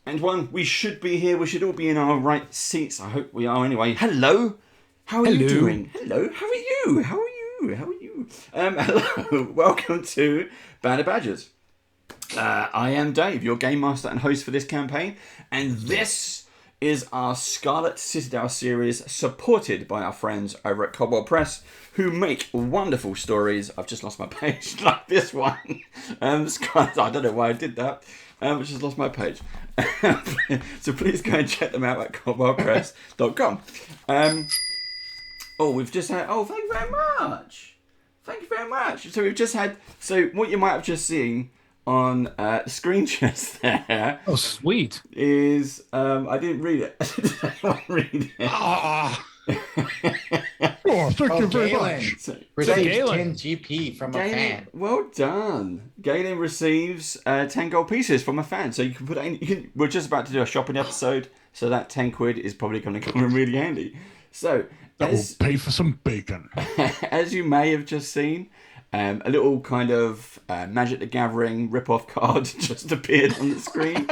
And one, we should be here. We should all be in our right seats. I hope we are anyway. Hello. How are you doing? Hello. How are you? How are you? How are you? Hello. Welcome to Band of Badgers. I am Dave, your game master and host for this campaign. And this is our SCARLET Citadel series, supported by our friends over at Cobwell Press, who make wonderful stories. I've just lost my page, like this one. Scarlet, I don't know why I did that. I just lost my page. So please go and check them out at cobwellpress.com. We've just had... Oh, thank you very much. Thank you very much. So we've just had... So what you might have just seen on the screen just there... Oh, sweet. ...is... I didn't read it. I didn't read it. Oh, thank you very much. Received 10 GP from a fan. Well done. Galen receives 10 gold pieces from a fan. So you can put it in, we're just about to do a shopping episode, so that 10 quid is probably going to come in really handy. So that will pay for some bacon. As you may have just seen, a little kind of Magic the Gathering rip-off card just appeared on the screen.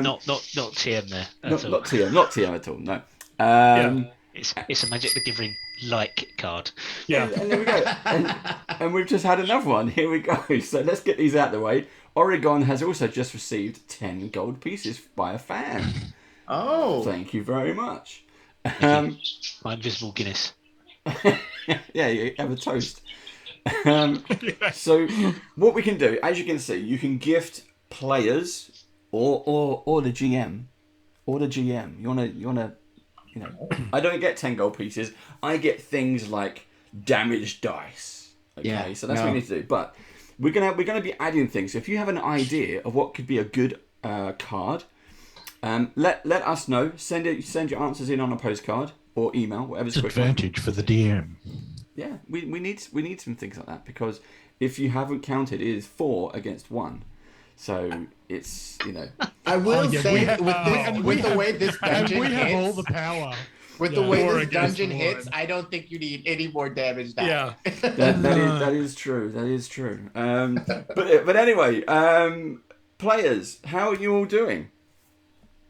Not TM there. Not TM at all. No. It's a Magic the Gathering like card. Yeah. And there we go. And we've just had another one. Here we go. So let's get these out of the way. Oregon has also just received 10 gold pieces by a fan. Oh. Thank you very much. My invisible Guinness. Yeah, you have a toast. So what we can do, as you can see, you can gift players or the GM. Or the GM. You wanna I don't get 10 gold pieces. I get things like damaged dice. Okay, so that's what we need to do. But we're gonna be adding things. So if you have an idea of what could be a good card, let us know. Send your answers in on a postcard or email, whatever's quicker. Advantage for the DM. Yeah, we need some things like that, because if you haven't counted, it is 4 against 1. So it's I will say with the way this dungeon hits, we have all the power. With the way this dungeon hits, I don't think you need any more damage die. Yeah, that is true. That is true. But anyway, players, how are you all doing?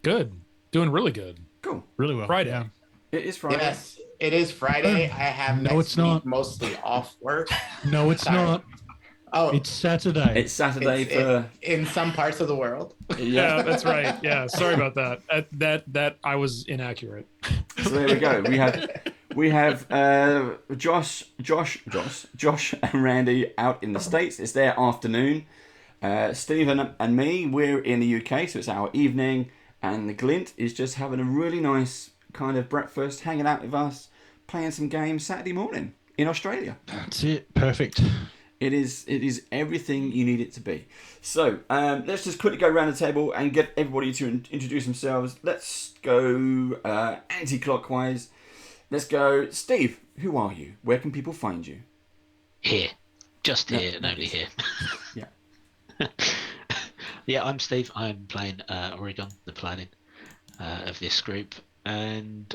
Good, doing really good. Cool, really well. Friday. Yeah. It is Friday. Yes, it is Friday. I have next week mostly off work. No, it's not. Oh, it's Saturday. It's Saturday in some parts of the world. Yeah, that's right. Yeah, sorry about that. That I was inaccurate. So there we go. We have Josh and Randy out in the States. It's their afternoon. Stephen and me, we're in the UK, so it's our evening. And the Glint is just having a really nice kind of breakfast, hanging out with us, playing some games Saturday morning in Australia. That's it. Perfect. It is everything you need it to be. So let's just quickly go around the table and get everybody to introduce themselves. Let's go anti-clockwise. Let's go. Steve, who are you? Where can people find you? Here. Just here and only here. Yeah. Yeah, I'm Steve. I'm playing Oregon, the planning of this group. And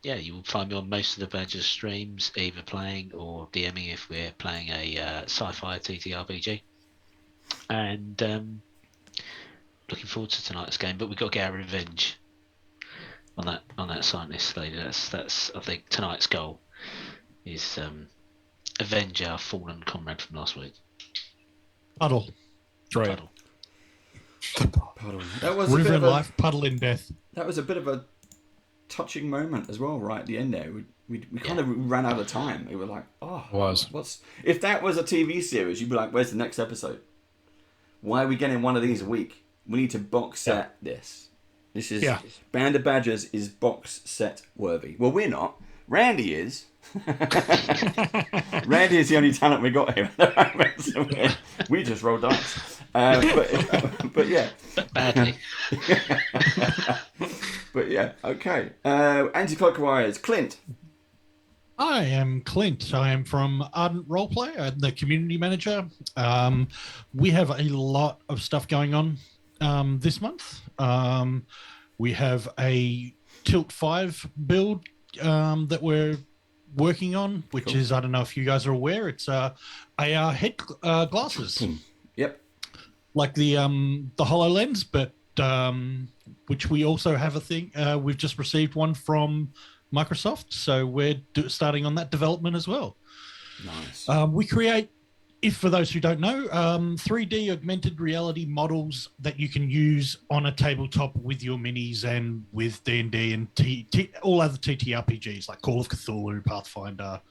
you will find me on most of the Badgers streams, either playing or DMing if we're playing a sci-fi TTRPG. And looking forward to tonight's game, but we've got to get our revenge on that scientist lady. That's I think tonight's goal is avenge our fallen comrade from last week. Puddle. Right. Puddle. That was River in life, puddle in death. That was a bit of a touching moment as well, right at the end there. We kind of ran out of time. We were like, what's if that was a TV series, you'd be like, where's the next episode? Why are we getting one of these a week? We need to box set this. This is Band of Badgers is box set worthy. Well, we're not. Randy is. Randy is the only talent we got here at the moment. So we just roll dice. But yeah. Badly. But yeah, okay. Anti-clockwise, Clint. I am Clint. I am from Ardent Roleplay. I'm the community manager. We have a lot of stuff going on this month. We have a Tilt 5 build that we're working on, which is, I don't know if you guys are aware, it's AR head glasses. Yep. Like the HoloLens, but which we also have a thing. We've just received one from Microsoft, so we're starting on that development as well. Nice. We create, if for those who don't know, 3D augmented reality models that you can use on a tabletop with your minis and with D&D and all other TTRPGs like Call of Cthulhu, Pathfinder,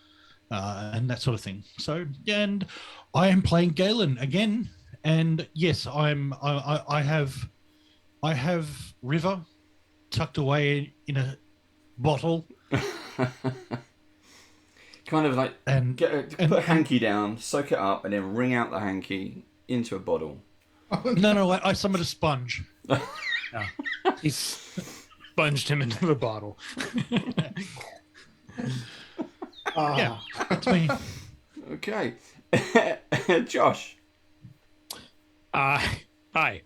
and that sort of thing. So, and I am playing Galen again, and yes, I have River tucked away in a bottle. Kind of like put a hanky down, soak it up, and then wring out the hanky into a bottle. No, I summoned a sponge. No. He sponged him into the bottle. Yeah, that's me. Okay. Josh. Hi,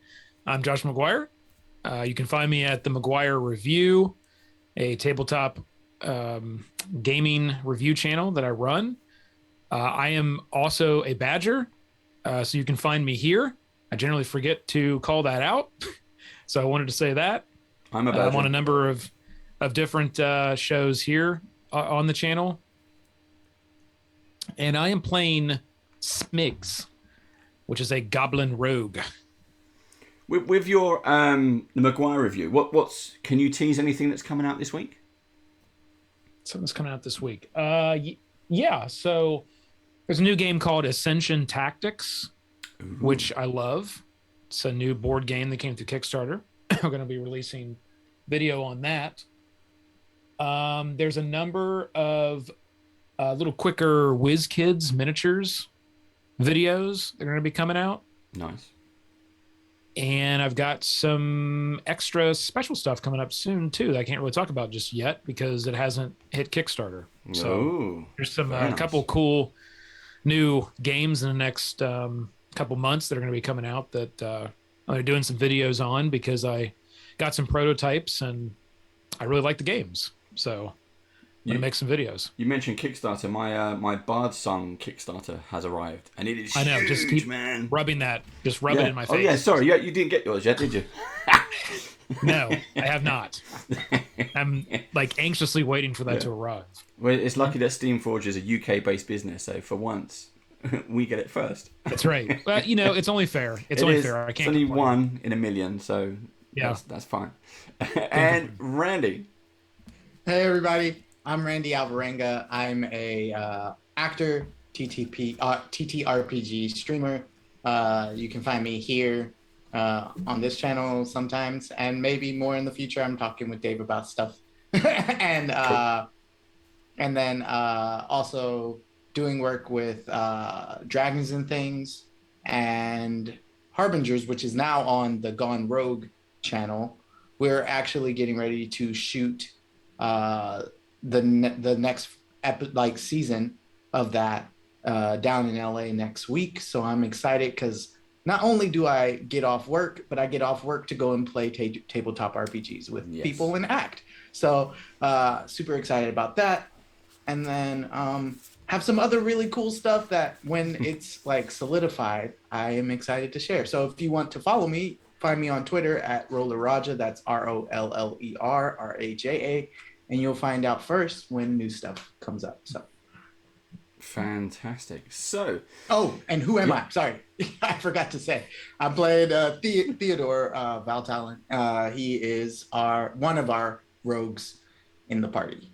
I'm Josh McGuire. You can find me at the McGuire Review, a tabletop gaming review channel that I run. I am also a badger, so you can find me here. I generally forget to call that out, so I wanted to say that. I'm a badger. I'm on a number of different shows here on the channel, and I am playing Smigs, which is a goblin rogue. With your the McGuire review, what's can you tease anything that's coming out this week? Something's coming out this week. Yeah. So there's a new game called Ascension Tactics, which I love. It's a new board game that came through Kickstarter. We're going to be releasing video on that. There's a number of little quicker WizKids miniatures videos that are going to be coming out. Nice. And I've got some extra special stuff coming up soon too that I can't really talk about just yet because it hasn't hit Kickstarter. So there's some couple cool new games in the next couple months that are going to be coming out that I'm doing some videos on because I got some prototypes and I really like the games. So I'm going to make some videos. You mentioned Kickstarter. My Bard Song Kickstarter has arrived, and it is I know. huge, Just keep man. rubbing that. Just rub it in my face. Oh yeah, sorry. You didn't get yours yet, did you? No, I have not. I'm like anxiously waiting for that to arrive. Well, it's lucky that Steamforge is a UK-based business, so for once, we get it first. That's right. Well, it's only fair. It's only fair. I can't. It's only complain. 1 in a million, so yeah, that's fine. And Randy. Hey everybody, I'm Randy Alvarenga. I'm a actor, TTRPG streamer. You can find me here on this channel sometimes, and maybe more in the future. I'm talking with Dave about stuff, and then also doing work with Dragons and Things and Harbingers, which is now on the Gone Rogue channel. We're actually getting ready to shoot the next season of that down in LA next week. So I'm excited because not only do I get off work, but I get off work to go and play tabletop RPGs with people and act. So super excited about that. And then have some other really cool stuff that when it's like solidified, I am excited to share. So if you want to follow me, find me on Twitter at Rollerraja. That's ROLLERRAJA. And you'll find out first when new stuff comes up. So fantastic. So and who am I? Sorry, I forgot to say. I played Theodore Valtalon. He is one of our rogues in the party.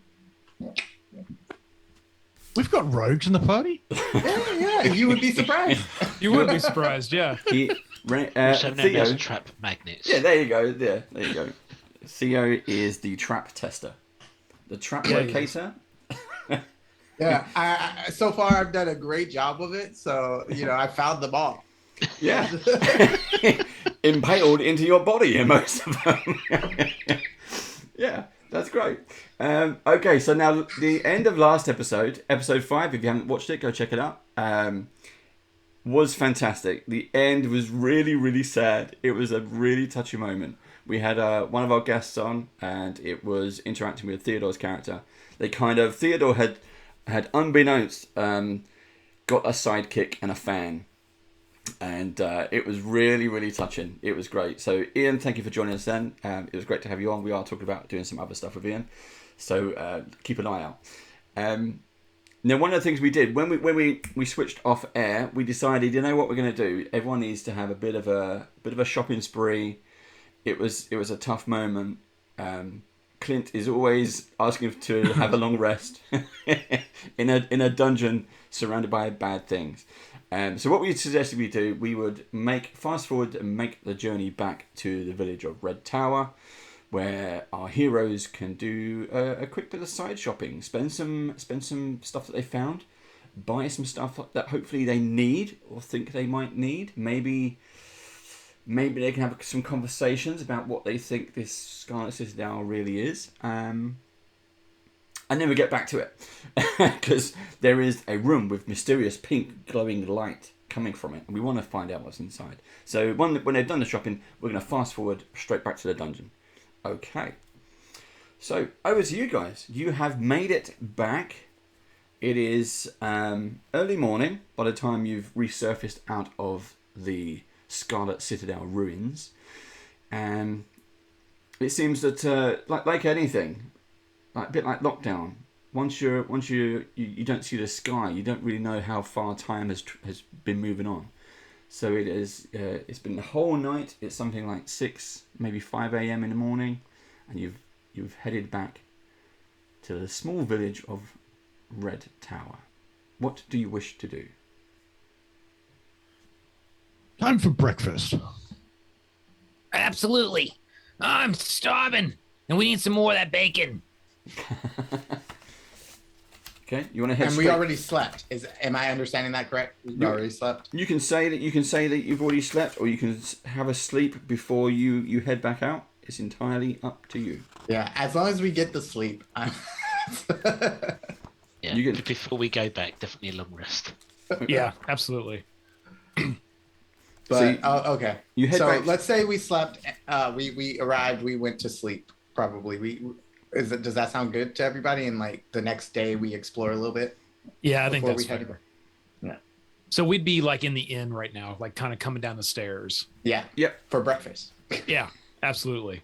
We've got rogues in the party. Yeah. You would be surprised. You would be surprised. Yeah. Theo, trap magnets. Yeah, there you go. There you go. Theo is the trap tester. The trap locator. Yeah, I so far I've done a great job of it. So I found them all. Yeah, impaled into your body in most of them. Yeah, that's great. Okay, so now the end of last episode 5. If you haven't watched it, go check it out. Was fantastic. The end was really, really sad. It was a really touchy moment. We had one of our guests on, and it was interacting with Theodore's character. Theodore had unbeknownst got a sidekick and a fan, And it was really, really touching. It was great. So, Ian, thank you for joining us then. It was great to have you on. We are talking about doing some other stuff with Ian. So, keep an eye out. Now, one of the things we did, when we switched off air, we decided, you know what we're going to do? Everyone needs to have a bit of a shopping spree. It was a tough moment. Clint is always asking to have a long rest in a dungeon surrounded by bad things. So what we suggested we would fast forward and make the journey back to the village of Red Tower, where our heroes can do a quick bit of side shopping, spend some stuff that they found, buy some stuff that hopefully they need or think they might need. Maybe they can have some conversations about what they think this Scarlet Citadel really is. And then we get back to it, because there is a room with mysterious pink glowing light coming from it, and we want to find out what's inside. So when they've done the shopping, we're going to fast forward straight back to the dungeon. Okay. So over to you guys. You have made it back. It is early morning by the time you've resurfaced out of the Scarlet Citadel ruins. And it seems that like anything, a bit like lockdown, once you don't see the sky, you don't really know how far time has been moving on. So it is. It's been the whole night. It's something like 6, maybe 5 a.m. in the morning, and you've headed back to the small village of Red Tower. What do you wish to do? Time for breakfast. Absolutely. I'm starving, and we need some more of that bacon. Okay, you want to head And straight? we already slept. Am I understanding that correct? We already slept. You can say that you've already slept, or you can have a sleep before you head back out. It's entirely up to you. Yeah, as long as we get the sleep. Yeah, before we go back, definitely a long rest. Yeah, absolutely. But okay. You head back. Let's say we slept. We arrived. We went to sleep. Probably. Does that sound good to everybody? And like the next day, we explore a little bit. Yeah, I think that's fair. fair. Yeah. So we'd be like in the inn right now, like kind of coming down the stairs. Yeah. Yep. For breakfast. Yeah, absolutely.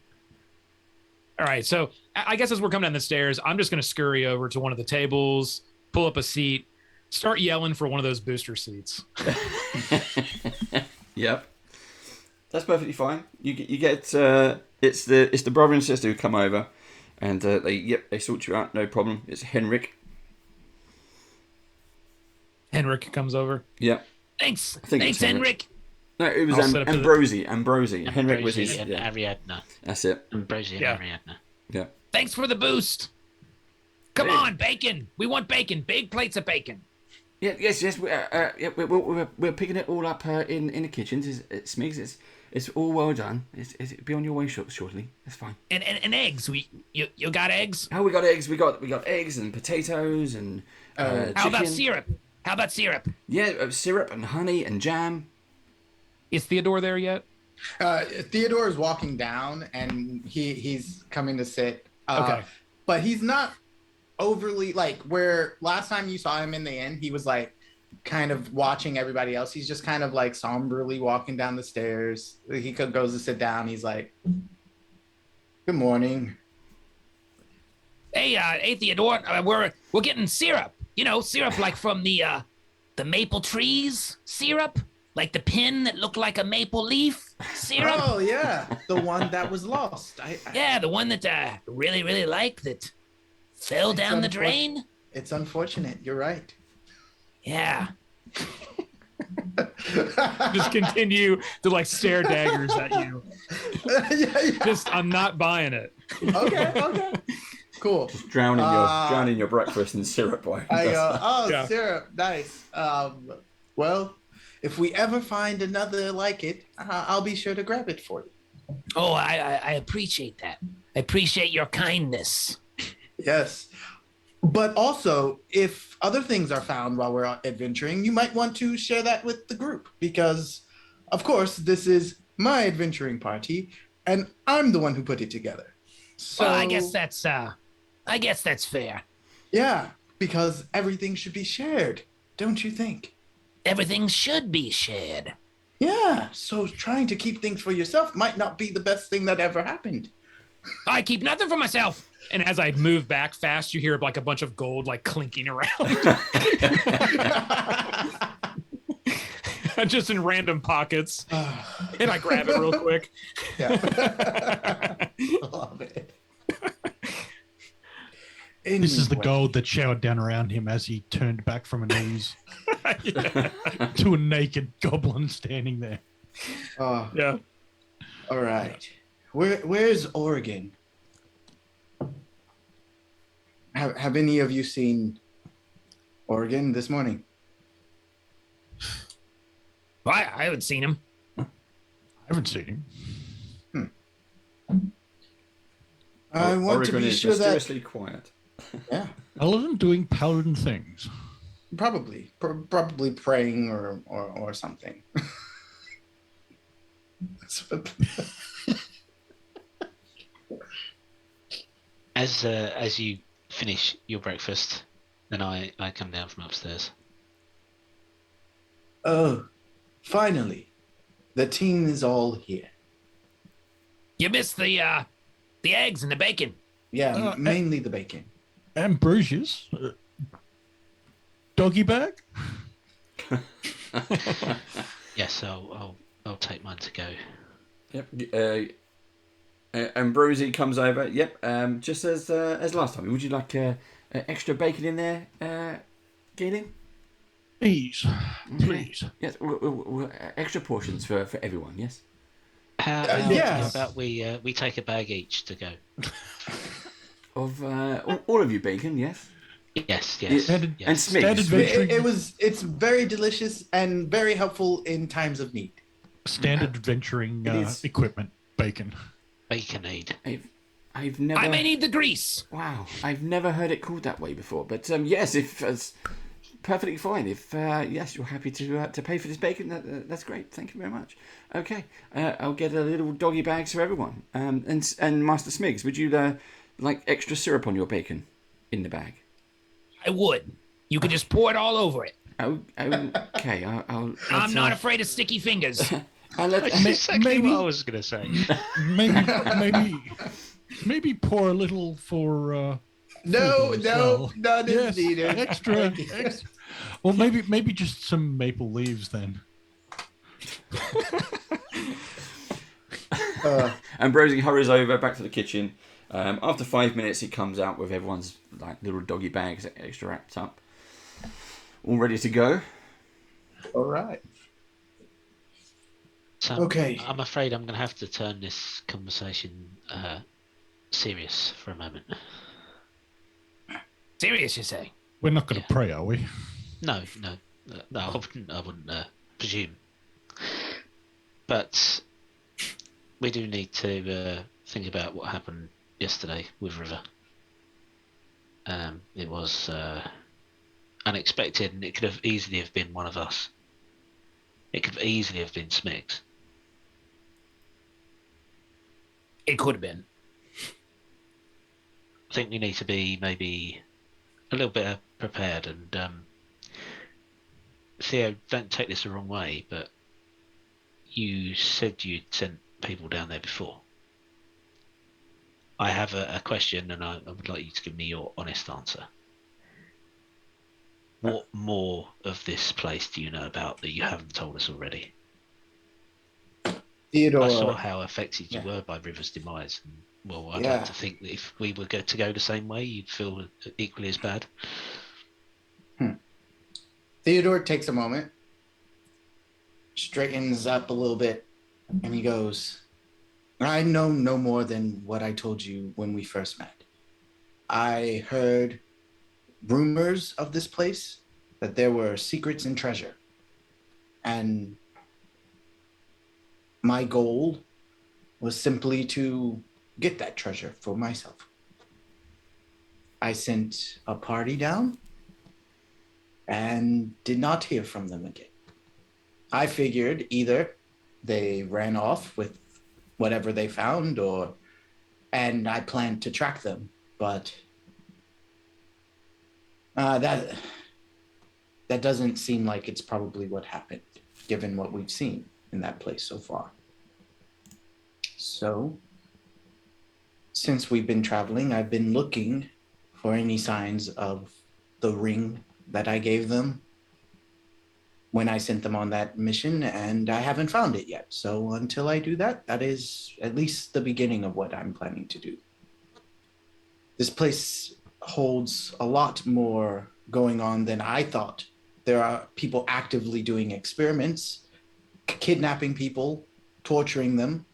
All right, so I guess as we're coming down the stairs, I'm just going to scurry over to one of the tables, pull up a seat, start yelling for one of those booster seats. Yep. That's perfectly fine. You get it's the brother and sister who come over, and they sort you out, no problem. It's Henrik. Henrik comes over. Yep. Thanks, Henrik. Henrik. No, it was I'll set up to Ambrosi. Henrik was his. and Yeah. Ariadna. That's it. Ambrosia and Yeah. Ariadna. Yeah. Thanks for the boost. Come Hey. on, bacon. We want bacon. Big plates of bacon. Yeah. Yes. We're picking it all up in the kitchens. It's Smigs. It's all well done. It'll be on your way shortly. That's fine. And eggs. You got eggs? Oh, we got eggs. We got eggs and potatoes and chicken. How about syrup? How about syrup? Yeah, syrup and honey and jam. Is Theodore there yet? Theodore is walking down, and he's coming to sit. Okay. But he's not overly like where last time you saw him in the inn. He was like kind of watching everybody else. He's just kind of like somberly walking down the stairs. He goes to sit down. He's like, "Good morning." Hey, Theodore. We're getting syrup. You know, syrup like from the maple trees. Syrup. Like the pin that looked like a maple leaf syrup. Oh yeah, the one that was lost. Yeah, the one that I really, really like that fell down the drain. It's unfortunate. You're right. Yeah. Just continue to like stare daggers at you. Yeah. Just, I'm not buying it. Okay. Cool. Just drowning your breakfast in syrup. I go, oh, Yeah. syrup, nice. Well, if we ever find another like it, I'll be sure to grab it for you. Oh, I appreciate that. I appreciate your kindness. Yes. But also, if other things are found while we're adventuring, you might want to share that with the group because, of course, this is my adventuring party, and I'm the one who put it together. So, Well, I guess that's fair. Yeah, because everything should be shared, don't you think? Everything should be shared. Yeah, so trying to keep things for yourself might not be the best thing that ever happened. I keep nothing for myself. And as I move back fast, you hear like a bunch of gold like clinking around. Just in random pockets. And I grab it real quick. Yeah. Love it. This is the Anyway. gold that showered down around him as he turned back from an ease to a naked goblin standing there. Yeah. All right. Where's Oregon? Have any of you seen Oregon this morning? Well, I haven't seen him. I haven't seen him. I want Oregon to be is sure that. mysteriously quiet. Yeah, Other than doing paladin things. probably praying or something. As you finish your breakfast, then I come down from upstairs. Oh, finally, the team is all here. You missed the eggs and the bacon. Yeah, mainly the bacon. Ambrosius. Doggy bag? Yes, I'll take mine to go. Yep. Ambrosi comes over. Yep. Just as last time. Would you like extra bacon in there, Galen? Please. Please. Yes. Extra portions for everyone. Yes. How yes. about we take a bag each to go? Of all of you bacon. Yes. Yes. Standard- Yes. And Standard Smigs. It's very delicious and very helpful in times of need. Standard adventuring It is. equipment. Bacon. Baconade. I've never. I may need the grease. Wow. I've never heard it called that way before. But yes, if it's perfectly fine. If yes, you're happy to pay for this bacon, that's great. Thank you very much. Okay. I'll get a little doggy bags for everyone. And Master Smigs, would you like extra syrup on your bacon in the bag? I would. You could just pour it all over it. Oh, okay. I'm not afraid of sticky fingers. That's exactly what I was going to say. Maybe pour a little for. No, food as well. none is Yes, needed. extra. Well, maybe just some maple leaves then. Ambrosi hurries over back to the kitchen. After 5 minutes, he comes out with everyone's like little doggy bags extra wrapped up, all ready to go. All right. So Okay. I'm afraid I'm going to have to turn this conversation serious for a moment. Serious, you say? We're not going to pray, are we? No, I wouldn't presume. But we do need to think about what happened yesterday with River. It was unexpected, and it could have easily have been one of us. It could easily have been Smigs. It could have been. I think we need to be maybe a little bit prepared. And Theo, don't take this the wrong way, but you said you'd sent people down there before. I have a question, and I would like you to give me your honest answer. What more of this place do you know about that you haven't told us already? Theodore. I saw how affected you were by River's demise. And, well, I'd like to think that if we were to go the same way, you'd feel equally as bad. Theodore takes a moment, straightens up a little bit, and he goes, I know no more than what I told you when we first met. I heard rumors of this place, that there were secrets and treasure. And my goal was simply to get that treasure for myself. I sent a party down and did not hear from them again. I figured either they ran off with whatever they found, and I planned to track them, but that doesn't seem like it's probably what happened, given what we've seen. in that place so far. So, since we've been traveling, I've been looking for any signs of the ring that I gave them when I sent them on that mission, and I haven't found it yet. So until I do that, that is at least the beginning of what I'm planning to do. This place holds a lot more going on than I thought. There are people actively doing experiments, kidnapping people, torturing them.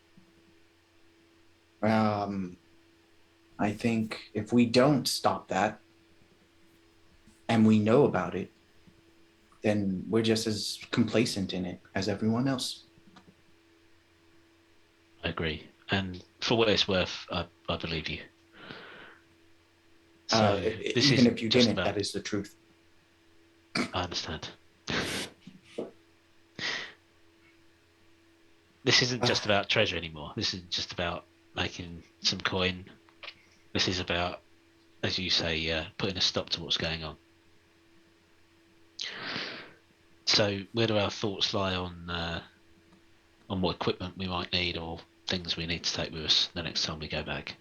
I think if we don't stop that, and we know about it, then we're just as complacent in it as everyone else. I agree. And for what it's worth, I believe you. So even if you didn't, that is the truth. I understand. This isn't just about treasure anymore. This isn't just about making some coin. This is about, as you say, putting a stop to what's going on. So where do our thoughts lie on what equipment we might need or things we need to take with us the next time we go back?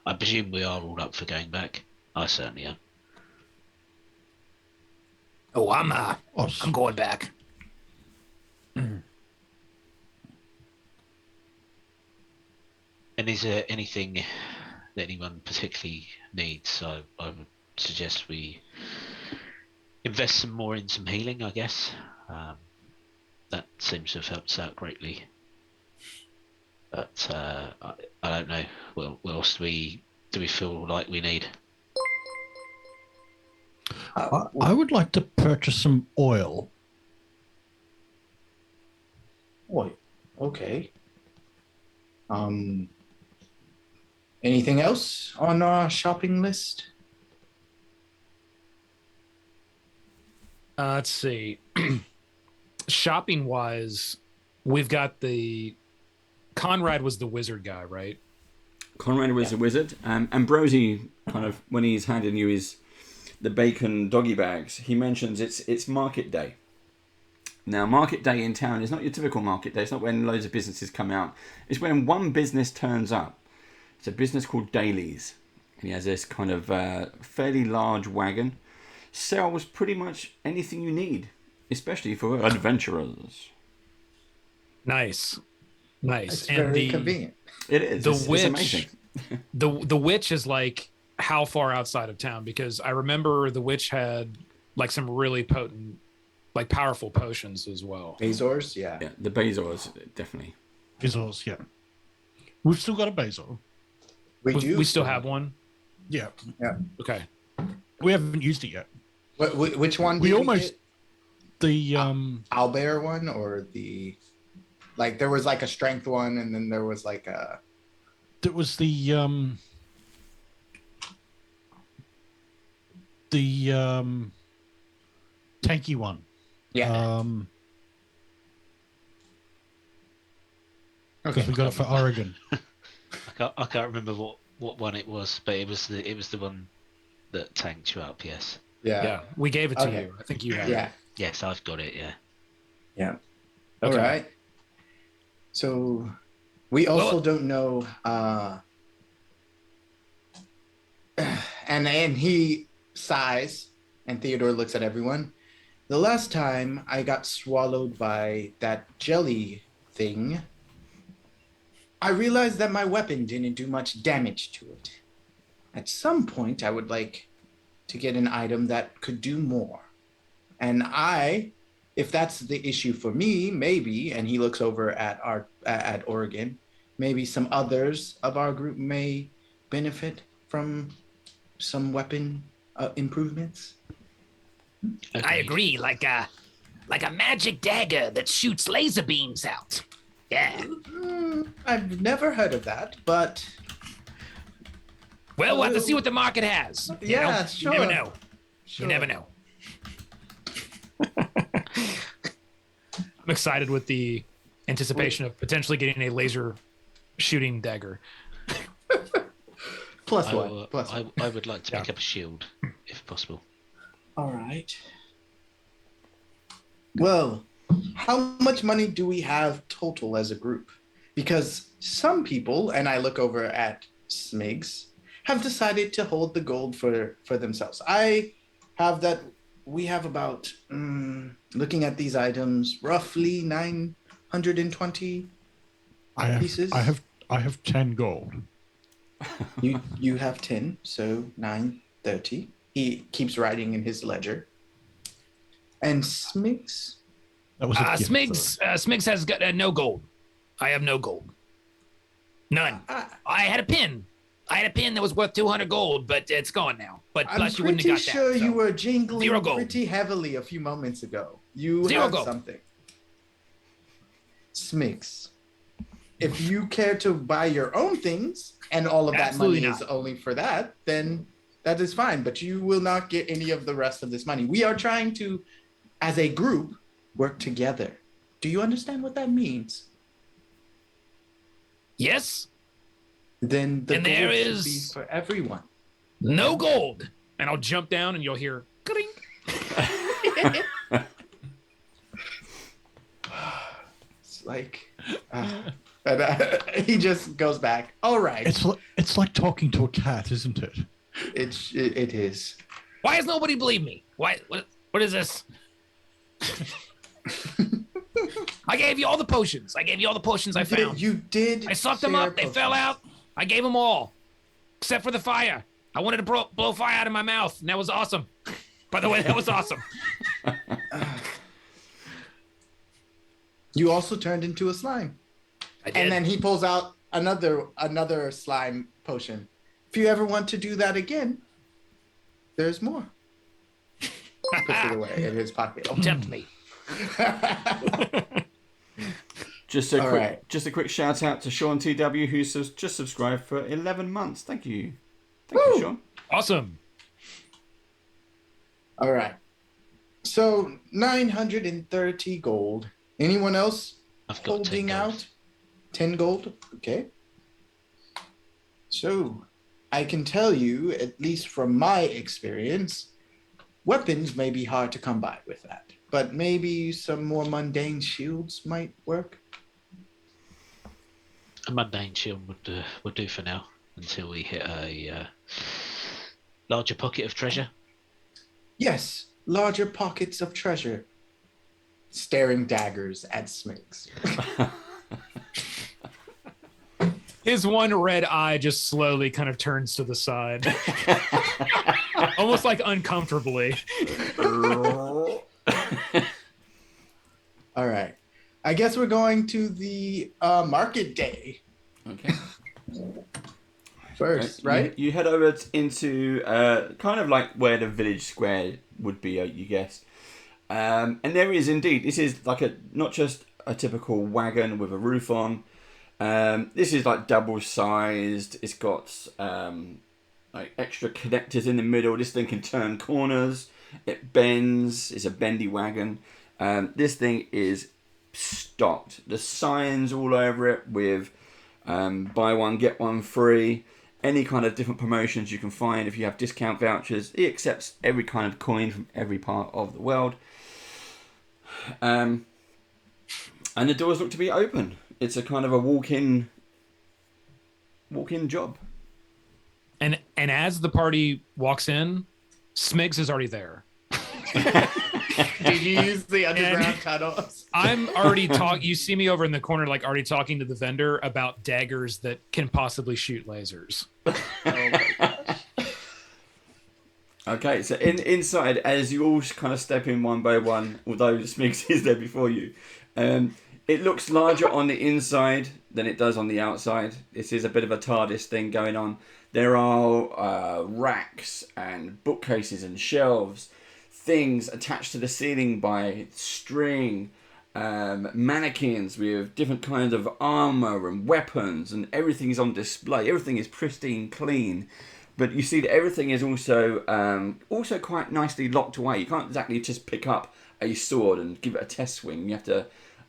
I presume we are all up for going back. I certainly am. Oh, I'm going back. And is there anything that anyone particularly needs? So I would suggest we invest some more in some healing, I guess. That seems to have helped us out greatly. But I don't know. Well, what else do we feel like we need? I would like to purchase some oil. Oil. Okay. Anything else on our shopping list? Let's see. Shopping wise, we've got Conrad was the wizard guy, right? Conrad was a wizard. Ambrosi, kind of, when he's handing you the bacon doggy bags, he mentions it's market day. Now, market day in town is not your typical market day. It's not when loads of businesses come out. It's when one business turns up. It's a business called Daly's. And he has this kind of fairly large wagon. Sells pretty much anything you need, especially for adventurers. Nice. It's very convenient. It is. It's amazing. the witch is like how far outside of town? Because I remember the witch had like some really potent, like powerful potions as well. Bazors, yeah. Yeah, the Bazors, definitely. Bazors, yeah. We've still got a Bazor. We still have one? Yeah. Yeah. Okay. We haven't used it yet. Which one? We almost... The... Owlbear one or the... Like, there was like a strength one and then there was like a... There was the tanky one. Yeah. Because we got it for Oregon. I can't remember what one it was, but it was the one that tanked you up. Yes. Yeah. We gave it to you. I think you had it. Yes, I've got it. Yeah. Yeah. Okay. All right. So we also don't know. And he sighs, and Theodore looks at everyone. The last time I got swallowed by that jelly thing, I realized that my weapon didn't do much damage to it. At some point, I would like to get an item that could do more. And if that's the issue for me, maybe, and he looks over at Oregon, maybe some others of our group may benefit from some weapon improvements. Okay. I agree, like a magic dagger that shoots laser beams out. Yeah. I've never heard of that, but... Well, we'll have to see what the market has. Yeah, sure. You never know. Sure. You never know. I'm excited with the anticipation of potentially getting a laser shooting dagger. Plus one. I would like to make up a shield, if possible. All right. Well, how much money do we have total as a group? Because some people, and I look over at Smigs, have decided to hold the gold for themselves. I have that. We have about, looking at these items, roughly 920 pieces. I have 10 gold. You have 10, so 930. He keeps writing in his ledger. And Smigs? That was a gift, Smigs has got no gold. I have no gold. None. I had a pin. I had a pin that was worth 200 gold, but it's gone now. But plus, you wouldn't have got that. I'm pretty sure you were jingling Zero gold. pretty heavily a few moments ago. You Zero have gold. something. Smigs, if you care to buy your own things and all of that Absolutely money not. is only for that, then that is fine. But you will not get any of the rest of this money. We are trying to, as a group, work together. Do you understand what that means? Yes. Then the And gold there should is- be for everyone. No gold. And I'll jump down and you'll hear clink. It's like, he just goes back. All right, It's like talking to a cat, isn't it? it is. Why has nobody believed me? Why? What is this? I gave you all the potions. I gave you all the potions I found. You did. I sucked them say our up. They fell potions. out. I gave them all, except for the fire. I wanted to blow fire out of my mouth, and that was awesome. By the way, that was awesome. You also turned into a slime. I did. And then he pulls out another slime potion. If you ever want to do that again, there's more. Puts it away in his pocket. Don't tempt me. Just a All quick, right. just a quick shout out to Sean TW who's just subscribed for 11 months. Thank you, you, Sean. Awesome. All right. So 930 gold. Anyone else I've got 10 holding gold. out? 10 gold. Okay. So I can tell you, at least from my experience, weapons may be hard to come by with that, but maybe some more mundane shields might work. A mundane shield would do for now until we hit a larger pocket of treasure. Yes, larger pockets of treasure. Staring daggers at Smigs. His one red eye just slowly kind of turns to the side. Almost like uncomfortably. All right. I guess we're going to the market day Okay. first, right? You head over into kind of like where the village square would be, you guess. And there is indeed. This is like not just a typical wagon with a roof on. This is like double sized. It's got like extra connectors in the middle. This thing can turn corners. It bends. It's a bendy wagon. This thing is stocked. The signs all over it with buy one get one free. Any kind of different promotions you can find if you have discount vouchers. He accepts every kind of coin from every part of the world. And the doors look to be open. It's a kind of a walk-in job. And as the party walks in, Smigs is already there. Did you use the underground tunnels? I'm already you see me over in the corner, like already talking to the vendor about daggers that can possibly shoot lasers. Oh my gosh. Okay, so inside, as you all kind of step in one by one, although Smigs is there before you, it looks larger on the inside than it does on the outside. This is a bit of a TARDIS thing going on. There are racks and bookcases and shelves, things attached to the ceiling by string, mannequins with different kinds of armor and weapons, and everything is on display. Everything is pristine, clean. But you see that everything is also quite nicely locked away. You can't exactly just pick up a sword and give it a test swing. You have to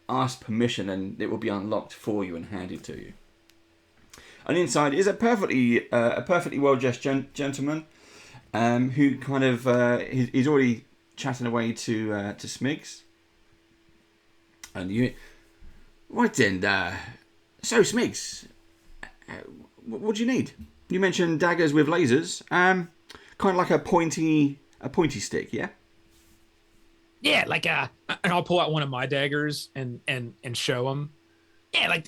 ask permission, and it will be unlocked for you and handed to you. And inside is a perfectly well-dressed gentleman who kind of he's already chatting away to Smigs. And you... Right then, so Smigs, what do you need? You mentioned daggers with lasers. Kind of like a pointy stick, yeah? Yeah, like and I'll pull out one of my daggers and show him. Yeah, like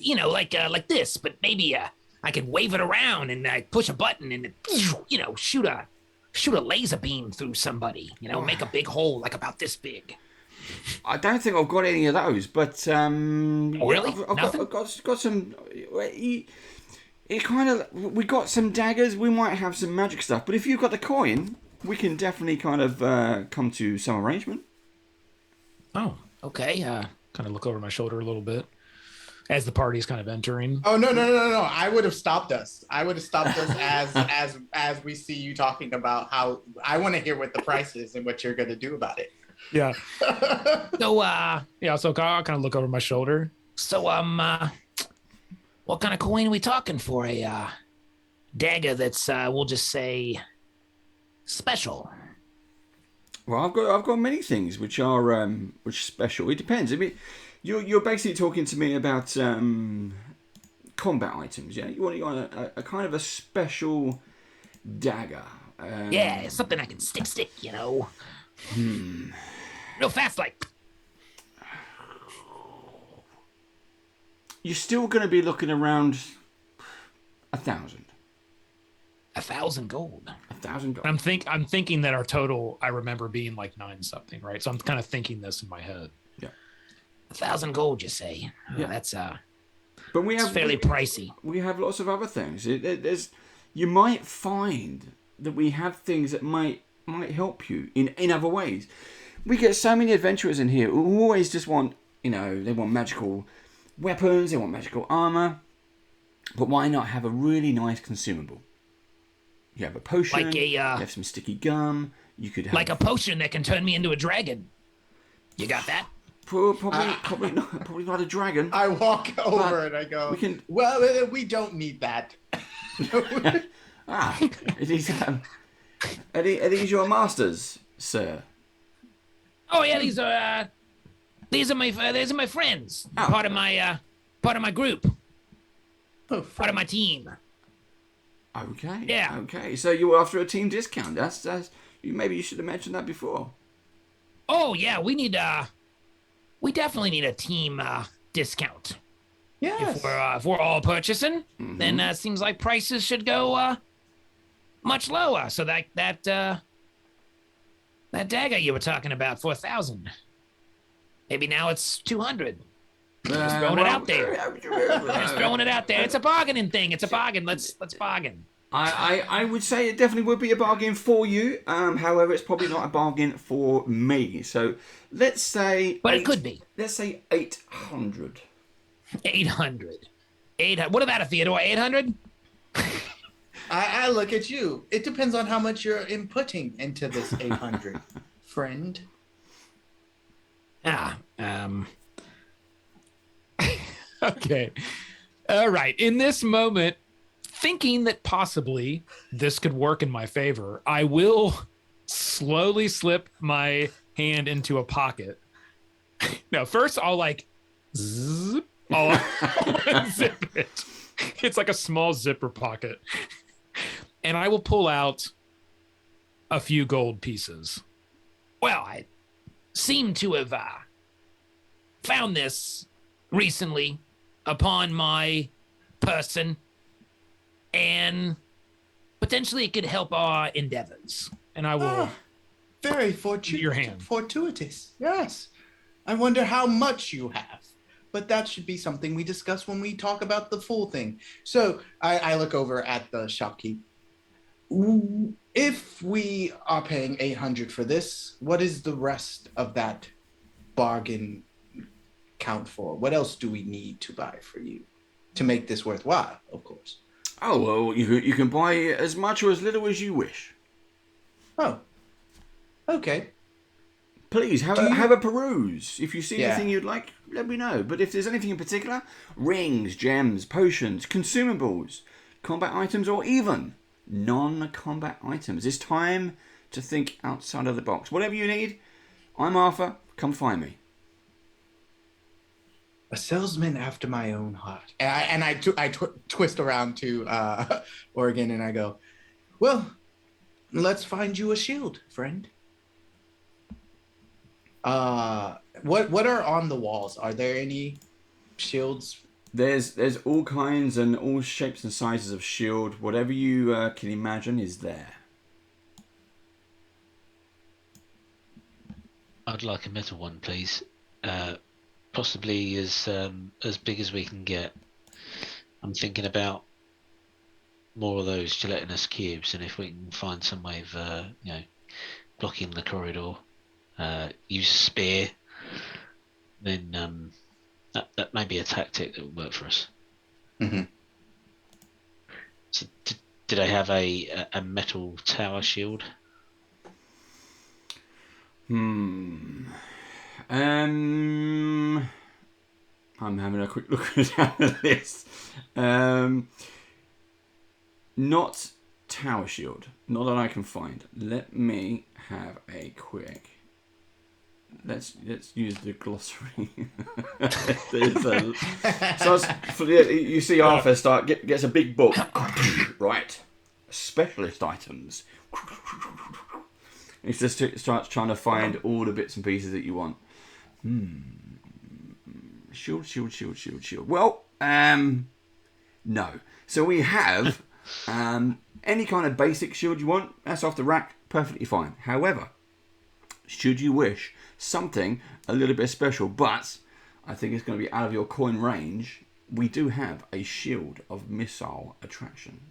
like this, but maybe I could wave it around and I push a button and shoot a laser beam through somebody. Make a big hole like about this big. I don't think I've got any of those, but really? I've got some. It kind of we got some daggers. We might have some magic stuff, but if you've got the coin, we can definitely kind of come to some arrangement. Oh, okay. Kind of look over my shoulder a little bit as the party's kind of entering. Oh no! I would have stopped us. as we see you talking about how I want to hear what the price is and what you're going to do about it. Yeah. So I'll kind of look over my shoulder. So what kind of coin are we talking for? A dagger that's we'll just say special. Well, I've got many things which are special. It depends. I mean, you're basically talking to me about combat items, yeah? You want a kind of a special dagger. Yeah, something I can stick, Real fast, like. You're still going to be looking around 1,000. 1,000 gold. 1,000 gold. I'm thinking that our total, I remember being like 9 something, right? So I'm kind of thinking this in my head. Yeah. 1,000 gold, you say? Yeah. That's but we have fairly pricey. We have lots of other things. You might find that we have things that might help you in other ways. We get so many adventurers in here who always just want, they want magical weapons, they want magical armor. But why not have a really nice consumable? You have a potion, like you have some sticky gum, you could have... Like a potion that can turn me into a dragon. You got that? Probably not a dragon. I walk over and I go, well, we don't need that. Are these your masters, sir? Oh yeah, these are my friends. Oh. Part of my group. Part of my team. Okay. Yeah. Okay. So you were after a team discount. That's maybe you should have mentioned that before. Oh yeah, we definitely need a team discount. Yes. If we're all purchasing, then seems like prices should go much lower. So that dagger you were talking about for 1,000, maybe now it's 200. Just throwing it out there. Just throwing it out there. It's a bargaining thing. It's a bargain. Let's bargain. I would say it definitely would be a bargain for you. However, it's probably not a bargain for me. So let's say... But it could be. Let's say 800. 800. What about a Theodore? 800? I look at you. It depends on how much you're inputting into this 800, friend. Okay. All right. In this moment, thinking that possibly this could work in my favor, I will slowly slip my hand into a pocket. Now, first I'll zip it. It's like a small zipper pocket. And I will pull out a few gold pieces. Well, I seem to have found this recently upon my person, and potentially it could help our endeavors. And I will very fortunate. Your hand. Fortuitous. Yes. I wonder how much you have. But that should be something we discuss when we talk about the full thing. So I look over at the shopkeep. If we are paying 800 for this, what is the rest of that bargain count for? What else do we need to buy for you to make this worthwhile, of course? Oh, well, you can buy as much or as little as you wish. Oh, okay. Please, have a peruse. If you see anything you'd like, let me know. But if there's anything in particular, rings, gems, potions, consumables, combat items, or even non-combat items, it's time to think outside of the box. Whatever you need, I'm Arthur. Come find me. A salesman after my own heart. And I twist around to Oregon and I go, well, let's find you a shield, friend. What are on the walls? Are there any shields? There's all kinds and all shapes and sizes of shield. Whatever you can imagine is there. I'd like a metal one, please. Possibly as big as we can get. I'm thinking about more of those gelatinous cubes, and if we can find some way of blocking the corridor, use a spear, then that may be a tactic that would work for us. Mm-hmm. So did I have a metal tower shield? I'm having a quick look down the list. Not tower shield. Not that I can find. Let me have a quick. Let's use the glossary. You see Arthur gets a big book. Right. Specialist items. He just starts trying to find all the bits and pieces that you want. Shield. Well, no. So we have any kind of basic shield you want. That's off the rack. Perfectly fine. However, should you wish something a little bit special, but I think it's going to be out of your coin range, we do have a shield of missile attraction.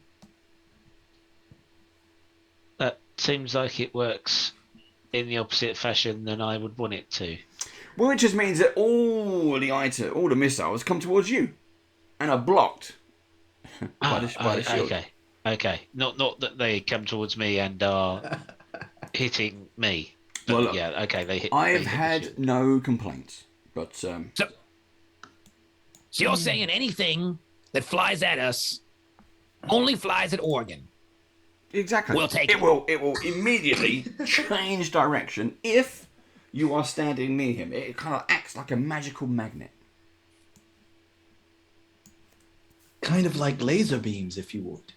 That seems like it works in the opposite fashion than I would want it to. Well, it just means that all the missiles come towards you and are blocked by the shield. Okay. Not that they come towards me and are hitting me. But well, look, yeah, okay, they hit. I've had no complaints, but So you're saying anything that flies at us only flies at Oregon? Exactly. We'll take it. Will immediately change direction if you are standing near him. It kind of acts like a magical magnet. Kind of like laser beams, if you would.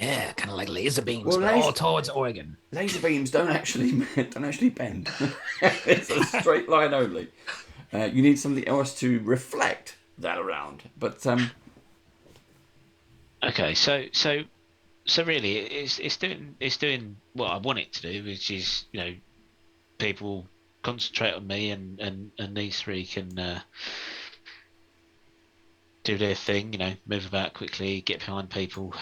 Yeah, kind of like laser beams, but all towards Oregon. Laser beams don't actually bend. It's a straight line only. You need something else to reflect that around. But okay, so really, it's doing what I want it to do, which is people concentrate on me, and these three can do their thing. Move about quickly, get behind people,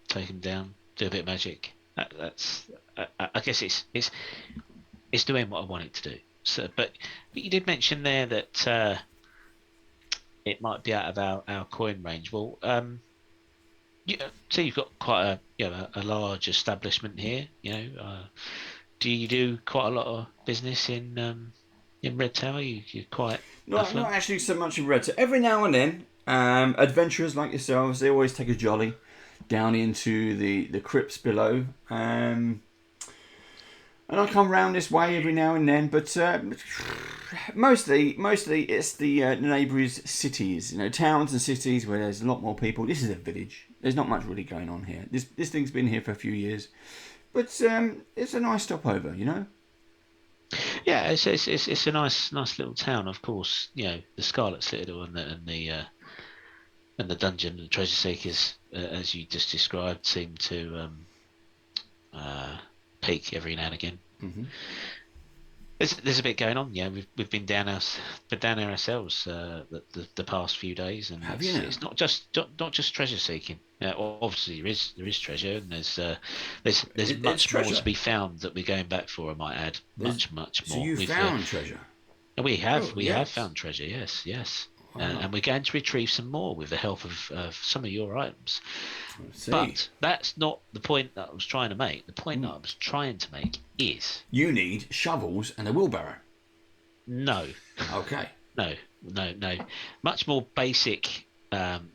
take them down, do a bit of magic. I guess it's doing what I want it to do. So, but you did mention there that it might be out of our coin range. Well, so you've got quite a large establishment here. Do you do quite a lot of business in Red Tower? You're quite not actually so much in Red Tower. Every now and then, adventurers like yourselves, they always take a jolly down into the crypts below. And I come round this way every now and then, but mostly it's the neighbouring cities, towns and cities where there's a lot more people. This is a village. There's not much really going on here. This thing's been here for a few years, but it's a nice stopover, Yeah, it's a nice little town. Of course, the Scarlet Citadel and the dungeon, the treasure seekers, as you just described, seem to peak every now and again. Mm-hmm. There's a bit going on. Yeah, we've been down there ourselves the past few days, and it's not just treasure seeking. Obviously there is treasure, and there's much more to be found that we're going back for. I might add much more. So you found treasure? We have found treasure. Yes. Wow. And we're going to retrieve some more with the help of some of your items. But that's not the point that I was trying to make. The point that I was trying to make is... You need shovels and a wheelbarrow. No. Okay. No. Much more basic than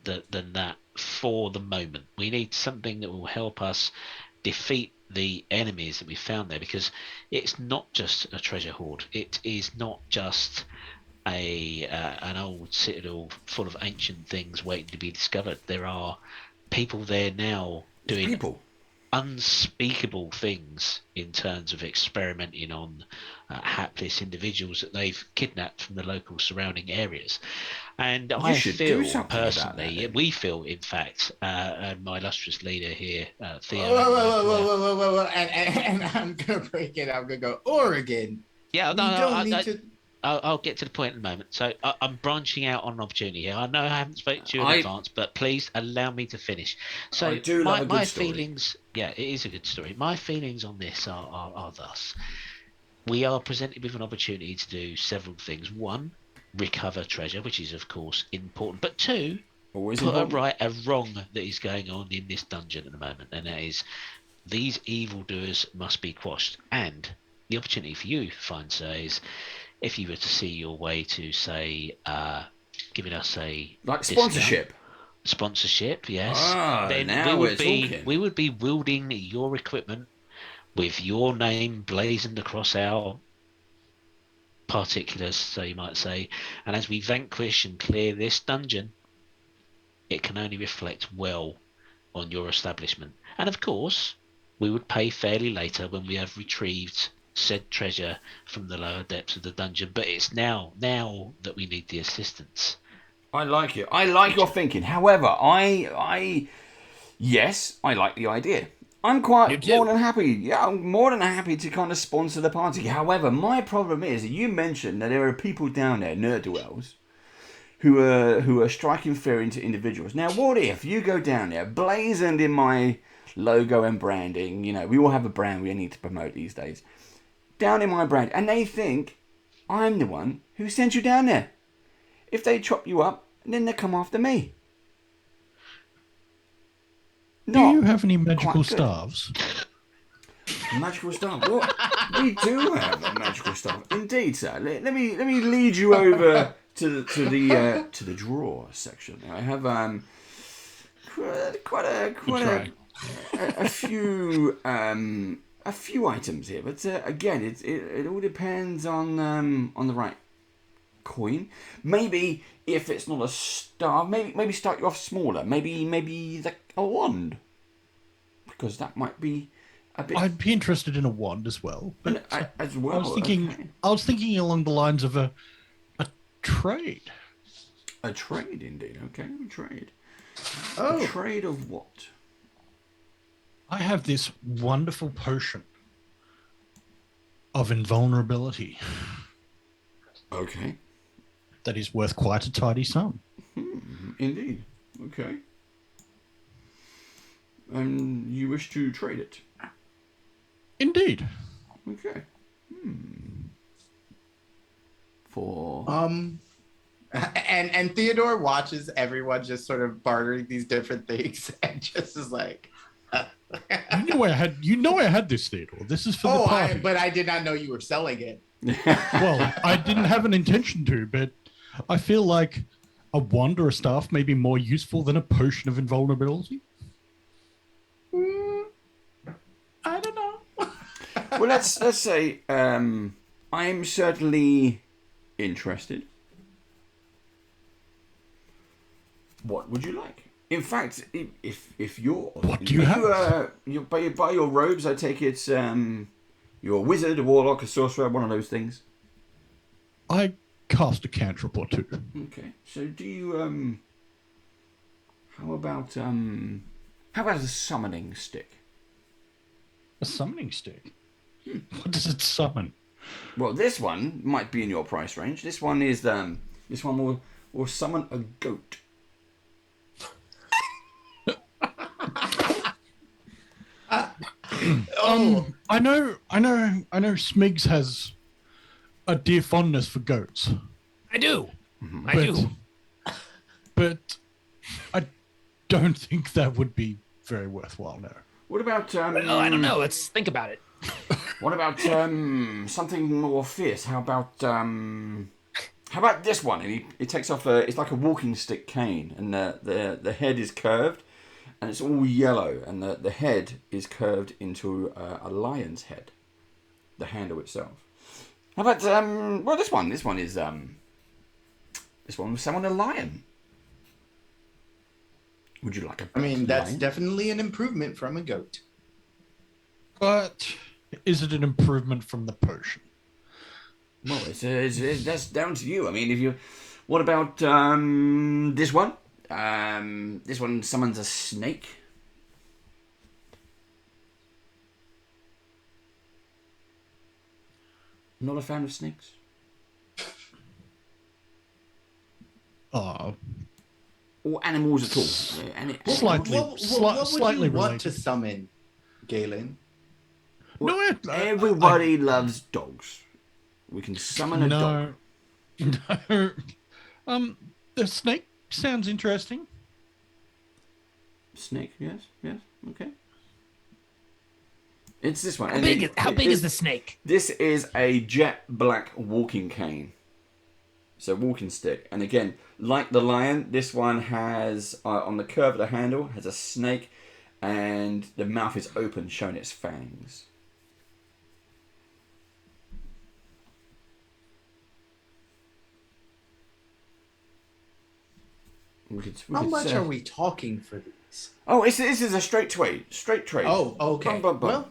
that for the moment. We need something that will help us defeat the enemies that we found there, because it's not just a treasure hoard. It is not just an old citadel full of ancient things waiting to be discovered. There are people there now doing unspeakable things in terms of experimenting on hapless individuals that they've kidnapped from the local surrounding areas. And I feel personally, we feel, in fact, and my illustrious leader here, Theo. Whoa. And I'm going to break it. I'm going to go, Oregon. Yeah, I'll get to the point in a moment. So I'm branching out on an opportunity here. I know I haven't spoken to you in advance, but please allow me to finish. So I do love a good story. Feelings, yeah, it is a good story. My feelings on this are thus. We are presented with an opportunity to do several things. One, recover treasure, which is, of course, important. But two, put right a wrong that is going on in this dungeon at the moment. And that is, these evildoers must be quashed. And the opportunity for you, fine sir, is if you were to see your way to, say, giving us a sponsorship. Sponsorship, yes. Then we would be wielding your equipment with your name blazoned across our particulars, so you might say. And as we vanquish and clear this dungeon, it can only reflect well on your establishment. And of course, we would pay fairly later when we have retrieved said treasure from the lower depths of the dungeon. But it's now that we need the assistance. I like it. I like your thinking. However, yes, I like the idea. I'm more than happy. Yeah, I'm more than happy to kind of sponsor the party. However, my problem is that you mentioned that there are people down there, ne'er-do-wells, who are striking fear into individuals. Now, what if you go down there, blazoned in my logo and branding? You know, we all have a brand we need to promote these days. Down in my brand, and they think I'm the one who sent you down there. If they chop you up, then they come after me. Do you have any magical staves? Magical staff? Well, we do have a magical staff, indeed, sir. Let me lead you over to the drawer section. I have quite a few items here, but again, it all depends on the right coin. Maybe if it's not a star, maybe start you off smaller. Maybe a wand, because that might be a bit. I'd be interested in a wand as well. But as well, I was thinking along the lines of a trade. A trade, indeed. Okay, a trade. Oh, a trade of what? I have this wonderful potion of invulnerability. Okay. That is worth quite a tidy sum. Indeed. Okay. And you wish to trade it? Indeed. Okay. For and Theodore watches everyone just sort of bartering these different things and just is like you know I had this, Theodore. This is for the party. But I did not know you were selling it. Well, I didn't have an intention to, but I feel like a wand or a staff may be more useful than a potion of invulnerability. I don't know. Well, let's say I'm certainly interested. What would you like? In fact, if you're what do you have? By your robes, I take it you're a wizard, a warlock, a sorcerer, one of those things. I cast a cantrip or two. Okay, so do you how about a summoning stick? A summoning stick? What does it summon? Well, this one might be in your price range. This one will summon a goat. I know Smigs has a dear fondness for goats. I do. I do. But I don't think that would be very worthwhile now. What about well, I don't know. Let's think about it. What about something more fierce? How about this one? And he takes off it's like a walking stick cane, and the head is curved, and it's all yellow, and the head is curved into a lion's head, the handle itself. How about well, this one is This one will summon a lion. Would you like a I mean, that's lion? definitely an improvement from a goat. But is it an improvement from the potion? Well, that's down to you. I mean, if you... What about this one? This one summons a snake. Not a fan of snakes? Oh. Or animals at all? Slightly, What slightly would you want related. to summon, Galen? Well, No, everybody loves dogs. We can summon a dog. No. The snake sounds interesting. Snake, yes, okay. It's this one. How big is the snake? This is a jet black walking cane. So walking stick. And again, like the lion, this one has, on the curve of the handle, has a snake, and the mouth is open, showing its fangs. How much are we talking for these? Oh, this is a straight trade. Oh, okay. Well,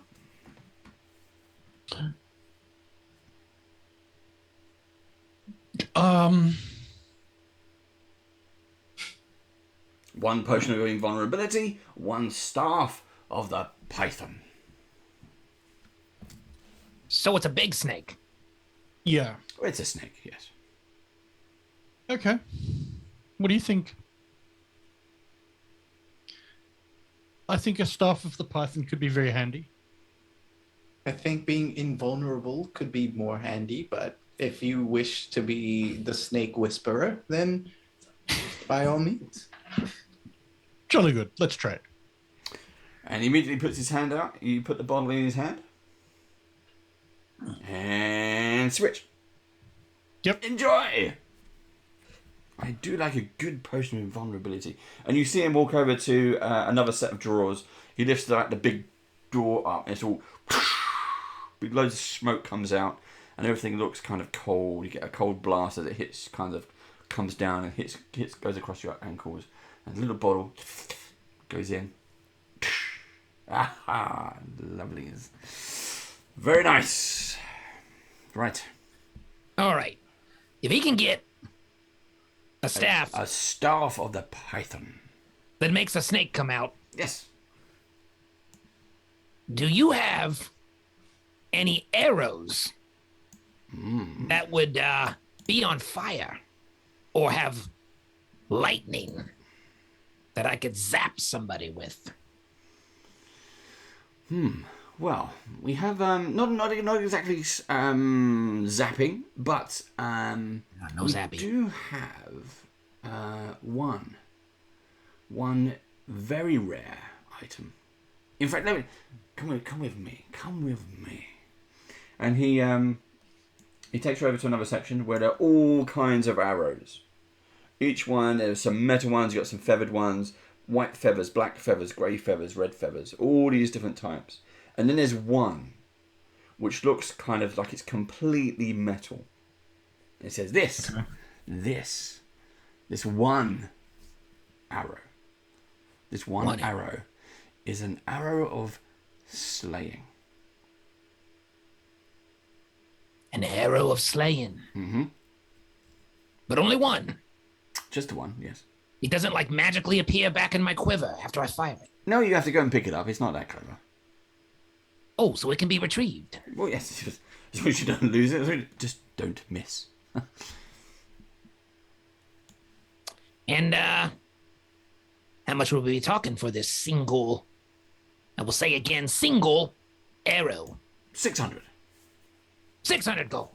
One potion of invulnerability, one staff of the python. So it's a big snake. Yeah. It's a snake, yes. Okay. What do you think? I think a staff of the python could be very handy. I think being invulnerable could be more handy, but if you wish to be the snake whisperer, then by all means. Jolly good. Let's trade. And he immediately puts his hand out. You put the bottle in his hand. And switch. Yep. Enjoy! I do like a good potion of invulnerability. And you see him walk over to another set of drawers. He lifts the big drawer up. And it's all... Big loads of smoke comes out. And everything looks kind of cold. You get a cold blast as it hits, kind of comes down and hits goes across your ankles. And a little bottle goes in. Aha! Lovely. Very nice. Right. All right. If he can get a staff A staff of the python. that makes a snake come out, Yes. do you have any arrows that would be on fire or have lightning that I could zap somebody with? Well, we have not exactly zapping, but No we zapping. do have one very rare item. In fact, come with me. And he takes you over to another section where there are all kinds of arrows. Each one, there's some metal ones, you've got some feathered ones, white feathers, black feathers, grey feathers, red feathers, all these different types. And then there's one which looks kind of like it's completely metal. It says this one arrow. This one arrow is an arrow of slaying. An arrow of slaying. Mm-hmm. But only one. Just the one, yes. It doesn't like magically appear back in my quiver after I fire it. No, you have to go and pick it up. It's not that clever. Oh, so it can be retrieved. Well, yes, as long as you don't lose it, just don't miss. And how much will we be talking for this single, I will say again, single arrow? 600. 600 gold.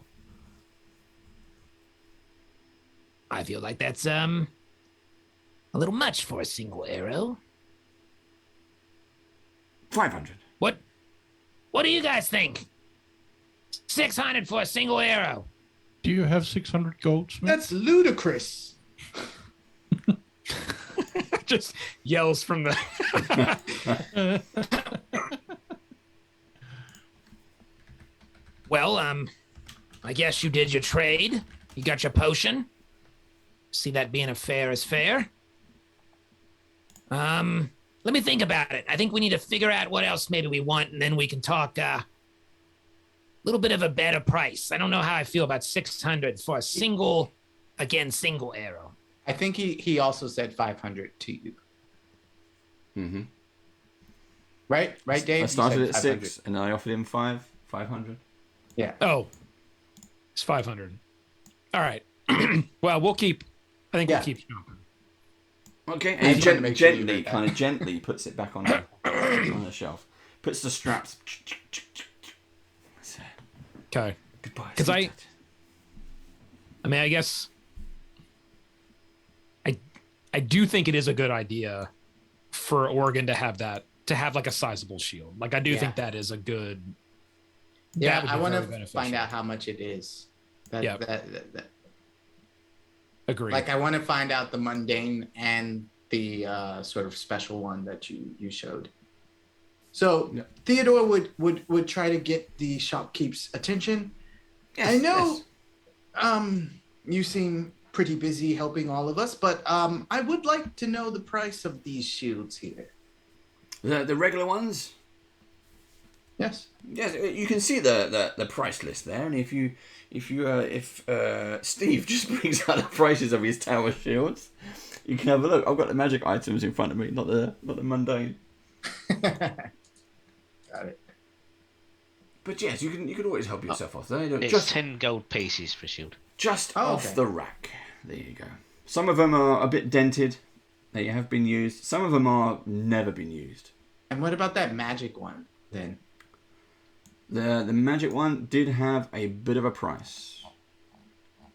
I feel like that's a little much for a single arrow. 500. What do you guys think? 600 for a single arrow. Do you have 600 gold, Smith? That's ludicrous. Just yells from the. Well, I guess you did your trade. You got your potion. see that being a fair is fair. Let me think about it. I think we need to figure out what else maybe we want, and then we can talk a little bit of a better price. I don't know how I feel about 600 for a single arrow. I think he also said 500 to you. Mm-hmm. Right, Dave? I started at 6 and I offered him 500. Yeah. Oh, it's 500. All right. Well, we'll keep shopping. Okay, and he gently puts it back on the shelf. Puts the straps. Okay. Goodbye. Because I guess I do think it is a good idea for Oregon to have like a sizable shield. Like I do think that is a good. Yeah, I want to find out how much it is. That Agree. Like I want to find out the mundane and the sort of special one that you showed. So Theodore would try to get the shopkeep's attention. Yes, I know you seem pretty busy helping all of us, but I would like to know the price of these shields here. The regular ones? Yes. Yes, you can see the price list there, and if Steve just brings out the prices of his tower shields, you can have a look. I've got the magic items in front of me, not the mundane. Got it. But yes, you can always help yourself off there. It's just 10 gold pieces for shield. Just off the rack. There you go. Some of them are a bit dented. They have been used. Some of them are never been used. And what about that magic one then? The magic one did have a bit of a price.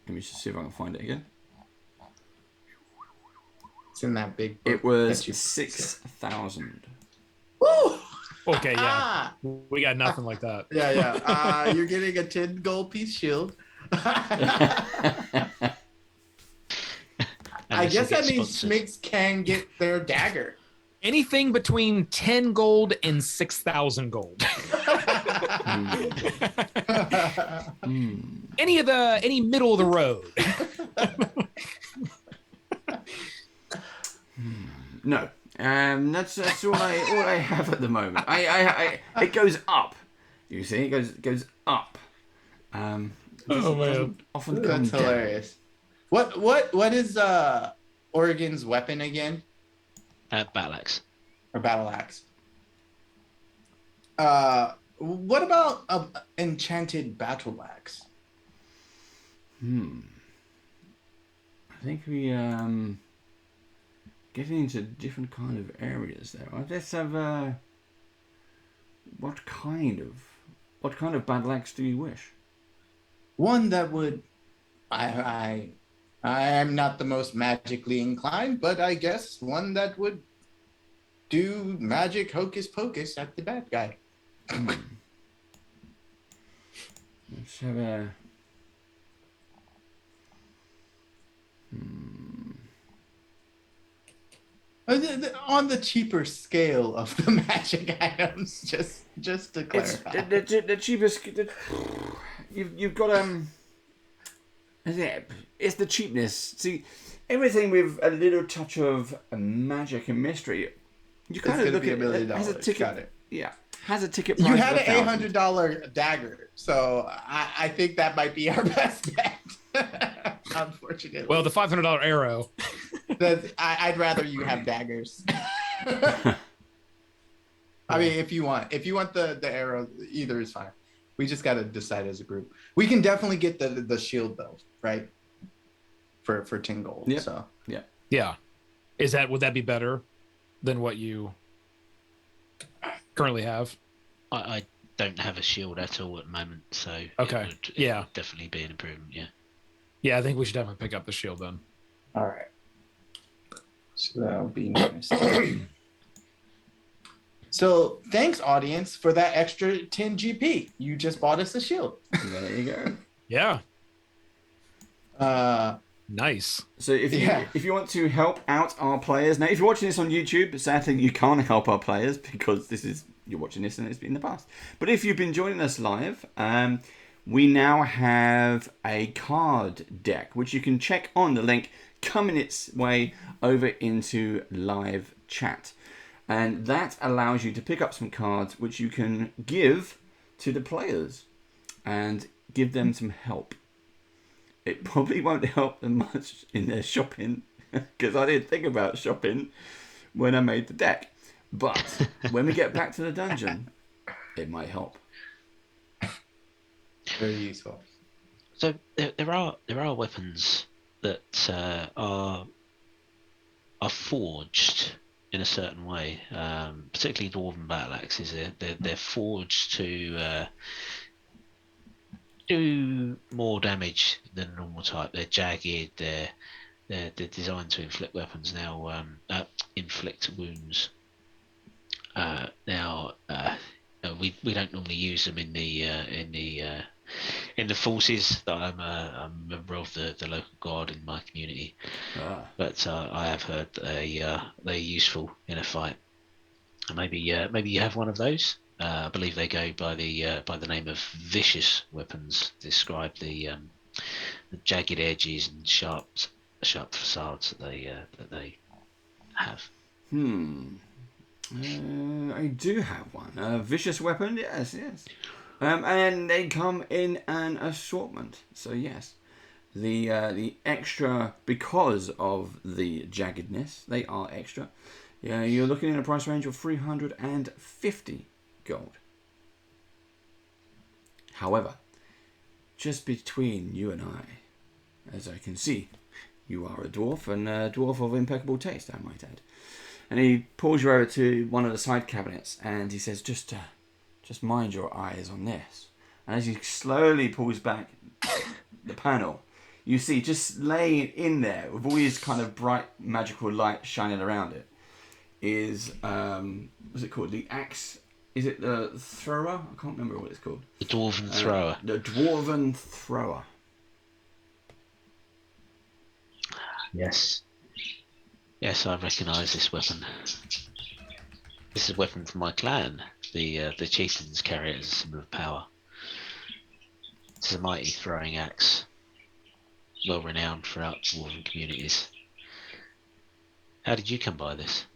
Let me just see if I can find it again. It's in that big book. It was 6,000. Woo! Okay, yeah. We got nothing like that. Yeah. You're getting a 10 gold piece shield. I guess that means Schmicks can get their dagger. Anything between 10 gold and 6,000 gold. Any middle of the road. No. That's all I have at the moment. It goes up. You see, it goes up. Man, often that's hilarious. What is Oregon's weapon again? Battle axe. Or battle axe. What about enchanted battle axe? I think we getting into different kind of areas there. Let's have what kind of battle axe do you wish? One that would I am not the most magically inclined, but I guess one that would do magic hocus pocus at the bad guy. Let's have a on the cheaper scale of the magic items, just to clarify. The cheapest. You've got it's the cheapness. See, everything with a little touch of magic and mystery. You kind of look at it as a ticket. Got it. Yeah, has a ticket price. You had an $800 dagger, so I think that might be our best bet. Unfortunately. Well, the $500 arrow. I'd rather you have daggers. I mean, if you want the arrow, either is fine. We just got to decide as a group. We can definitely get the shield though, right? For 10 gold. Yep. So yeah. Would that be better than what you currently have? I don't have a shield at all at the moment, so okay. It would definitely be an improvement. Yeah, I think we should definitely pick up the shield then. All right. So that'll be nice. So thanks, audience, for that extra 10 GP. You just bought us a shield. There you go. Yeah. Nice. So if you want to help out our players, now if you're watching this on YouTube, sadly you can't help our players because you're watching this and it's been in the past. But if you've been joining us live, we now have a card deck which you can check on the link coming its way over into live chat. And that allows you to pick up some cards which you can give to the players and give them some help. It probably won't help them much in their shopping, because I didn't think about shopping when I made the deck. But when we get back to the dungeon, it might help. Very useful. So there are weapons that are forged in a certain way, particularly dwarven battle axes. They're forged to do more damage than a normal type. They're jagged. They're designed to inflict weapons now. Inflict wounds. We don't normally use them in the forces. I'm a member of the local guard in my community, but I have heard that they're useful in a fight. Maybe you have one of those. I believe they go by the name of vicious weapons. Describe the jagged edges and sharp facades that they have. I do have one. A vicious weapon, yes. And they come in an assortment. So yes, the extra, because of the jaggedness, they are extra. Yeah, you're looking at a price range of 350 gold. However, just between you and I, as I can see, you are a dwarf, and a dwarf of impeccable taste, I might add. And he pulls you over to one of the side cabinets, and he says, just mind your eyes on this. And as he slowly pulls back the panel, you see just laying in there with all these kind of bright magical light shining around it is, what's it called? The axe. Is it the thrower? I can't remember what it's called. The dwarven thrower. The dwarven thrower. Yes, I recognise this weapon. This is a weapon from my clan. The chieftains carry it as a symbol of power. It's a mighty throwing axe, well renowned throughout dwarven communities. How did you come by this?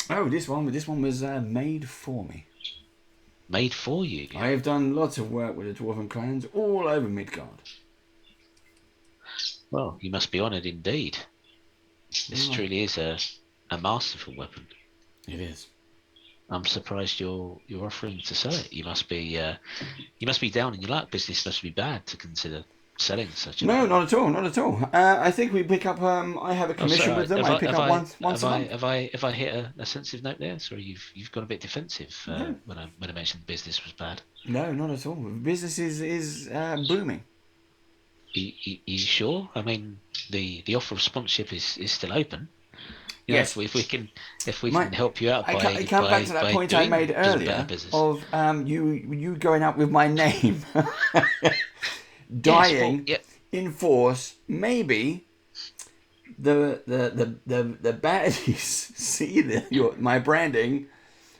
Oh, this one was made for me. Made for you? I have done lots of work with the dwarven clans all over Midgard. Well, you must be honoured indeed. This truly is a masterful weapon. It is. I'm surprised you're offering to sell it. You must be down in your luck. Business must be bad to consider selling such a. No, not at all. I think we pick up. I have a commission with them. I pick up once a month. Have I hit a sensitive note there? Sorry, you've gone a bit defensive when I mentioned business was bad. No, not at all. Business is booming. You sure? I mean, the offer of sponsorship is still open. Yes. If we can help you out I come back to that point I made earlier of you going out with my name, dying in force. Maybe the baddies see my branding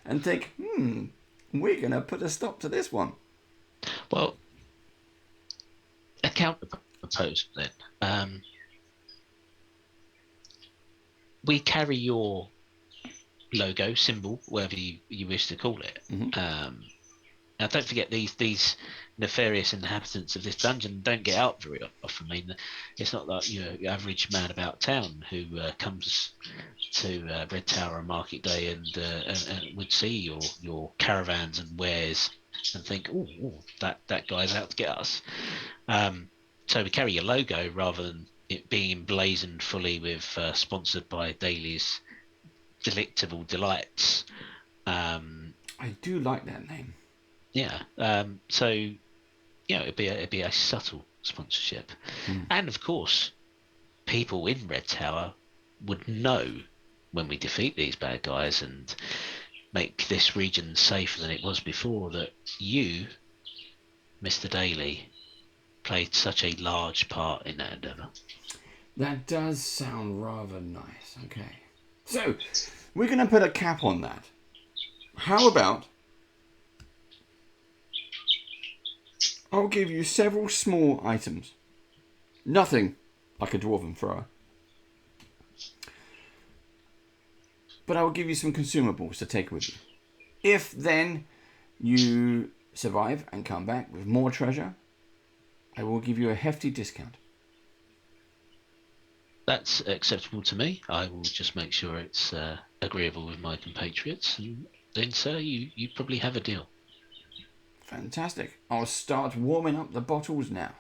and think, we're gonna put a stop to this one. Well, a counter proposal then. We carry your logo, symbol, whatever you wish to call it. Mm-hmm. Now, don't forget these nefarious inhabitants of this dungeon don't get out very often. I mean, it's not like your average man about town who comes to Red Tower on Market Day and would see your caravans and wares and think, oh, that guy's out to get us. So we carry your logo rather than it being emblazoned fully with sponsored by Daly's Delectable Delights. I do like that name. Yeah. So, it'd be a subtle sponsorship, and of course, people in Red Tower would know when we defeat these bad guys and make this region safer than it was before that you, Mr. Daly, played such a large part in that endeavour. That does sound rather nice. Okay. So, we're going to put a cap on that. How about I'll give you several small items. Nothing like a dwarven thrower. but I will give you some consumables to take with you. If then you survive and come back with more treasure, I will give you a hefty discount. That's acceptable to me. I will just make sure it's agreeable with my compatriots, and then, sir, you probably have a deal. Fantastic. I'll start warming up the bottles now.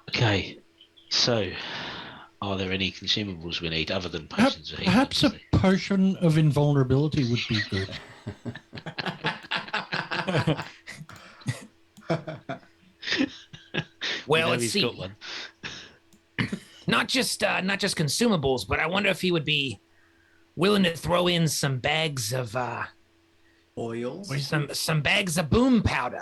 Okay, so are there any consumables we need other than potions of healing? Perhaps a potion of invulnerability would be good. Well, let's see. Got one. Not just consumables, but I wonder if he would be willing to throw in some bags of Oils? some bags of boom powder.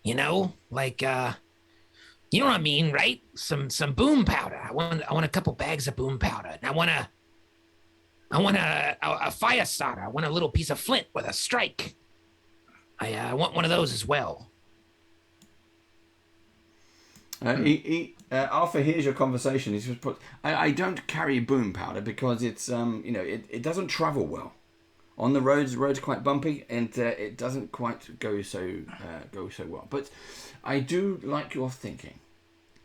You know, like you know what I mean, right? Some boom powder. I want a couple bags of boom powder. And I want a fire starter. I want a little piece of flint with a strike. I want one of those as well. Arthur hears your conversation. He's just put, I don't carry boom powder because it's it doesn't travel well on the roads. The road's quite bumpy and it doesn't quite go so well. But I do like your thinking.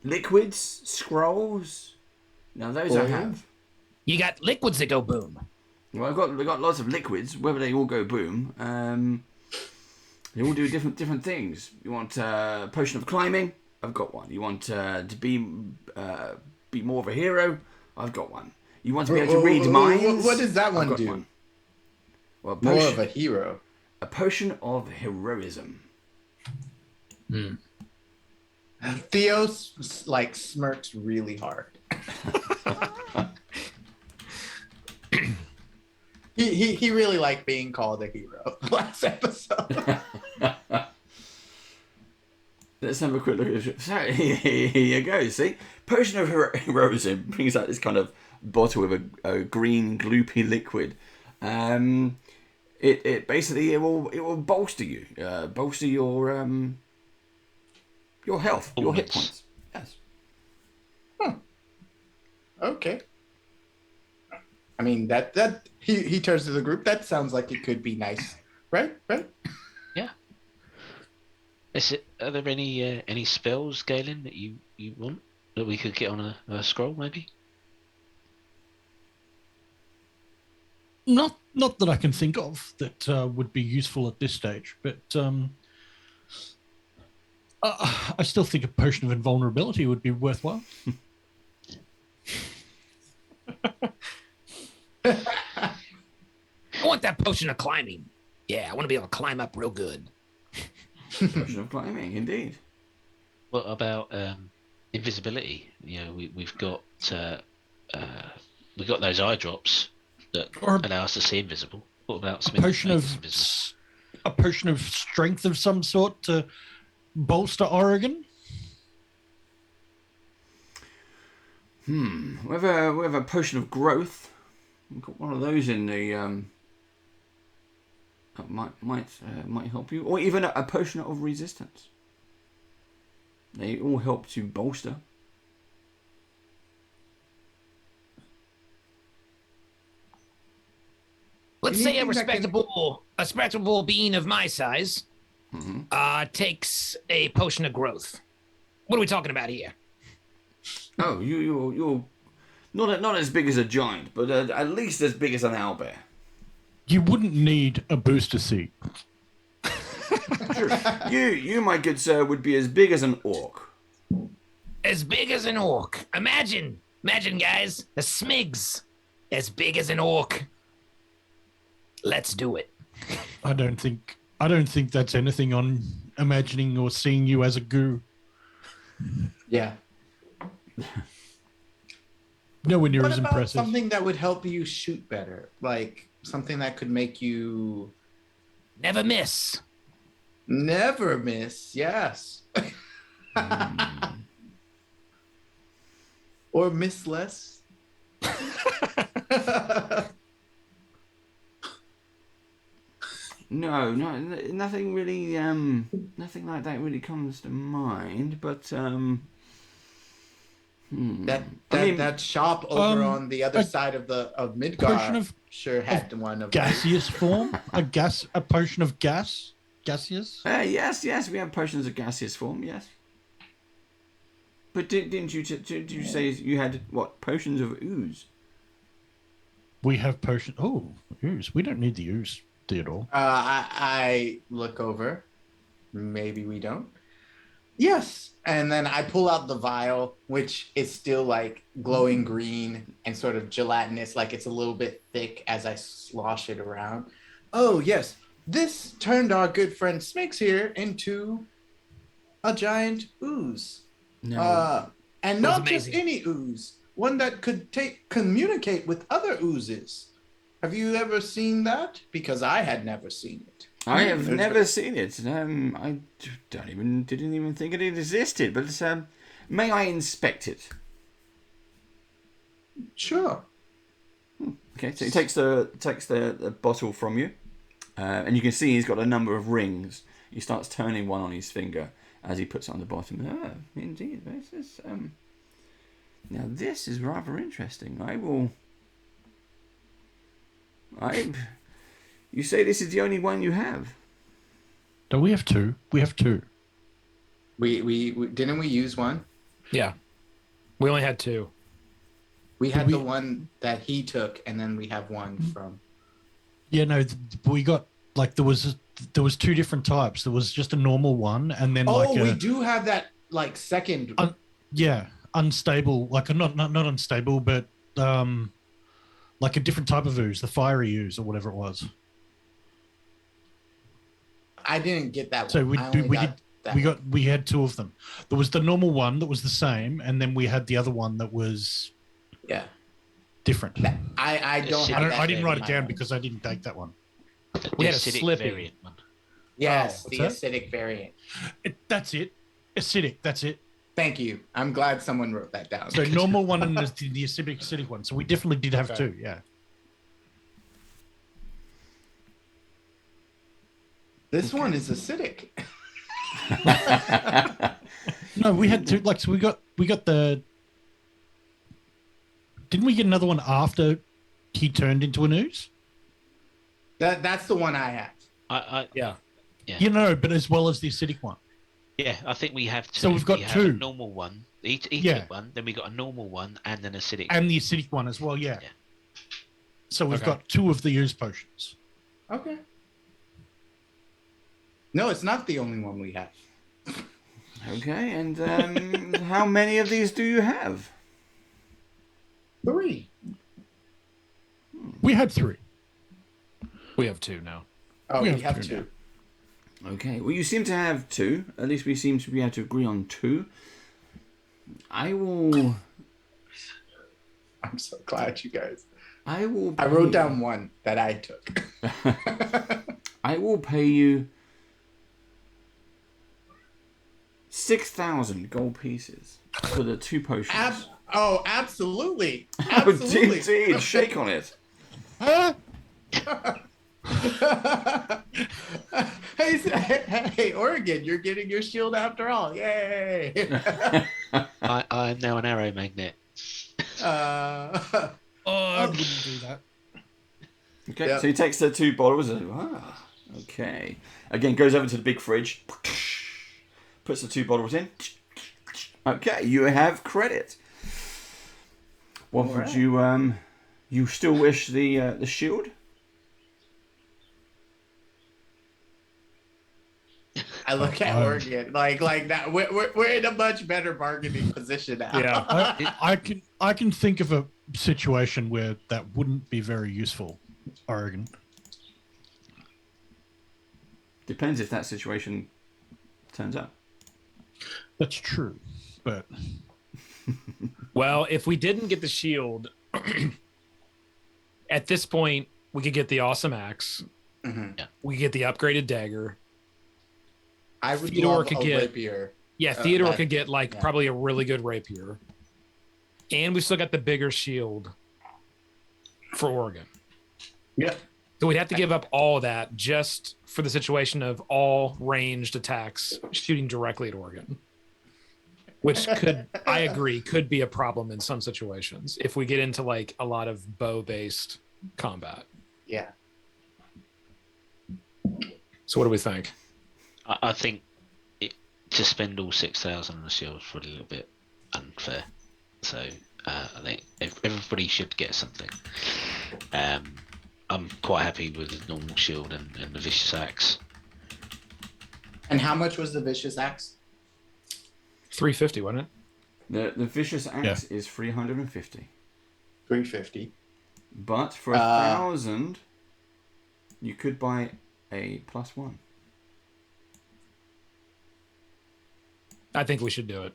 Liquids, scrolls. Now those I have. You got liquids that go boom. Well, we've got lots of liquids. Whether they all go boom, they all do different things. You want a potion of climbing? I've got one. You want to be more of a hero? I've got one. You want to be able to read minds? What does that one do? One. Well, more of a hero. A potion of heroism. Theo smirks really hard. he really liked being called a hero last episode. Let's have a quick look at it. So here you go. See, potion of heroism brings out this kind of bottle with a green gloopy liquid. It basically it will bolster you, bolster your health, your hit points. Yes. Okay. I mean that he turns to the group. That sounds like it could be nice, right? Yeah. Are there any spells, Galen, that you want that we could get on a scroll, maybe? Not that I can think of that would be useful at this stage, but I still think a potion of invulnerability would be worthwhile. I want that potion of climbing. Yeah, I want to be able to climb up real good. Potion of climbing, indeed. What about invisibility? You know, we've got those eye drops that allow us to see invisible. What about a potion of strength of some sort to bolster Oregon? We have a potion of growth. We've got one of those in the that might help you, or even a potion of resistance. They all help to bolster. Let's say a respectable being of my size takes a potion of growth. What are we talking about here? Oh, you're not as big as a giant, but at least as big as an owlbear. You wouldn't need a booster seat. Sure. You, my good sir, would be as big as an orc. As big as an orc. Imagine, guys, a Smigs as big as an orc. Let's do it. I don't think that's anything on imagining or seeing you as a goo. Yeah. Nowhere near What as about impressive. something that would help you shoot better? Like something that could make you never miss. Never miss, yes. Or miss less. No, nothing really. Nothing like that really comes to mind. But That shop over on the other side of Midgard sure had one of gaseous form. A potion of gas. Gaseous. Yes, we have potions of gaseous form. Yes. But didn't you say you had what potions of ooze? We have potion. Oh, ooze. We don't need the ooze, Theodore. I look over. Maybe we don't. Yes. And then I pull out the vial, which is still like glowing green and sort of gelatinous, like it's a little bit thick as I slosh it around. Oh, yes. This turned our good friend Smix here into a giant ooze. No. And not just any ooze, one that could communicate with other oozes. Have you ever seen that? Because I had never seen it. I have never seen it. I didn't even think it existed. But may I inspect it? Sure. Okay, so he takes the bottle from you, and you can see he's got a number of rings. He starts turning one on his finger as he puts it on the bottom. Ah, indeed, this is now this is rather interesting. You say this is the only one you have? No, we have two. We have two. We didn't we use one? Yeah. We only had two. We had the one that he took, and then we have one from. Yeah, no, we got like there was two different types. There was just a normal one, and then we do have that like second. Unstable, like not unstable, but like a different type of ooze, the fiery ooze or whatever it was. I didn't get that so one. We had two of them. There was the normal one that was the same, and then we had the other one that was different. I didn't write it down because I didn't take that one. We had a Slippy variant one. Yes, the acidic variant. That's it. Acidic. That's it. Thank you. I'm glad someone wrote that down. So normal one and the acidic one. So we definitely did have two. Yeah. This one is acidic. No, we had two. Like, so we got the. Didn't we get another one after he turned into an ooze? That's the one I had. Yeah. You know, but as well as the acidic one. Yeah, I think we have two. So we've got two. A normal one. He took one. Then we got a normal one and an acidic. And the acidic one as well. Yeah. So we've got two of the ooze potions. Okay. No, it's not the only one we have. Okay, and how many of these do you have? 3. We had 3. We have 2 now. Oh, we have 2. Okay, well, you seem to have 2. At least we seem to be able to agree on 2. I'm so glad you guys. I wrote down one that I took. I will pay you 6,000 gold pieces for the 2 potions. Absolutely. Oh, indeed. Shake on it. Hey, Oregon, you're getting your shield after all. Yay. I am now an arrow magnet. I wouldn't do that. Okay, so he takes the 2 bottles and okay. Again, goes over to the big fridge, puts the 2 bottles in. Okay, you have credit. What would you still wish the shield? I look at Oregon like that. We're in a much better bargaining position now. Yeah, I can think of a situation where that wouldn't be very useful, Oregon. Depends if that situation turns up. That's true, but well, if we didn't get the shield, at this point we could get the awesome axe. Mm-hmm. Yeah. We could get the upgraded dagger. I would love a rapier. Yeah, Theodore could get probably a really good rapier. And we still got the bigger shield for Oregon. Yeah. So we'd have to give up all that just for the situation of all ranged attacks shooting directly at Oregon. which I agree, could be a problem in some situations if we get into like a lot of bow-based combat. Yeah. So what do we think? I think to spend all 6,000 on the shield is probably a little bit unfair. So I think everybody should get something. I'm quite happy with the normal shield and the vicious axe. And how much was the vicious axe? 350, wasn't The vicious axe is 350. 350. But for 1,000, you could buy a +1. I think we should do it.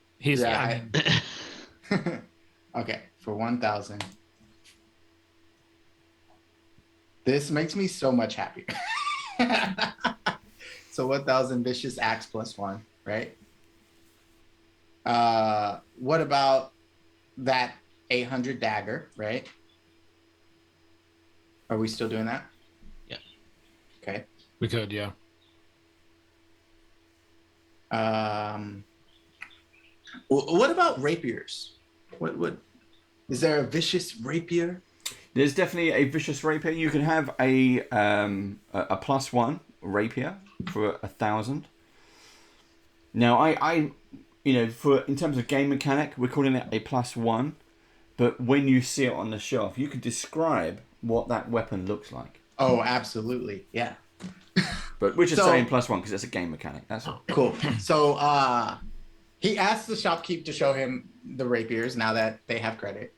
Okay, for 1,000. This makes me so much happier. So 1,000 vicious axe +1, right? What about that 800 dagger, right? Are we still doing that? Yeah. Okay. we? Could, yeah. What about rapiers? What is there a vicious rapier? There's definitely a vicious rapier. You can have a +1 rapier for 1,000. Now, I in terms of game mechanic, we're calling it a +1. But when you see it on the shelf, you can describe what that weapon looks like. Oh, absolutely, yeah. But we're just saying +1 because it's a game mechanic. That's all. Cool. So he asked the shopkeep to show him the rapiers now that they have credit.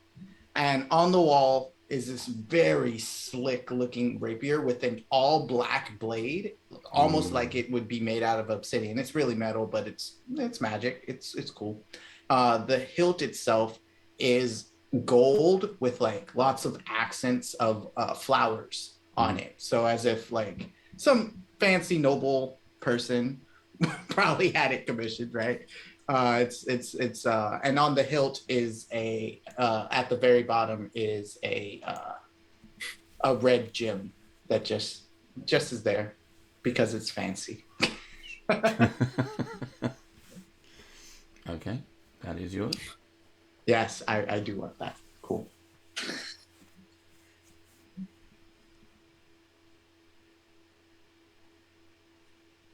And on the wall is this very slick looking rapier with an all black blade, almost like it would be made out of obsidian. It's really metal, but it's magic. It's cool. The hilt itself is gold with like lots of accents of flowers on it. So as if like some fancy noble person probably had it commissioned, right? It's and on the hilt is a at the very bottom is a red gem that just is there because it's fancy. Okay, that is yours. Yes, I do want that. Cool.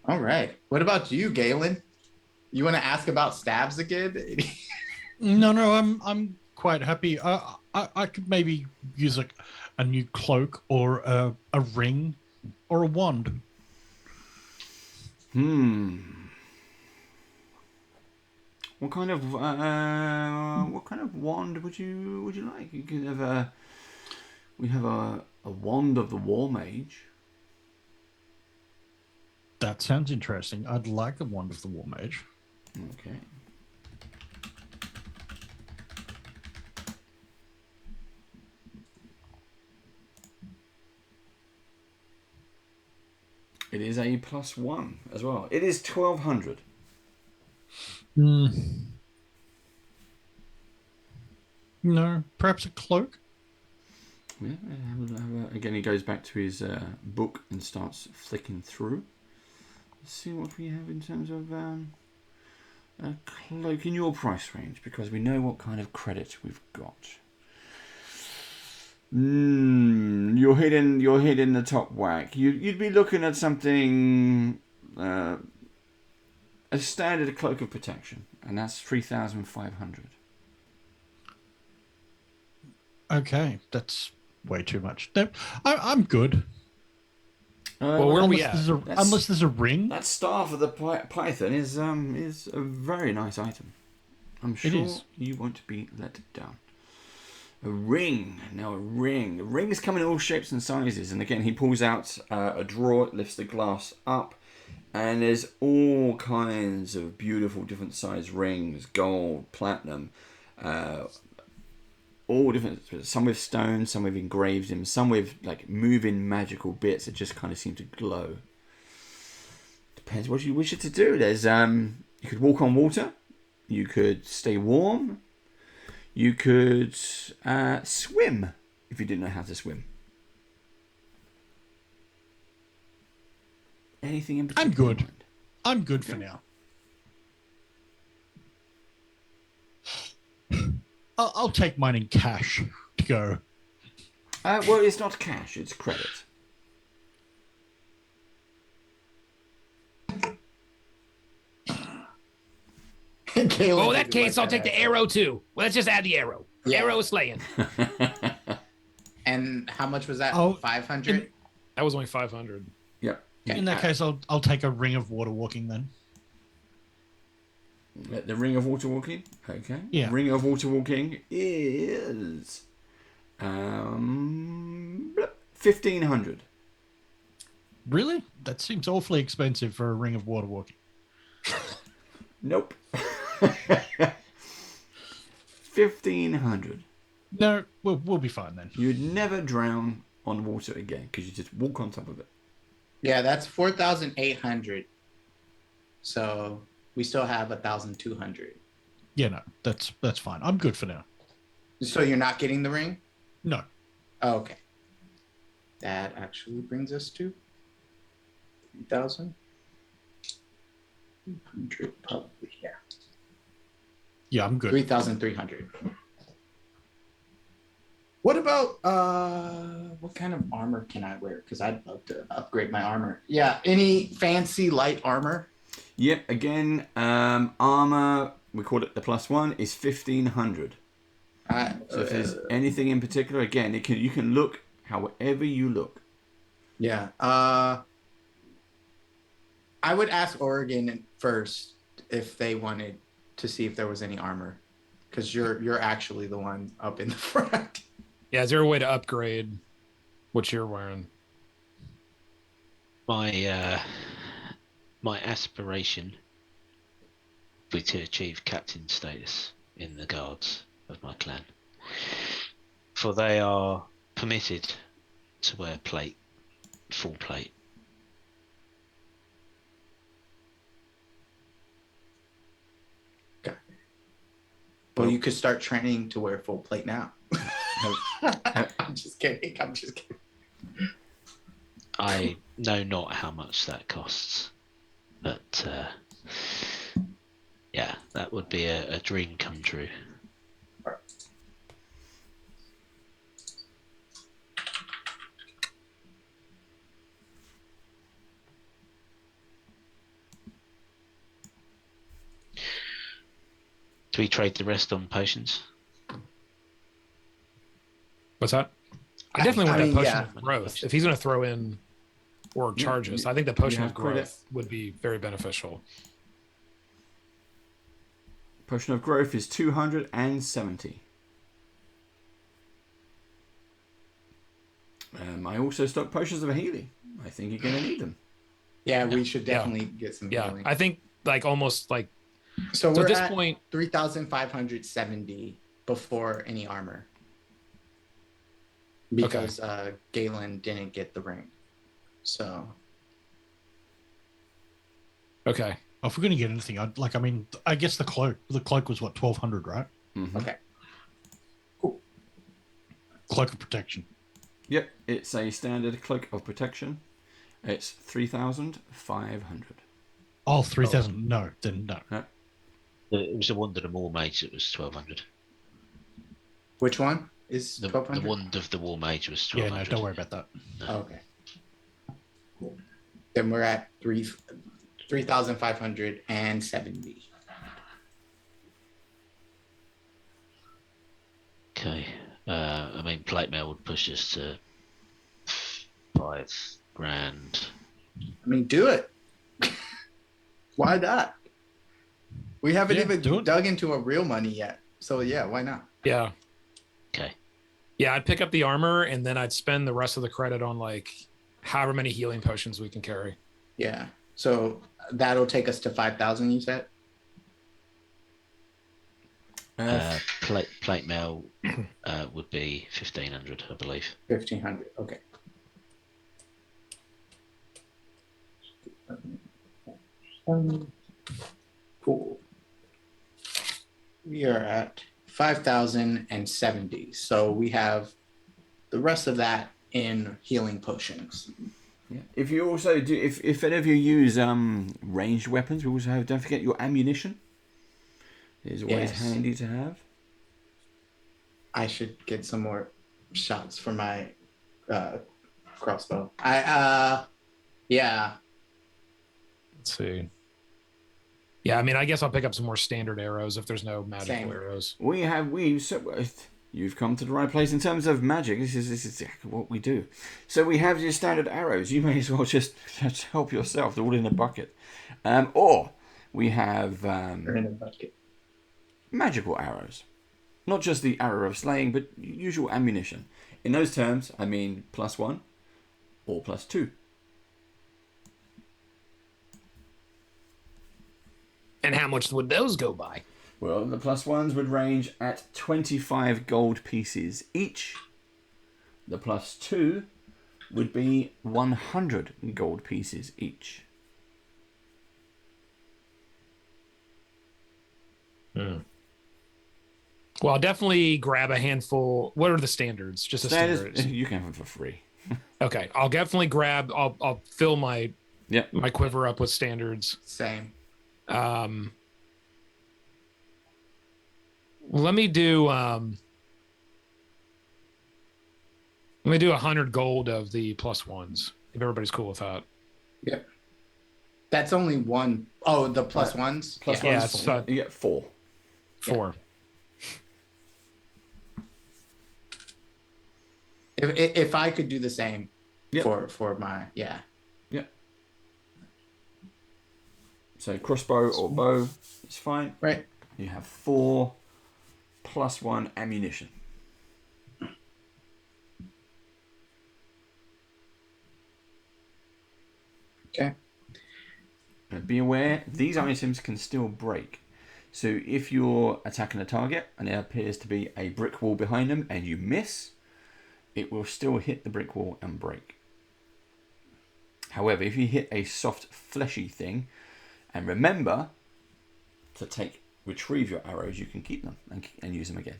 All right. What about you, Galen? You want to ask about stabs again? No, I'm quite happy. I could maybe use a new cloak or a ring or a wand. What kind of wand would you like? You could have we have a wand of the War Mage. That sounds interesting. I'd like a wand of the War Mage. Okay. It is a +1 as well. It is 1,200. No, perhaps a cloak. Yeah, again, he goes back to his book and starts flicking through. Let's see what we have in terms of a cloak in your price range, because we know what kind of credit we've got. You're hitting the top whack. You'd be looking at something a standard cloak of protection, and that's 3,500. Okay, that's way too much. No, I'm good. Well, where are we at? Unless there's a ring. That staff of the python is a very nice item. I'm sure you won't be let down. A ring. Now a ring. The rings come in all shapes and sizes. And again, he pulls out a drawer, lifts the glass up, and there's all kinds of beautiful different size rings, gold, platinum, all different. Some with stones, some with engraved in, some with like moving magical bits that just kind of seem to glow. Depends what you wish it to do. There's you could walk on water, you could stay warm, you could swim if you didn't know how to swim. Anything in particular? I'm good for now. I'll take mine in cash to go. Well, it's not cash; it's credit. Oh, that case, I'll take the arrow too. Well, let's just add the arrow. Yeah. Arrow slaying. And how much was that? Oh, 500. That was only 500. Yep. In that case, I'll take a ring of water walking then. The ring of water walking. Okay. Yeah. Ring of water walking is 1,500. Really? That seems awfully expensive for a ring of water walking. Nope. 1,500. No, we'll be fine then. You'd never drown on water again because you just walk on top of it. Yeah, that's 4,800. So we still have 1,200. Yeah, no, that's fine. I'm good for now. So you're not getting the ring? No. Oh, okay. That actually brings us to 3,000. 300 probably, yeah. Yeah, I'm good. 3,300. What about what kind of armor can I wear? Because I'd love to upgrade my armor. Yeah, any fancy light armor? Yep. Again, armor. We call it the +1 is 1,500. So if there's anything in particular, again, you can look however you look. Yeah. I would ask Oregon first if they wanted to see if there was any armor, because you're actually the one up in the front. Yeah, is there a way to upgrade what you're wearing? My aspiration would be to achieve captain status in the guards of my clan, for they are permitted to wear full plate. Well, you could start training to wear full plate now. I'm just kidding. I know not how much that costs, but yeah, that would be a dream come true. Do we trade the rest on potions? What's that? I definitely want that potion yeah. of growth. If he's going to throw in or charges, I think the potion of growth would be very beneficial. Potion of growth is 270. I also stock potions of healing. I think you're going to need them. Yeah, we should definitely get some healing. I think almost so at this at point 3,570 before any armor, because Galen didn't get the ring. So okay. If we're going to get anything, I guess the cloak was what, 1,200, right? Mm-hmm. Okay. Cool. Cloak of protection. Yep, it's a standard cloak of protection. It's 3,500. Oh, 3,000. No, then no. It was the wand of the war mage that was 1,200. Which one is The 1,200? wand of the war mage was Yeah, 1,200. no, don't worry about that. Oh, okay. Cool. Then we're at 3,570. Okay. Plate mail would push us to $5,000. Do it. Why not? We haven't even dug into a real money yet. So yeah, why not? Yeah. Okay. Yeah, I'd pick up the armor and then I'd spend the rest of the credit on however many healing potions we can carry. Yeah. So that'll take us to 5,000, you said? Plate mail would be 1,500, I believe. 1,500. Okay. Cool. We are at 5,070. So we have the rest of that in healing potions. Yeah. If you also do, if any of you use ranged weapons, we also have. Don't forget your ammunition. It is always handy to have. I should get some more shots for my crossbow. Yeah. Let's see. Yeah, I mean, I guess I'll pick up some more standard arrows if there's no magical arrows. You've come to the right place in terms of magic. This is exactly what we do. So we have your standard arrows. You may as well just help yourself. They're all in a bucket. Or we have They're in a bucket. Magical arrows. Not just the arrow of slaying, but usual ammunition. In those terms, I mean +1 or +2. And how much would those go by? Well, the +1s would range at 25 gold pieces each. The +2 would be 100 gold pieces each. Well, I'll definitely grab a handful. What are the standards? Just the standards. You can have them for free. Okay, I'll definitely grab. I'll fill my my quiver up with standards. Same. Let me do 100 gold of the +1s if everybody's cool with that. Yep. That's only one. Oh, the +1s. +1s. You get 4. 4. If I could do the same Yep. for my Yep. So crossbow or bow is fine. Right. You have 4 +1 ammunition. Okay. Now be aware, these items can still break. So if you're attacking a target and there appears to be a brick wall behind them and you miss, it will still hit the brick wall and break. However, if you hit a soft, fleshy thing, and remember to retrieve your arrows, you can keep them and use them again.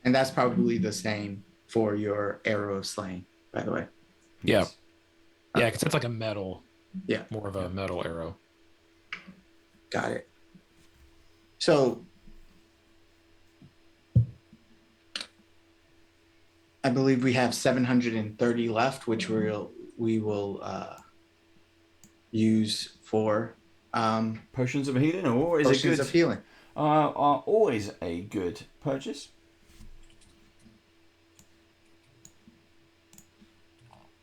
And that's probably the same for your arrow of slaying, by the way. Yeah. Yeah, because it's like a metal. Yeah. More of a metal arrow. Got it. So I believe we have 730 left, which we will use for Potions of healing are always potions of healing. Are always a good purchase.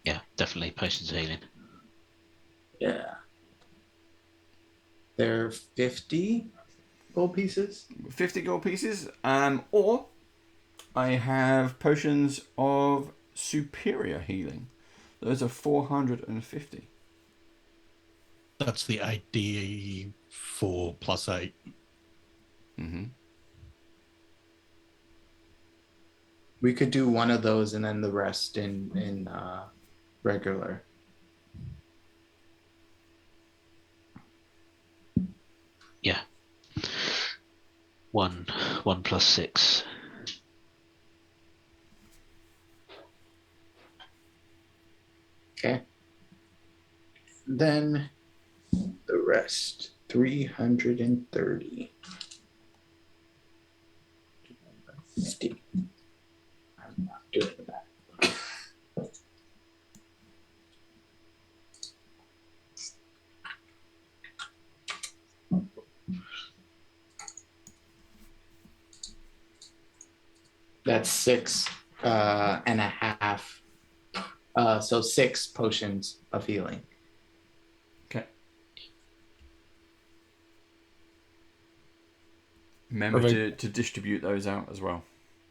Yeah, definitely potions of healing. Yeah. They're 50 gold pieces. 50 gold pieces. Or I have potions of superior healing. Those are 450. That's the 8d4 +8. Mm-hmm. We could do one of those and then the rest in regular. Yeah. 1 +6. Okay. Then the rest, 330. 50. I'm not doing that. That's 6.5. So 6 potions of healing. Okay. Remember to distribute those out as well,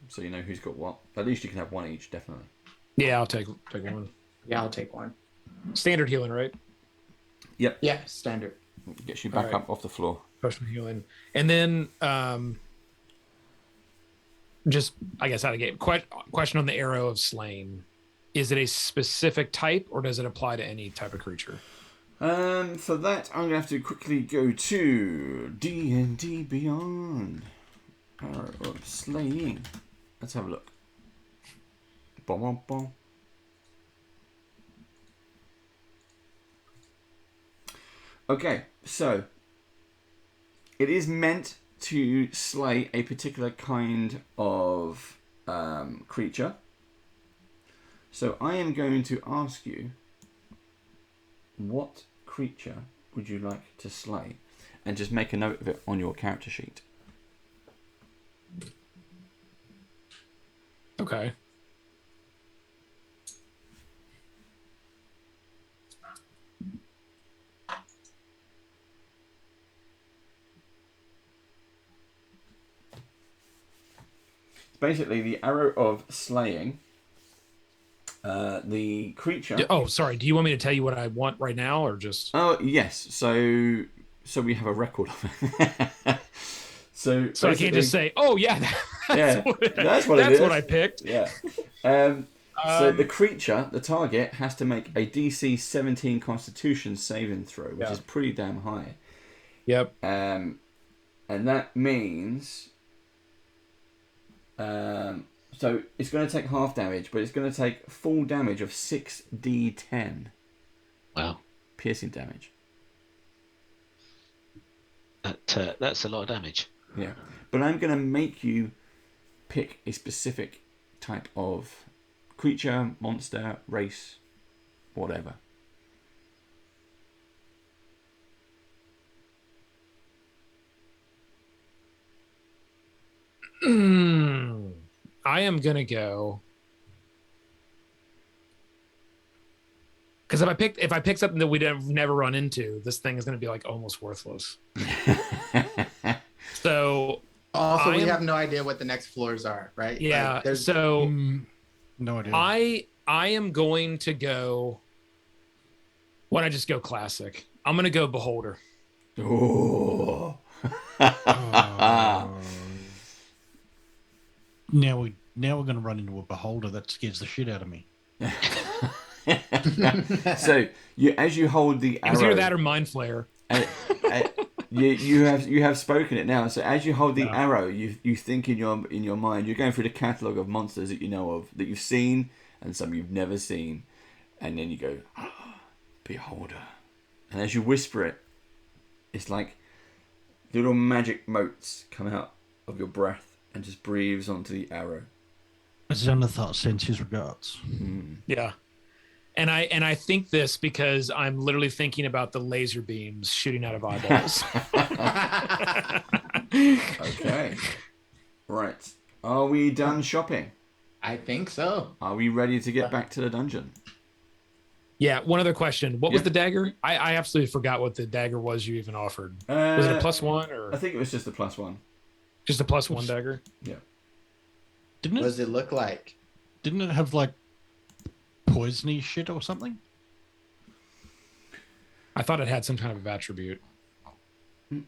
so you know who's got what. At least you can have one each, definitely. Yeah, I'll take one. Yeah, I'll take one. Standard healing, right? Yep. Yeah, standard. Gets you back up off the floor. Potion healing. And then just, I guess, out of game. Question on the arrow of slaying. Is it a specific type, or does it apply to any type of creature? For that, I'm gonna have to quickly go to D&D Beyond. Arrow of Slaying. Let's have a look. Bom, bom, bom. Okay, so it is meant to slay a particular kind of creature. So I am going to ask you, what creature would you like to slay? And just make a note of it on your character sheet. Okay. Basically, the arrow of slaying. The creature. Oh, sorry. Do you want me to tell you what I want right now, or just? Oh yes. So we have a record of it. So I can't just say, "Oh yeah, that's what it is. What I picked." Yeah. So the creature, the target, has to make a DC 17 Constitution saving throw, which is pretty damn high. Yep. And that means. So it's going to take half damage, but it's going to take full damage of 6d10. Wow. Piercing damage. That's a lot of damage. Yeah. But I'm going to make you pick a specific type of creature, monster, race, whatever. I am gonna go because if I pick something that we'd never run into, this thing is gonna be like almost worthless. So also, we have no idea what the next floors are, right? Yeah. Like, so no idea. I am going to go. Why don't I just go classic? I'm gonna go Beholder. Oh. Now we're going to run into a beholder that scares the shit out of me. So as you hold the arrow, either that or Mind Flayer. You have spoken it now. So as you hold the arrow, you think in your mind, you're going through the catalogue of monsters that you know of, that you've seen, and some you've never seen, and then you go, oh, Beholder, and as you whisper it, it's like little magic motes come out of your breath and just breathes onto the arrow. Xanathar sends his regards. Yeah. And I think this because I'm literally thinking about the laser beams shooting out of eyeballs. Okay. Right. Are we done shopping? I think so. Are we ready to get back to the dungeon? Yeah. One other question. What was the dagger? I absolutely forgot what the dagger was you even offered. Was it a +1 or? I think it was just a +1. Just a +1 dagger? Yeah. What does it look like? Didn't it have like poisony shit or something? I thought it had some kind of attribute. Because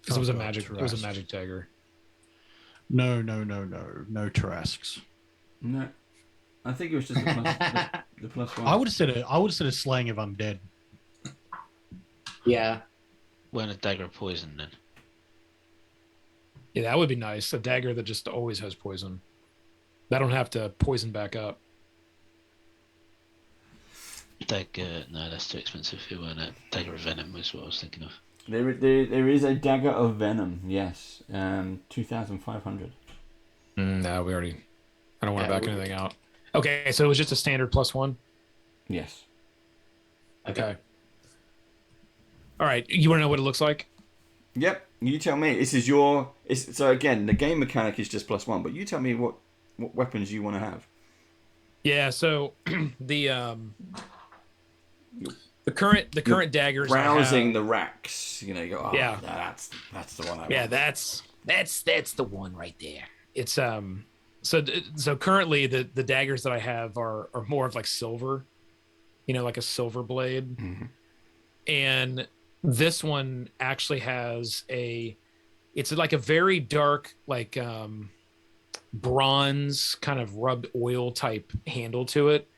it was a magic. It was a magic dagger. No Tarasques. No, I think it was just the +1. I would have said a slaying of undead. Yeah. Weren't a dagger of poison then? Yeah, that would be nice. A dagger that just always has poison. I don't have to poison back up. Dagger, no, that's too expensive. It weren't a dagger of venom was what I was thinking of. There is a dagger of venom. Yes, 2,500. No, we already. I don't want to back anything out. Okay, so it was just a standard +1. Yes. Okay. All right, you want to know what it looks like? Yep. You tell me. This is your. So again, the game mechanic is just +1, but you tell me what weapons you want to have. Yeah. So the current daggers. Browsing the racks. You know. You go. Oh, yeah. That's the one I want. Yeah. That's the one right there. It's So currently the daggers that I have are more of like silver, like a silver blade, and this one actually has it's like a very dark like bronze kind of rubbed oil type handle to it.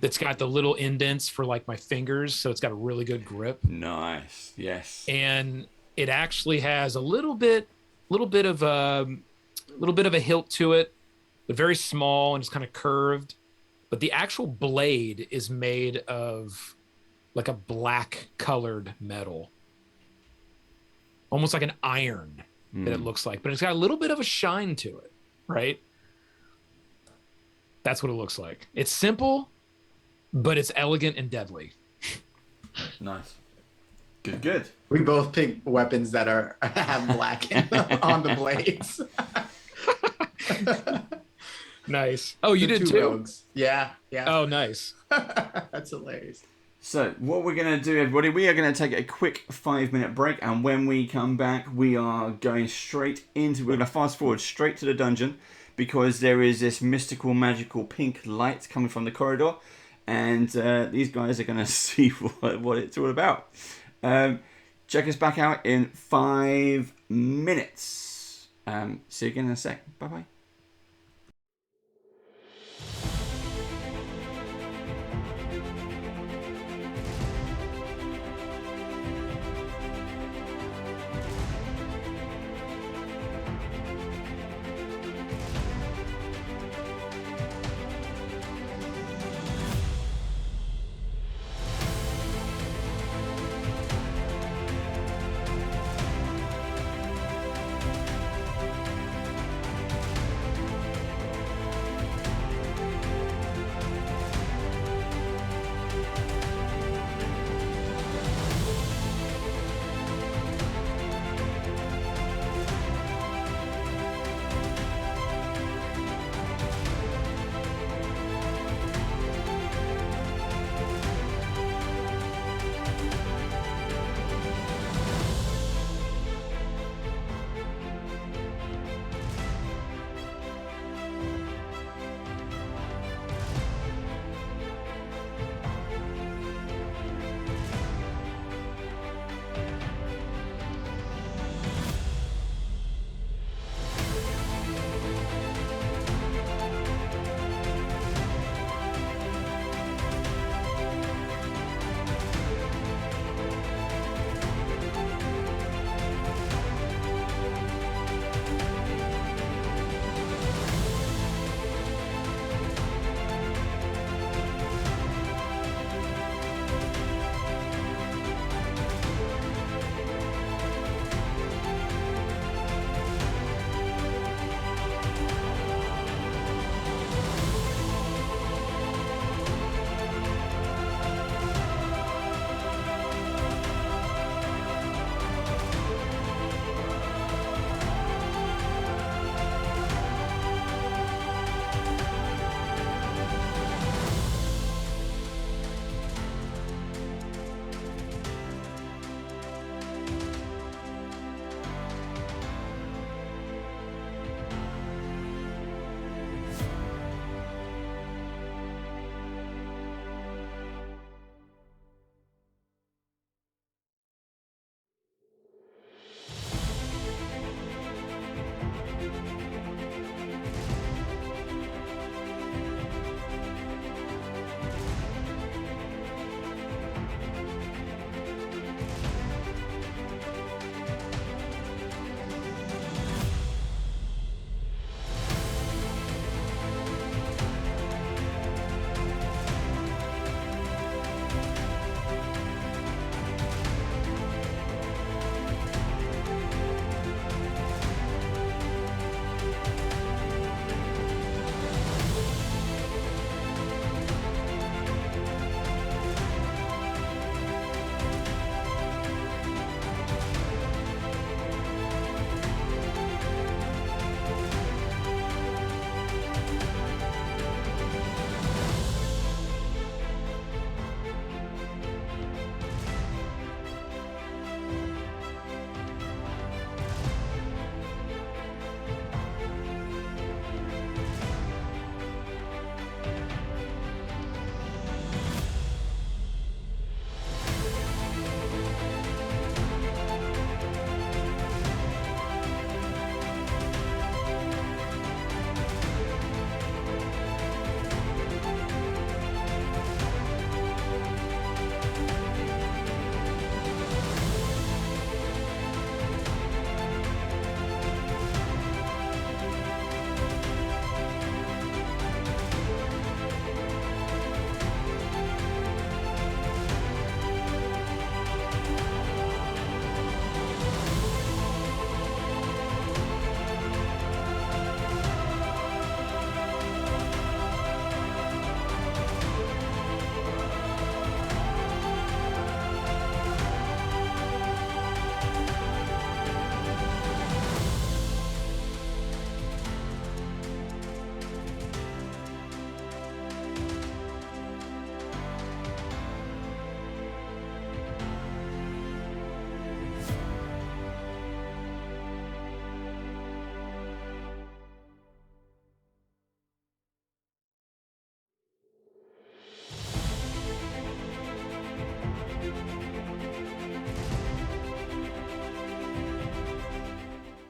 That's got the little indents for like my fingers, so it's got a really good grip. Nice. Yes. And it actually has a little bit of a hilt to it. but very small and just kind of curved. But the actual blade is made of like a black colored metal, almost like an iron that it looks like, but it's got a little bit of a shine to it, right? That's what it looks like. It's simple, but it's elegant and deadly. Nice. Good. We both pick weapons that have black on the blades. Nice. Oh, you did too? Rogues. Yeah. Oh, nice. That's hilarious. So what we're going to do, everybody, we are going to take a quick 5-minute break, and when we come back, we are going we're going to fast forward straight to the dungeon, because there is this mystical, magical pink light coming from the corridor, and these guys are going to see what it's all about. Check us back out in 5 minutes. See you again in a sec. Bye-bye.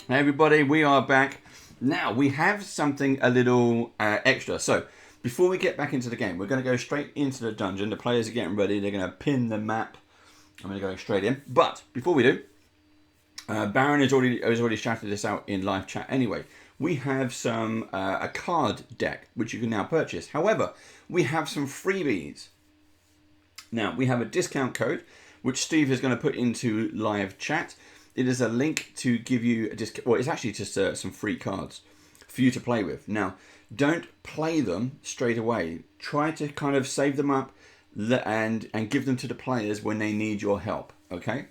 Hey everybody, we are back. Now, we have something a little extra. So, before we get back into the game, we're going to go straight into the dungeon. The players are getting ready. They're going to pin the map. I'm going to go straight in. But, before we do, Baron has already shouted this out in live chat anyway. We have some a card deck, which you can now purchase. However, we have some freebies. Now, we have a discount code, which Steve is going to put into live chat. It is a link to give you a discount. Well, it's actually just some free cards for you to play with. Now, don't play them straight away. Try to kind of save them up and give them to the players when they need your help. Okay.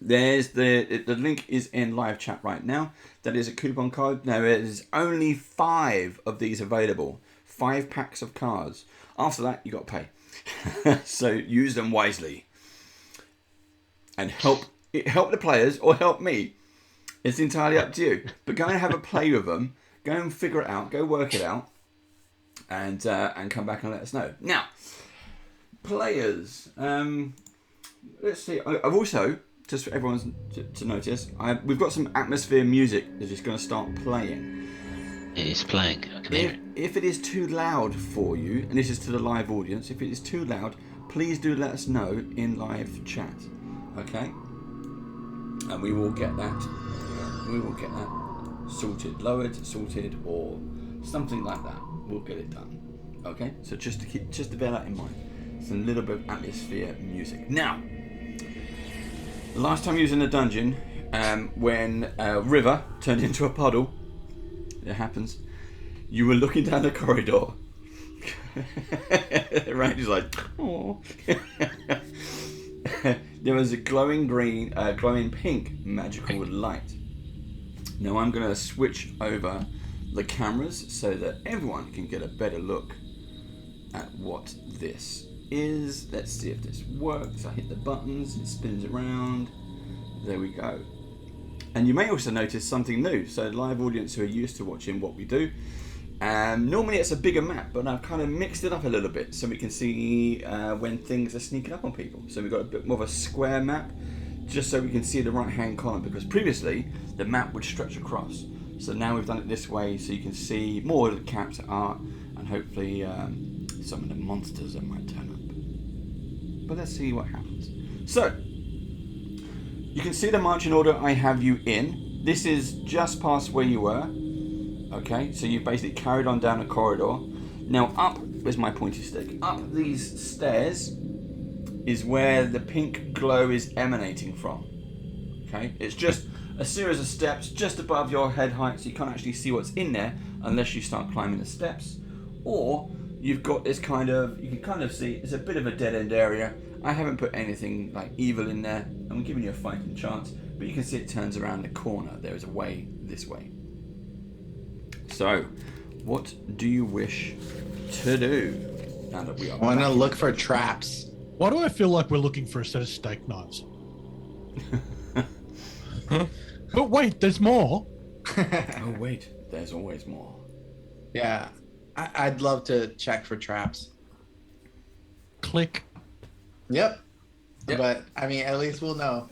There's the link is in live chat right now. That is a coupon code. Now, there's only 5 of these available. 5 packs of cards. After that, you got to pay. So use them wisely and help the players or help me. It's entirely up to you. But go and have a play with them. Go and figure it out. Go work it out, and come back and let us know. Now, players. Let's see. I've also, just for everyone to notice, we've got some atmosphere music that is going to start playing. It is playing. I can hear it. If it is too loud for you, and this is to the live audience, if it is too loud, please do let us know in live chat. Okay? And we will get that. Sorted, lowered, sorted, or something like that. We'll get it done. Okay? So just to bear that in mind. It's a little bit of atmosphere music. Now, the last time you was in the dungeon, when River turned into a puddle, it happens, you were looking down the corridor. Randy's like, oh. There was a glowing pink magical light. Now I'm going to switch over the cameras so that everyone can get a better look at what this is. Let's see if this works. I hit the buttons, it spins around. There we go. And you may also notice something new. So live audience who are used to watching what we do, normally it's a bigger map, but I've kind of mixed it up a little bit so we can see when things are sneaking up on people. So we've got a bit more of a square map, just so we can see the right hand column, because previously the map would stretch across. So now we've done it this way so you can see more of the character art and hopefully some of the monsters that might turn up. But let's see what happens. So, you can see the marching order I have you in. This is just past where you were. Okay, so you've basically carried on down a corridor. Now up, where's my pointy stick? Up these stairs is where the pink glow is emanating from. Okay, it's just a series of steps just above your head height, so you can't actually see what's in there unless you start climbing the steps. Or you've got this kind of, you can kind of see, it's a bit of a dead end area. I haven't put anything like evil in there. I'm giving you a fighting chance, but you can see it turns around the corner. There is a way this way. So, what do you wish to do now that we are? I want to look for traps. Why do I feel like we're looking for a set of steak knives? But wait, there's more. Oh wait, there's always more. Yeah, I'd love to check for traps. Click. Yep. But I mean, at least we'll know.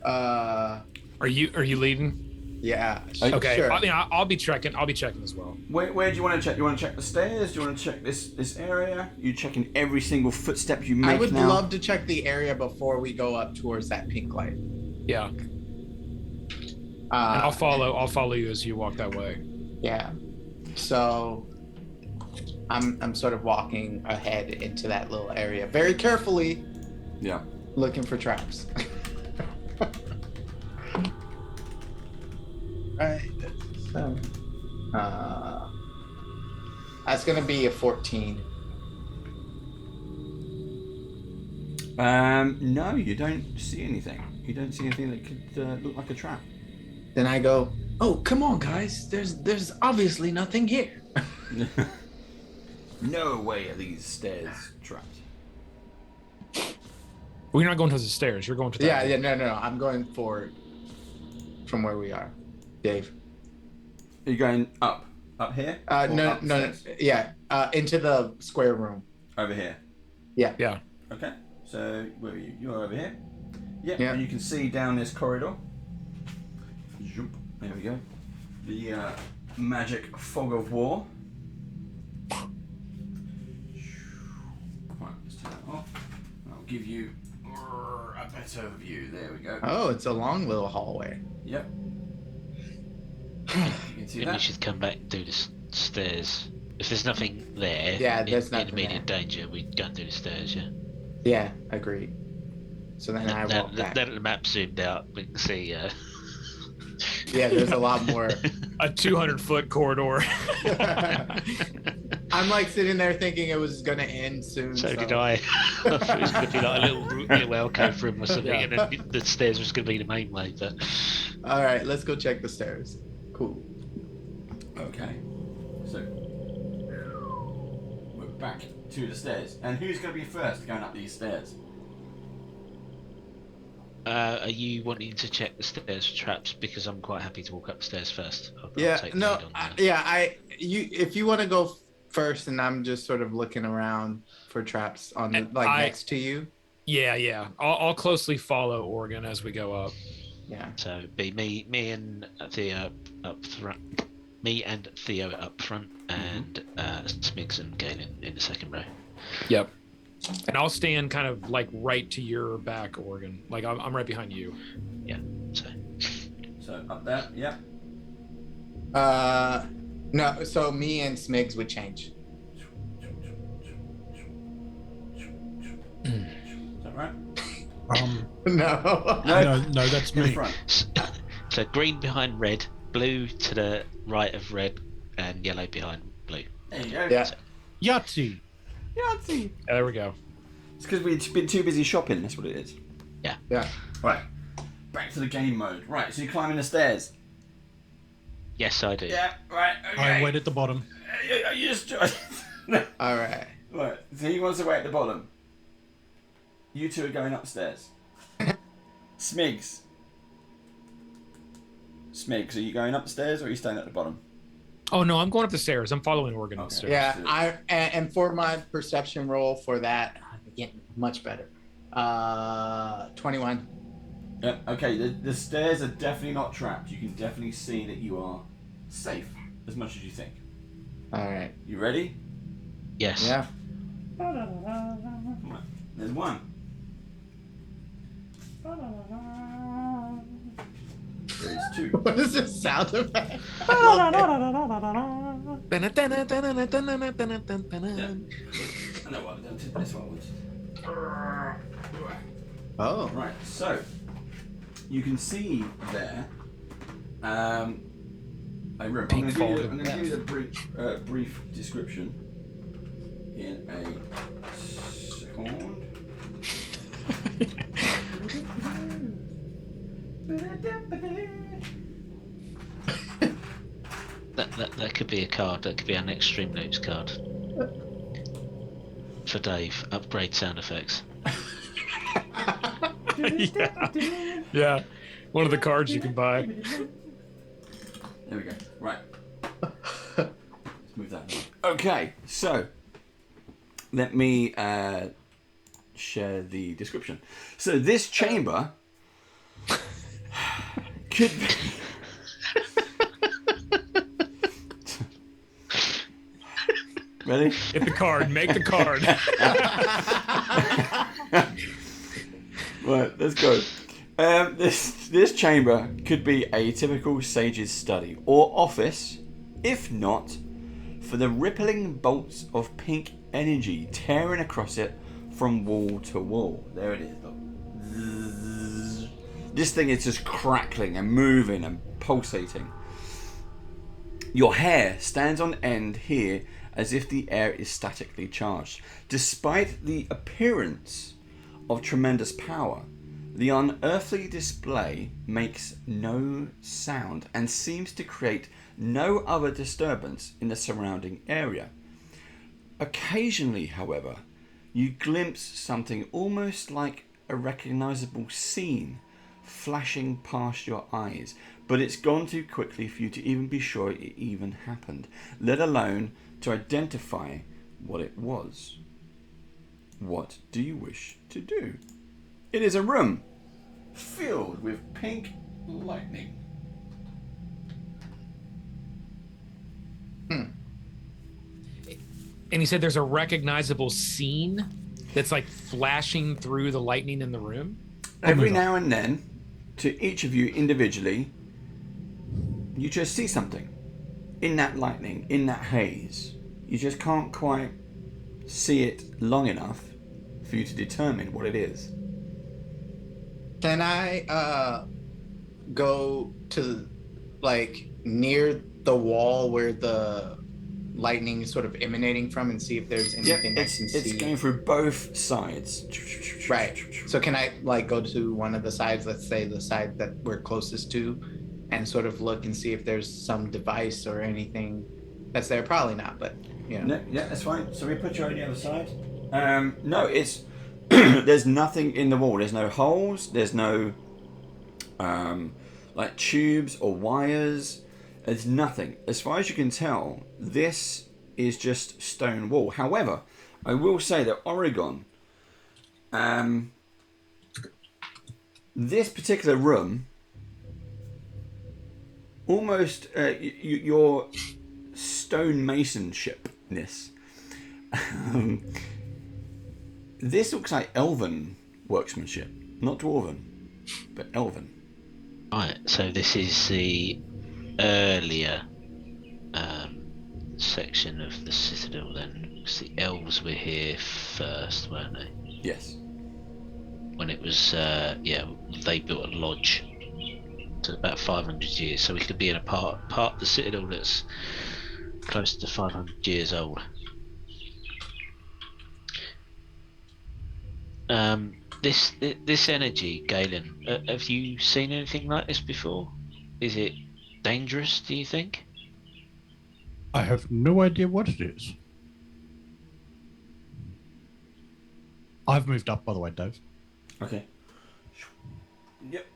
Are you leading? Yeah. Okay. Sure. I mean, I'll be checking. I'll be checking as well. Where do you want to check? You want to check the stairs? Do you want to check this area? You checking every single footstep you make now? I would love to check the area before we go up towards that pink light. Yeah. And I'll follow you as you walk that way. Yeah. So I'm sort of walking ahead into that little area very carefully. Yeah. Looking for traps. Right. So, that's gonna be a 14. No, you don't see anything. You don't see anything that could look like a trap. Then I go, oh, come on, guys. There's obviously nothing here. No way are these stairs trapped. Well, you're not going to the stairs. You're going to that. Yeah, no. I'm going forward from where we are, Dave. Are you going up here? No. Yeah, into the square room. Over here. Yeah. Yeah. Okay. So where are you? You're over here. Yeah, and you can see down this corridor. Zoop. There we go. The magic fog of war. Right, let's turn that off. I'll give you a better view. There we go. Oh, it's a long little hallway. Yep. You can see Maybe that. we should come back and do the stairs. If there's nothing there, there's in nothing immediate there. danger, we go and do the stairs, yeah. Yeah, agreed. So then I walk back. Then the map zoomed out, we can see. Yeah, there's a lot more. A 200-foot corridor. I'm like sitting there thinking it was gonna end soon. So did I. I thought it was going to be like a little alcove room or something, Yeah. and then the stairs was going to be the main way. But All right, let's go check the stairs. Cool. Okay. So we're back to the stairs. And who's going to be first going up these stairs? are you wanting to check the stairs for traps? Because I'm quite happy to walk upstairs first. I'll Yeah, take the no, lead on that. if you want to go first, and I'm just sort of looking around for traps on the, next to you. Yeah. I'll closely follow Oregon as we go up. Yeah. So it'd be me and Theo up front. Me and Theo up front, and Smigs and Galen in the second row. Yep. And I'll stand kind of like right to your back, Oregon. Like I'm right behind you. Yeah. So up there, yep. No, so me and Smigs would change. Is that right? No. No, that's In me. front. So green behind red, blue to the right of red, and yellow behind blue. There you go. Yeah. Yahtzee. Yahtzee. There we go. It's because we've been too busy shopping, that's what it is. Yeah. Right. Back to the game mode. Right, so you're climbing the stairs. Yes, I do. Yeah, right, okay. I wait at the bottom. You just... All right. Right, so he wants to wait at the bottom. You two are going upstairs. Smigs. Smigs, are you going upstairs or are you staying at the bottom? Oh no, I'm going up the stairs. I'm following Oregon Okay. upstairs. Yeah, and for my perception roll for that, I'm getting much better. 21. Yeah, okay, the stairs are definitely not trapped. You can definitely see that you are safe, as much as you think. All right. You ready? Yes. Yeah. Right, there's one. There's two. What is this sound effect? Yeah. I know what I've done to this one. Oh. Right, so you can see there a room. Pink I'm fold going to of give you the brief description in a second. That could be a card. That could be an Extreme Notes card. For Dave, upgrade sound effects. Yeah. One of the cards you can buy. There we go. Right. Let's move that on. Okay, so let me share the description. So this chamber could be... Ready? Get the card. Make the card. Right, let's go. This chamber could be a typical sage's study or office, if not for the rippling bolts of pink energy tearing across it from wall to wall. There it is. Look. This thing is just crackling and moving and pulsating. Your hair stands on end here as if the air is statically charged. Despite the appearance of tremendous power, the unearthly display makes no sound and seems to create no other disturbance in the surrounding area. Occasionally, however, you glimpse something almost like a recognizable scene flashing past your eyes, but it's gone too quickly for you to even be sure it even happened, let alone to identify what it was. What do you wish to do? It is a room filled with pink lightning. And he said there's a recognizable scene that's like flashing through the lightning in the room. Every now and then, to each of you individually, you just see something in that lightning, in that haze. You just can't quite see it long enough for you to determine what it is. Can I go to like near the wall where the lightning is sort of emanating from and see if there's anything I can see? It's going through both sides. Right. So can I like go to one of the sides, let's say the side that we're closest to, and sort of look and see if there's some device or anything that's there? Probably not, but you know. No, yeah, that's fine. So we put you on the other side. No, it's there's nothing in the wall. There's no holes. There's no like tubes or wires. There's nothing. As far as you can tell, this is just stone wall. However, I will say that Oregon, this particular room, almost your stonemasonshipness. This looks like elven workmanship, not dwarven, but elven. Right, so this is the earlier section of the Citadel then, because the elves were here first, weren't they? Yes. When it was, they built a lodge to about 500 years, so we could be in a part of the Citadel that's close to 500 years old. This energy, Galen, have you seen anything like this before? Is it dangerous, do you think? I have no idea what it is. I've moved up, by the way, Dave. Okay. Yep.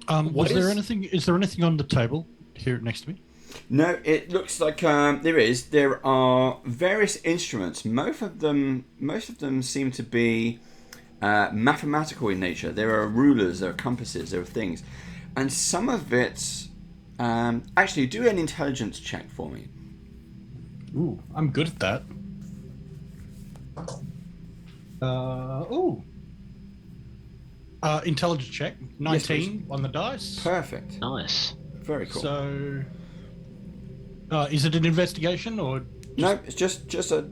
Is there anything on the table here next to me? No, it looks like there is. There are various instruments. Most of them seem to be mathematical in nature. There are rulers, there are compasses, there are things, and some of it's actually do an intelligence check for me. Ooh, I'm good at that. Intelligence check, 19 on the dice. Perfect. Nice. Very cool. So, is it an investigation or? No, it's just a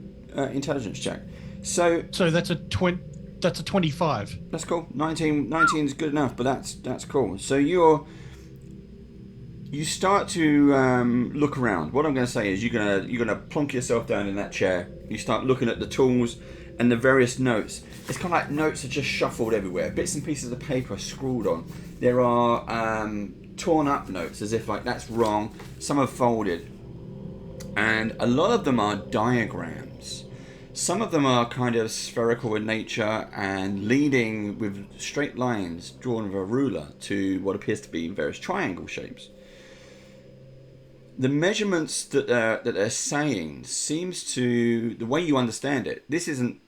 intelligence check. So that's a 25. That's cool. 19 is good enough, but that's cool. So you start to look around. What I'm going to say is you're gonna plonk yourself down in that chair. You start looking at the tools and the various notes. It's kind of like notes are just shuffled everywhere. Bits and pieces of paper are scrawled on. There are torn up notes as if like that's wrong. Some are folded, and a lot of them are diagrams. Some of them are kind of spherical in nature and leading with straight lines drawn with a ruler to what appears to be various triangle shapes. The measurements that they're saying seems to, the way you understand it, this isn't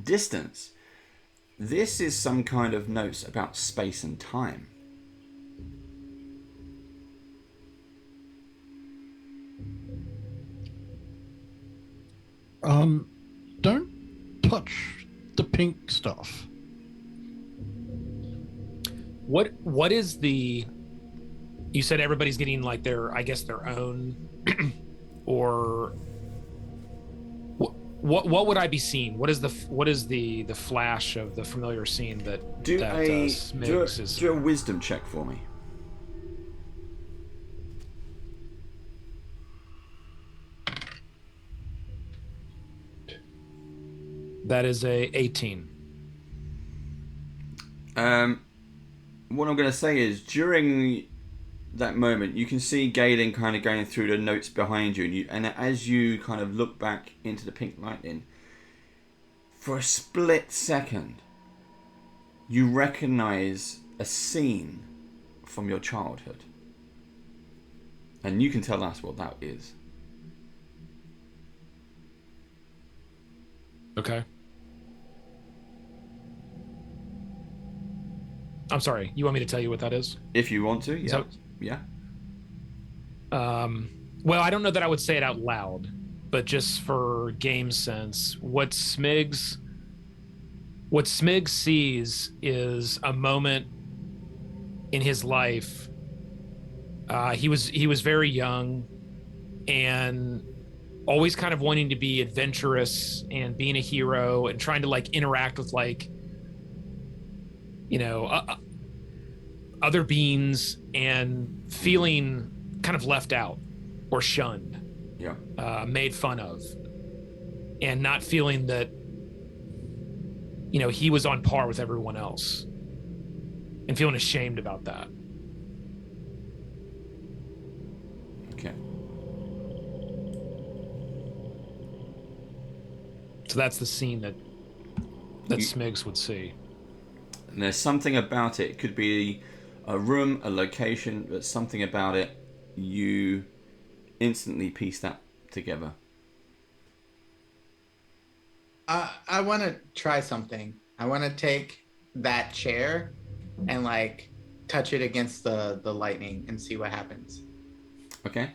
distance. This is some kind of notes about space and time. Don't touch the pink stuff. What is the? You said everybody's getting like their own, or what would I be seeing? What is the flash of the familiar scene that do a wisdom check for me. That is a 18. What I'm going to say is during that moment, you can see Galen kind of going through the notes behind you, and as you kind of look back into the pink lightning, for a split second, you recognize a scene from your childhood, and you can tell us what that is. Okay. I'm sorry. You want me to tell you what that is? If you want to, yeah. So, yeah. Well, I don't know that I would say it out loud, but just for game sense, what Smigs sees is a moment in his life. He was very young and always kind of wanting to be adventurous and being a hero and trying to like interact with like, you know, other beings and feeling kind of left out or shunned, made fun of, and not feeling that, you know, he was on par with everyone else and feeling ashamed about that. Okay. So that's the scene that Smigs would see. And there's something about it. It could be a room, a location, but something about it, you instantly piece that together. I want to try something. I want to take that chair and like touch it against the lightning and see what happens. Okay.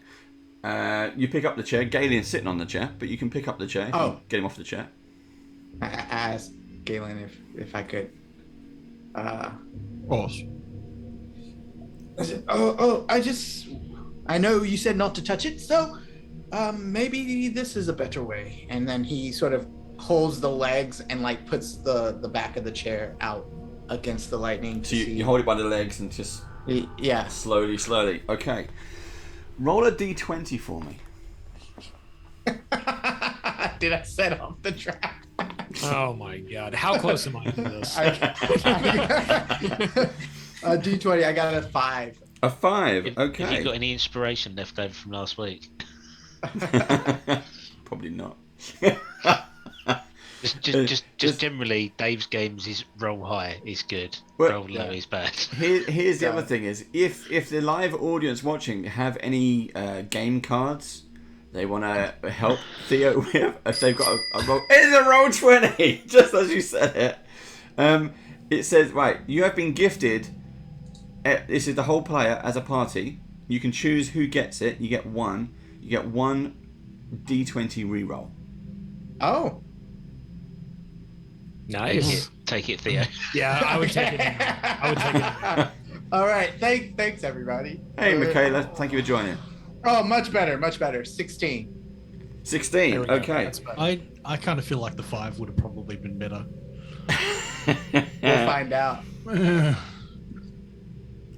You pick up the chair. Galen's sitting on the chair, but you can pick up the chair. Oh. Get him off the chair. I asked Galen if I could. Of course. I said, I know you said not to touch it, so maybe this is a better way. And then he sort of holds the legs and like puts the back of the chair out against the lightning. So you hold it by the legs and just slowly. Okay. Roll a d20 for me. Did I set off the trap? Oh my god! How close am I to this? D20. I got a 5. A 5. Okay. Have you got any inspiration left over from last week? Probably not. Just generally, Dave's games is roll high is good, well, roll low is bad. Here's the other thing: is if the live audience watching have any game cards they want to help Theo with, if they've got a roll, it's a roll 20, just as you said it. It says, right, you have been gifted. This is the whole player as a party. You can choose who gets it. You get one. You get one d20 reroll. Oh. Nice. Take it, Theo. Yeah, I would take it. All right. Thanks, everybody. Hey, Michaela. Thank you for joining. Oh, much better. 16. 16. Okay. I kind of feel like the 5 would have probably been better. We'll find out.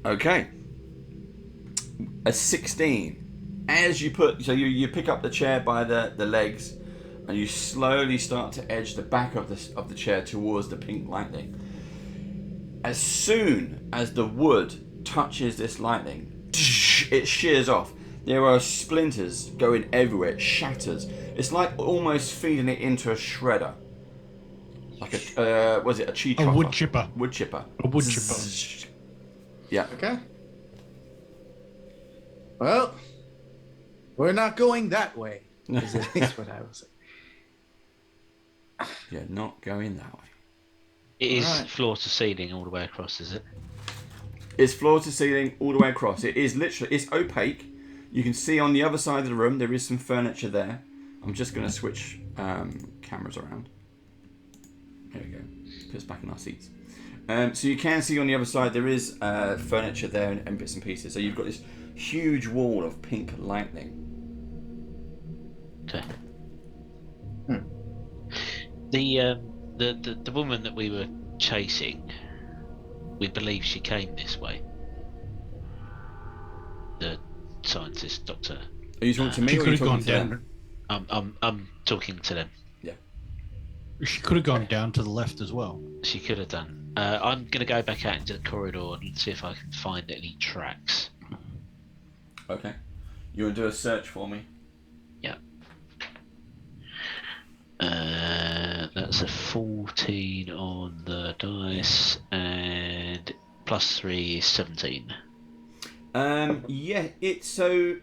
Okay. A 16. As you you pick up the chair by the legs, and you slowly start to edge the back of the chair towards the pink lightning. As soon as the wood touches this lightning, it shears off. There are splinters going everywhere. It shatters. It's like almost feeding it into a shredder. Like a a cheese chopper? A wood chipper. Wood chipper. A wood chipper. Yeah. Okay. Well, we're not going that way. Is at least what I was saying. Yeah, not going that way. It is floor to ceiling all the way across, is it? It's floor to ceiling all the way across. It is literally, it's opaque. You can see on the other side of the room there is some furniture there. I'm just going to switch cameras around. There we go. Put us back in our seats. So you can see on the other side there is furniture there and bits and pieces. So you've got this huge wall of pink lightning. Okay. The woman that we were chasing, we believe she came this way. The scientist, doctor. Are you talking to me or are you talking to them? I'm talking to them. Yeah. She could have gone down to the left as well. She could have done. I'm going to go back out into the corridor and see if I can find any tracks. Okay. You want to do a search for me? Yeah. That's a 14 on the dice, and plus 3 is 17. Yeah, it's so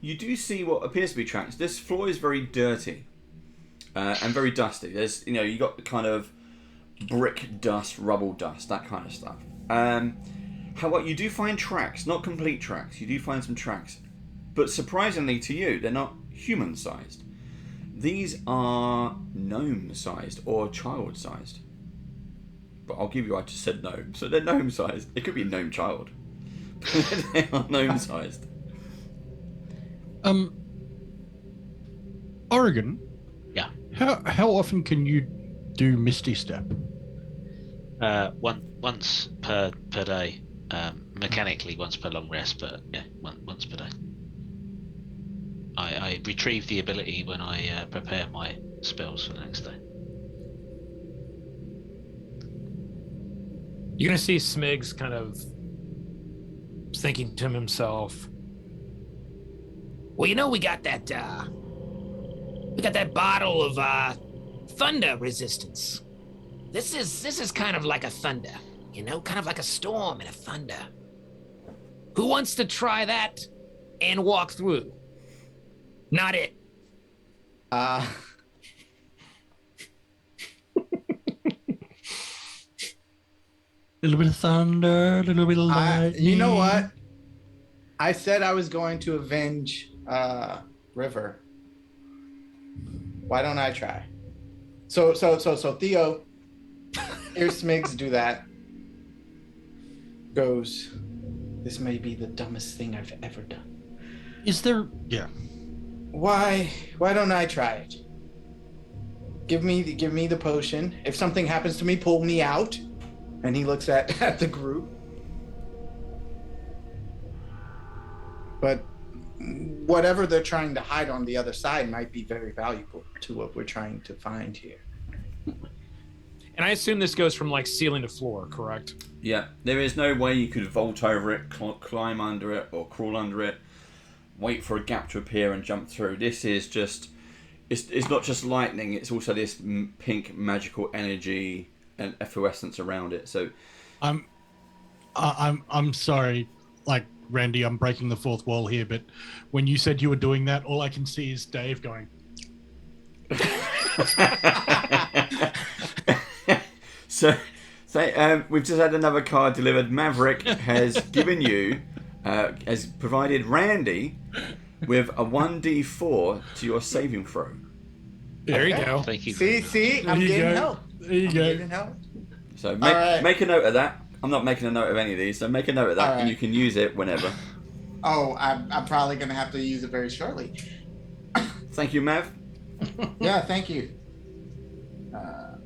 you do see what appears to be tracks. This floor is very dirty. and very dusty. There's, you got the kind of brick dust, rubble dust, that kind of stuff. However, you do find tracks, not complete tracks. You do find some tracks, but surprisingly to you, they're not human-sized. These are gnome-sized or child-sized. But I'll give you, I just said gnome, so they're gnome-sized. It could be a gnome child. They are gnome-sized. Oregon. Yeah. How often can you do Misty Step? Once per day. Mechanically, once per long rest, but yeah, once per day. I retrieve the ability when I prepare my spells for the next day. You're gonna see Smigs kind of thinking to himself, well, we got that bottle of thunder resistance. This is kind of like a thunder, kind of like a storm and a thunder. Who wants to try that and walk through? Not it. Little bit of thunder, a little bit of lightning. You know what? I said I was going to avenge River. Why don't I try? So Theo, here's Smigs do that. Goes, this may be the dumbest thing I've ever done. Is there? Yeah. Why don't I try it? Give me the potion. If something happens to me, pull me out. And he looks at the group. But whatever they're trying to hide on the other side might be very valuable to what we're trying to find here. and I assume this goes from like ceiling to floor, correct? Yeah, there is no way you could vault over it, climb under it, or crawl under it, wait for a gap to appear and jump through. This is just, it's not just lightning, it's also this pink magical energy and effervescence around it. So I'm sorry, like Randy, I'm breaking the fourth wall here, but when you said you were doing that, all I can see is Dave going. So we've just had another card delivered. Maverick has given you, has provided Randy with a 1d4 to your saving throw. There you go. Thank you. See, I'm getting help. There you go. Getting help. So make a note of that. I'm not making a note of any of these, so make a note of that, and you can use it whenever. Oh, I'm probably going to have to use it very shortly. Thank you, Mav. Yeah, thank you.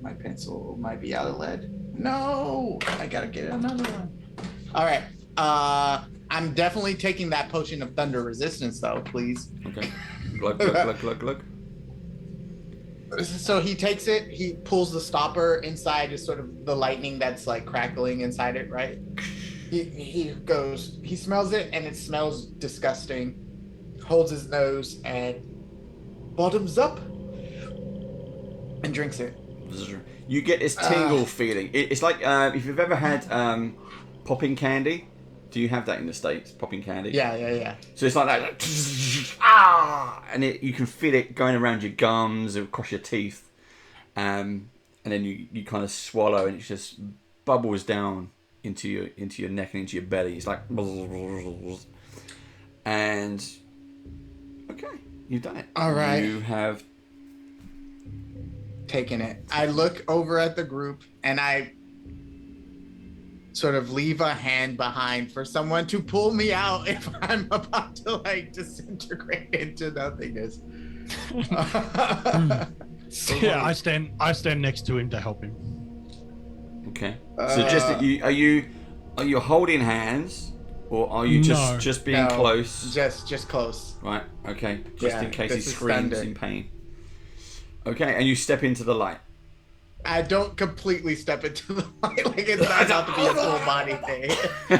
My pencil might be out of lead. No, I got to get another one. All right. I'm definitely taking that potion of thunder resistance, though, please. Okay. Glug, glug, glug, glug, glug. So he takes it, he pulls the stopper. Inside is sort of the lightning that's like crackling inside it, right? He goes, he smells it, and it smells disgusting. Holds his nose and bottoms up and drinks it. You get this tingle feeling. It's like if you've ever had popping candy. Do you have that in the States? Popping candy? Yeah. So it's like that, and you can feel it going around your gums, across your teeth, and then you kind of swallow, and it just bubbles down into your neck and into your belly. It's like, and okay, you've done it. All right, you have taken it. I look over at the group and I sort of leave a hand behind for someone to pull me out if I'm about to like disintegrate into nothingness. Yeah, I stand next to him to help him. Okay. So just that are you holding hands, or are you just being close? Just close. Right. Okay. Just in case he screams in pain. Okay, and you step into the light. I don't completely step into the light. Like, it's not about to be a full body thing.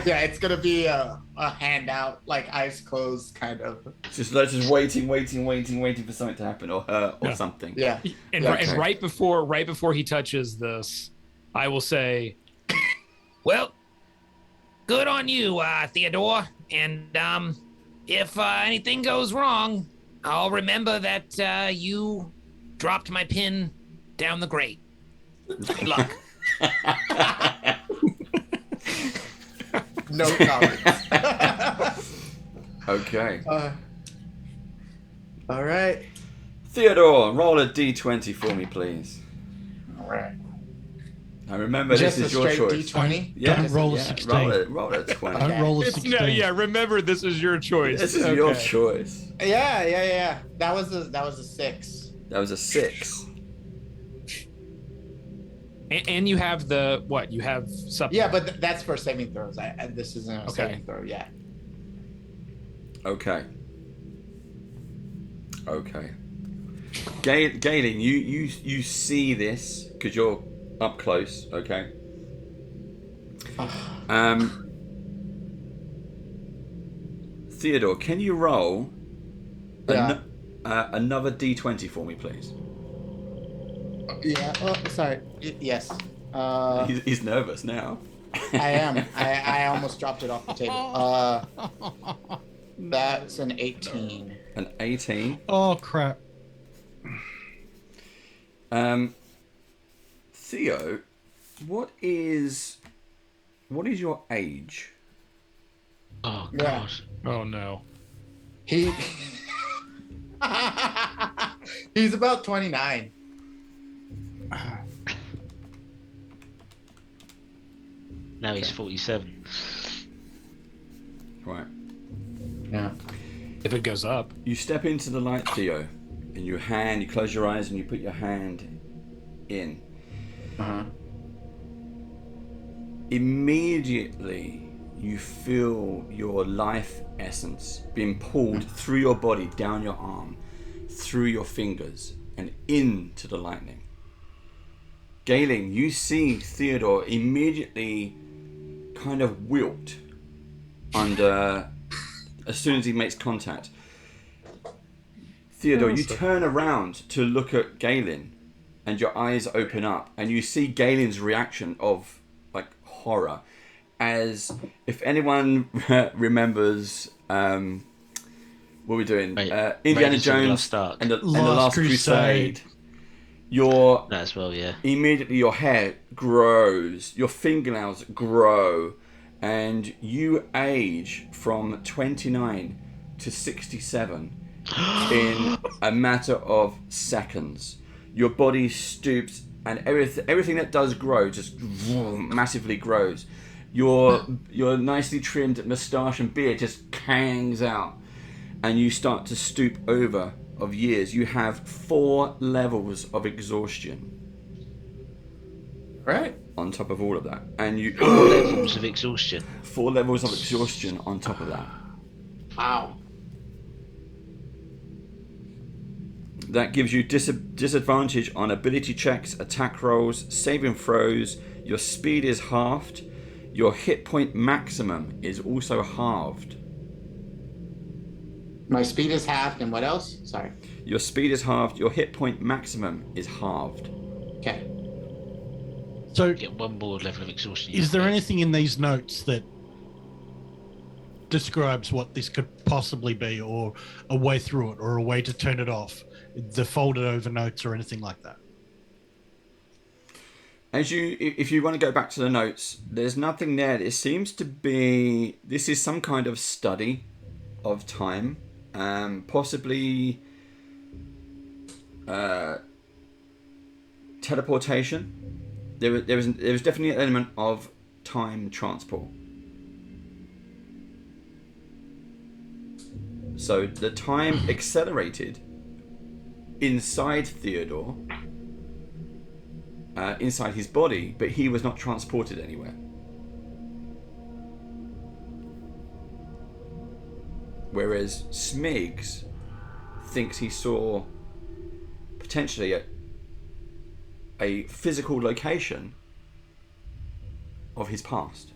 Yeah, it's gonna be a handout, like eyes closed, kind of. Just waiting for something to happen, or her, or something. Yeah. And right before he touches this, I will say, well, good on you, Theodore. And if anything goes wrong, I'll remember that you dropped my pin down the grate. Good luck. No comments. Okay. All right. Theodore, roll a d20 for me, please. All right. Now remember, Just this is a your straight choice. D20? Don't roll a 16. Roll a 20. Don't roll a 16. Remember, this is your choice. This is your choice. Yeah. That was a 6. That was a 6. And you have the what? You have supplement. Yeah, but that's for saving throws. This isn't a saving throw yet. Okay. Galen, you see this because you're up close. Okay. Theodore, can you roll another d20 for me, please? Yeah. Oh, sorry. Yes. He's nervous now. I am. I almost dropped it off the table. That's an 18. An 18. Oh crap. Theo, what is your age? Oh Yeah. God. Oh no. He's about 29. Now he's 47. Right. Yeah. If it goes up. You step into the light, Theo, and you close your eyes and you put your hand in. Immediately, you feel your life essence being pulled through your body, down your arm, through your fingers, and into the lightning. Galen, you see Theodore immediately kind of wilt under as soon as he makes contact. Theodore, you turn around to look at Galen, and your eyes open up, and you see Galen's reaction of like horror, as if anyone remembers what we're doing, Indiana Jones and the Last Crusade. Immediately your hair grows, your fingernails grow, and you age from 29 to 67 in a matter of seconds. Your body stoops, and everything that does grow just massively grows. Your nicely trimmed moustache and beard just hangs out, and you start to stoop over of years. You have 4 levels of exhaustion. Right. On top of all of that, and you 4 levels of exhaustion. 4 levels of exhaustion on top of that. Wow. That gives you disadvantage on ability checks, attack rolls, saving throws. Your speed is halved. Your hit point maximum is also halved. My speed is halved, and what else? Sorry. Your speed is halved. Your hit point maximum is halved. Okay. So, get 1 more level of exhaustion. Is there anything in these notes that describes what this could possibly be, or a way through it, or a way to turn it off? The folded over notes or anything like that? If you want to go back to the notes, there's nothing there. It seems to be, this is some kind of study of time, possibly teleportation. There was definitely an element of time transport. So the time accelerated inside Theodore, inside his body, but he was not transported anywhere. Whereas Smigs thinks he saw potentially a physical location of his past.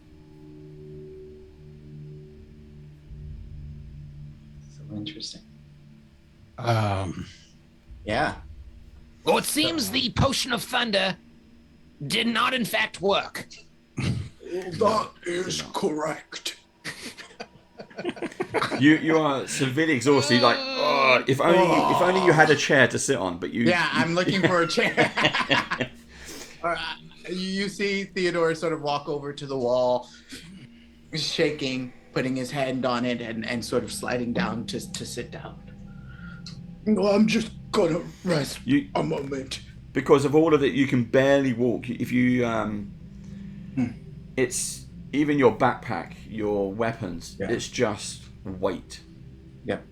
So interesting. Yeah. Well, it seems the potion of thunder did not, in fact, work. That is correct. You are severely exhausted. You're like, oh, Oh, if only you had a chair to sit on, but you. Yeah, I'm looking for a chair. You see Theodore sort of walk over to the wall, shaking, putting his hand on it, and sort of sliding down to sit down. No, I'm just gonna rest a moment. Because of all of it, you can barely walk. If you, it's even your backpack, your weapons. Yeah. It's just weight. Yep.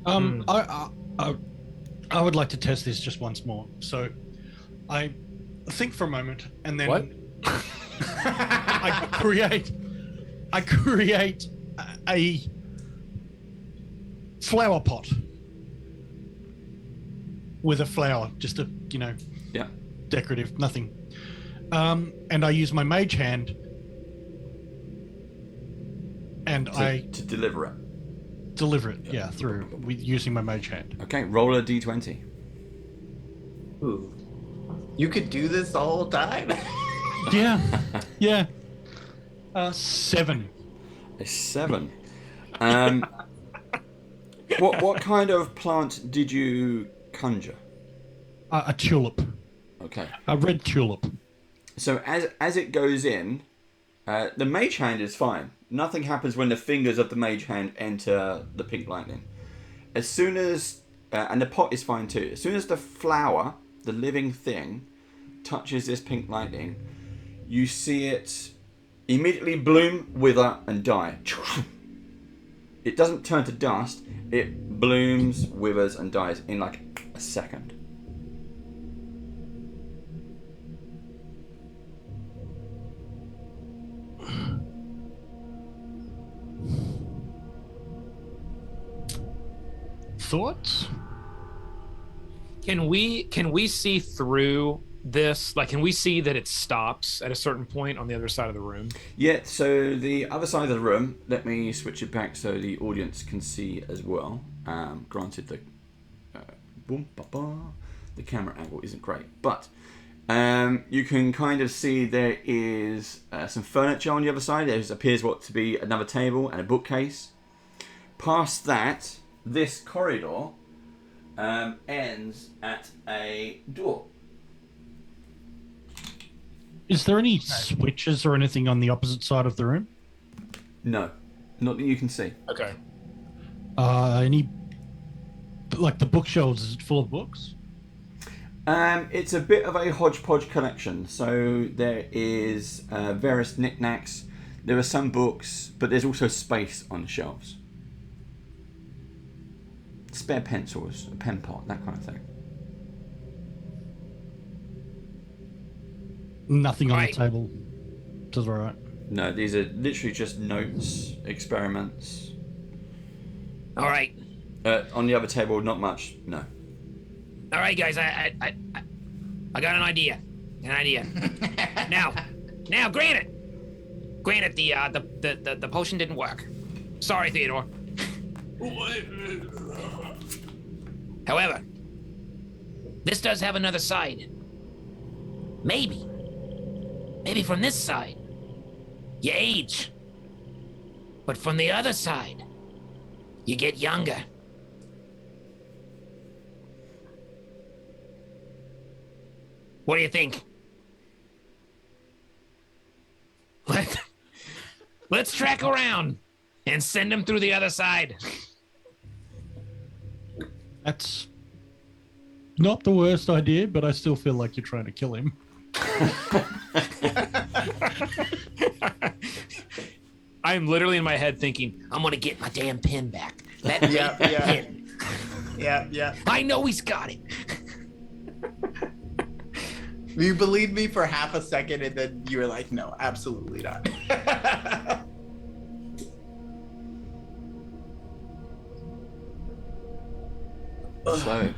I would like to test this just once more. So, I think for a moment, and then what? I create a flower pot with a flower, just a decorative, nothing. And I use my mage hand, and to deliver it. Through with using my mage hand. Okay, roll a d20. Ooh. You could do this the whole time? Yeah. 7. A 7. What kind of plant did you conjure? A tulip. Okay. A red tulip. So as it goes in, the mage hand is fine. Nothing happens when the fingers of the mage hand enter the pink lightning. As soon as, and the pot is fine too, as soon as the flower, the living thing, touches this pink lightning, you see it immediately bloom, wither, and die. It doesn't turn to dust, it blooms, withers, and dies in like a second. Thoughts? Can we see through this? Like, can we see that it stops at a certain point on the other side of the room? Yeah, so the other side of the room, let me switch it back so the audience can see as well. Granted, the camera angle isn't great, but you can kind of see there is some furniture on the other side. There appears what to be another table and a bookcase. Past that, this corridor ends at a door. Is there any switches or anything on the opposite side of the room? No, not that you can see. Okay. Any, like the bookshelves, is it full of books? It's a bit of a hodgepodge collection. So there is various knickknacks. There are some books, but there's also space on the shelves. Spare pencils, a pen pot, that kind of thing. Nothing on the table to the right. No, these are literally just notes, experiments. All right. On the other table, not much. No. All right, guys. I got an idea. Now, granted, the potion didn't work. Sorry, Theodore. However, this does have another side. Maybe from this side, you age. But from the other side, you get younger. What do you think? Let's track around and send him through the other side. That's not the worst idea, but I still feel like you're trying to kill him. I'm literally in my head thinking, I'm gonna get my damn pen back. That pen. Yeah. I know he's got it. You believed me for half a second, and then you were like, no, absolutely not. So,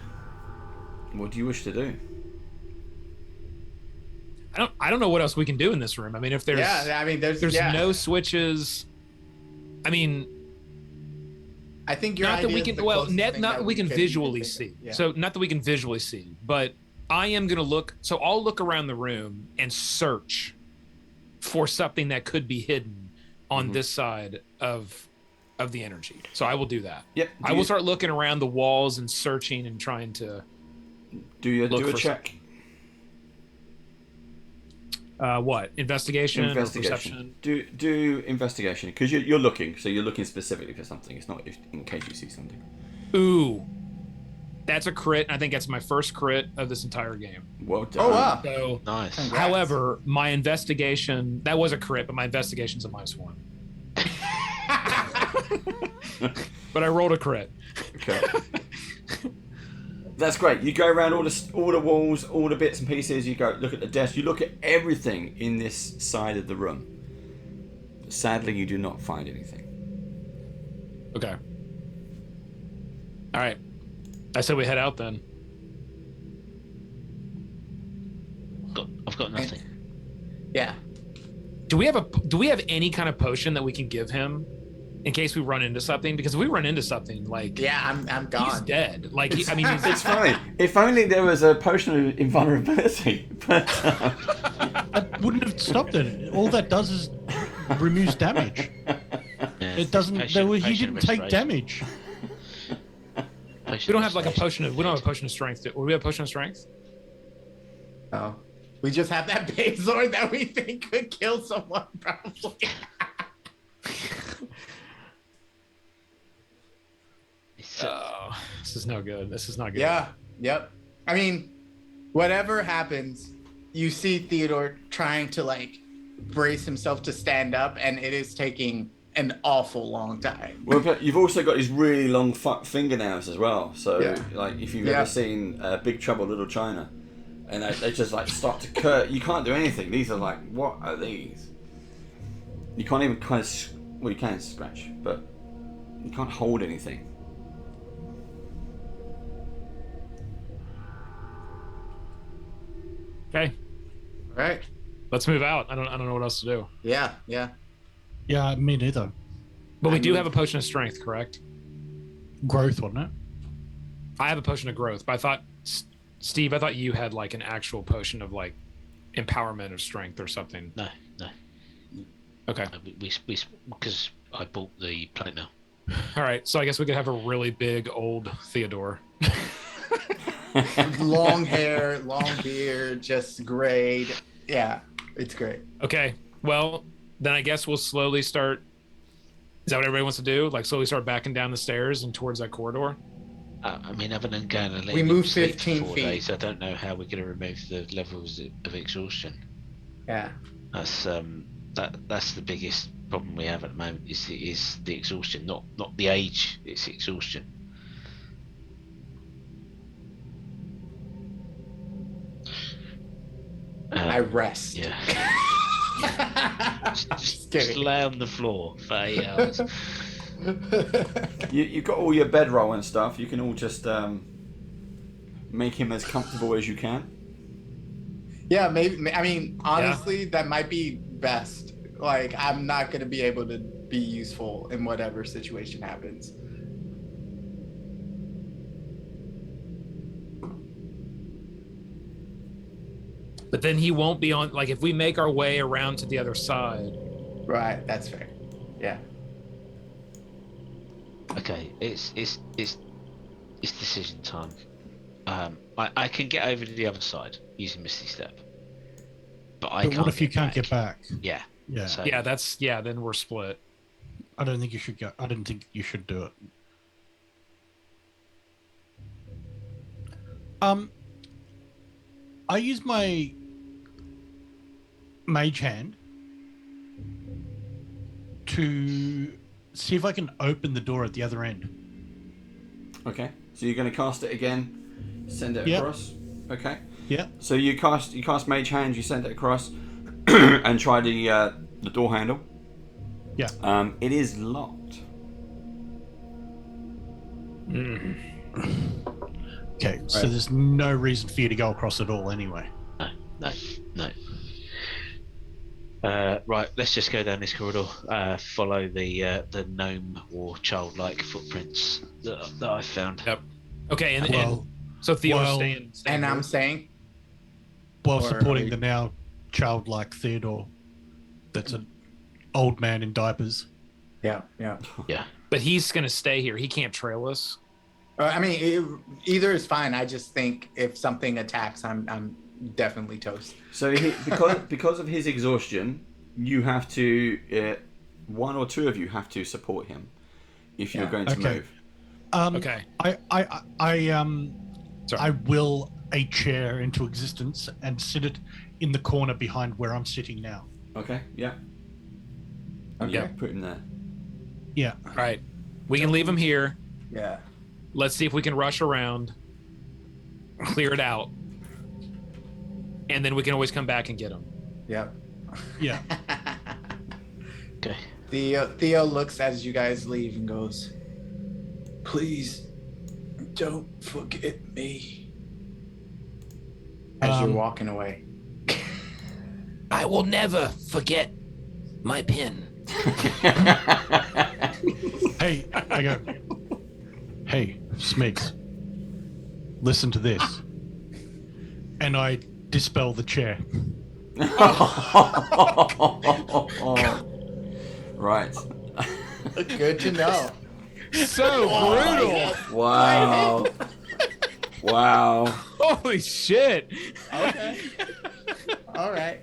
what do you wish to do? I don't know what else we can do in this room. I mean, if there's there's no switches. I mean, I think your not that we idea is can the well closest not thing that we can visually think of. see. Yeah. So not that we can visually see, but I am gonna look. So I'll look around the room and search for something that could be hidden on this side of of the energy. So I will do that. Yep. I will start looking around the walls and searching and trying to do a check. What? Investigation. Or Perception? Do investigation, because you're looking. So you're looking specifically for something. It's not in case you see something. Ooh, that's a crit. I think that's my first crit of this entire game. Well done. Oh wow. So Nice. Congrats. however, my investigation, that was a crit, but my investigation's a -1. But I rolled a crit. Okay. That's great. You go around all the walls, all the bits and pieces. You go look at the desk. You look at everything in this side of the room. Sadly, you do not find anything. Okay. All right. I said we head out then. I've got nothing. Yeah. Do we have any kind of potion that we can give him in case we run into something? Because if we run into something, like, Yeah, I'm gone. he's dead. Like, he's It's funny. If only there was a potion of invulnerability. But That wouldn't have stopped it. All that does is removes damage. Yeah. It doesn't. He didn't take restoration. damage. we don't have like a potion of. We don't have a potion of strength. Would we have a potion of strength? Oh. We just have that Bazor that we think could kill someone, probably. Oh, this is no good. This is not good. Yeah. Yep. I mean, whatever happens, you see Theodore trying to like brace himself to stand up, and it is taking an awful long time. well, but you've also got these really long fingernails as well. So, Yeah. like, if you've ever seen Big Trouble in Little China, and they just like start to curl, you can't do anything. These are like, what are these? You can't even kind of, well, you can scratch, but you can't hold anything. Okay, All right. let's move out. I don't know what else to do. Yeah. Yeah. Yeah, me neither. But we I do mean- have a potion of strength, correct? Growth, wasn't it? I have a potion of growth, but I thought, Steve, I thought you had like an actual potion of like empowerment of strength or something. No. Okay. We because I bought the plate mill. All right. So I guess we could have a really big old Theodore. Long hair, long beard, just grayed. Yeah, it's great. Okay. Well, then I guess we'll slowly start. Is that what everybody wants to do? Like slowly start backing down the stairs and towards that corridor? I mean, other than going and We leaving moved sleep 15 for 4 feet. days, I don't know how we're going to remove the levels of exhaustion. Yeah. That's that's the biggest problem we have at the moment is the exhaustion, not the age. It's exhaustion. I rest. Yeah. Just Just kidding. lay on the floor for 8 hours. You've got all your bedroll and stuff. You can all just make him as comfortable as you can. Yeah, maybe. I mean, honestly, that might be best. Like, I'm not gonna be able to be useful in whatever situation happens. But then he won't be on. Like if we make our way around to the other side. Right. That's fair. Yeah. Okay, it's decision time. I can get over to the other side using Misty Step, but I But can't. what if you can't get back? Yeah. Yeah. So, Yeah. Then we're split. I don't think you should go. I didn't think you should do it. I use my mage hand to see if I can open the door at the other end. Okay. So you're going to cast it again, send it Yep. across. Okay. Yeah. So you cast Mage Hand, you send it across, and try the door handle. Yeah. It is locked. Okay. So there's no reason for you to go across at all, anyway. No. Right, let's just go down this corridor. Follow the gnome or childlike footprints that I found. Yep. Okay. And Well, so Theodore's well, staying And I'm here. saying, while Or- supporting the now childlike Theodore, that's an old man in diapers. yeah. Yeah. But he's going to stay here. He can't trail us. I mean, either is fine. I just think if something attacks, I'm definitely toast. So because of his exhaustion, you have to one or two of you have to support him if you're going to move. Okay. I will a chair into existence and sit it in the corner behind where I'm sitting now. Okay. Yeah. Okay. Yeah. Put him there. Yeah. Right. We can leave him here. Yeah. Let's see if we can rush around, clear it out, and then we can always come back and get him. Yep. Yeah. Okay. Theo looks as you guys leave and goes, "Please, don't forget me." As you're walking away. I will never forget my pin. Hey, I go. Hey, Smigs, listen to this. And I dispel the chair. Right. Good to know. So brutal. Wow. Wow. Holy shit. Okay. All right.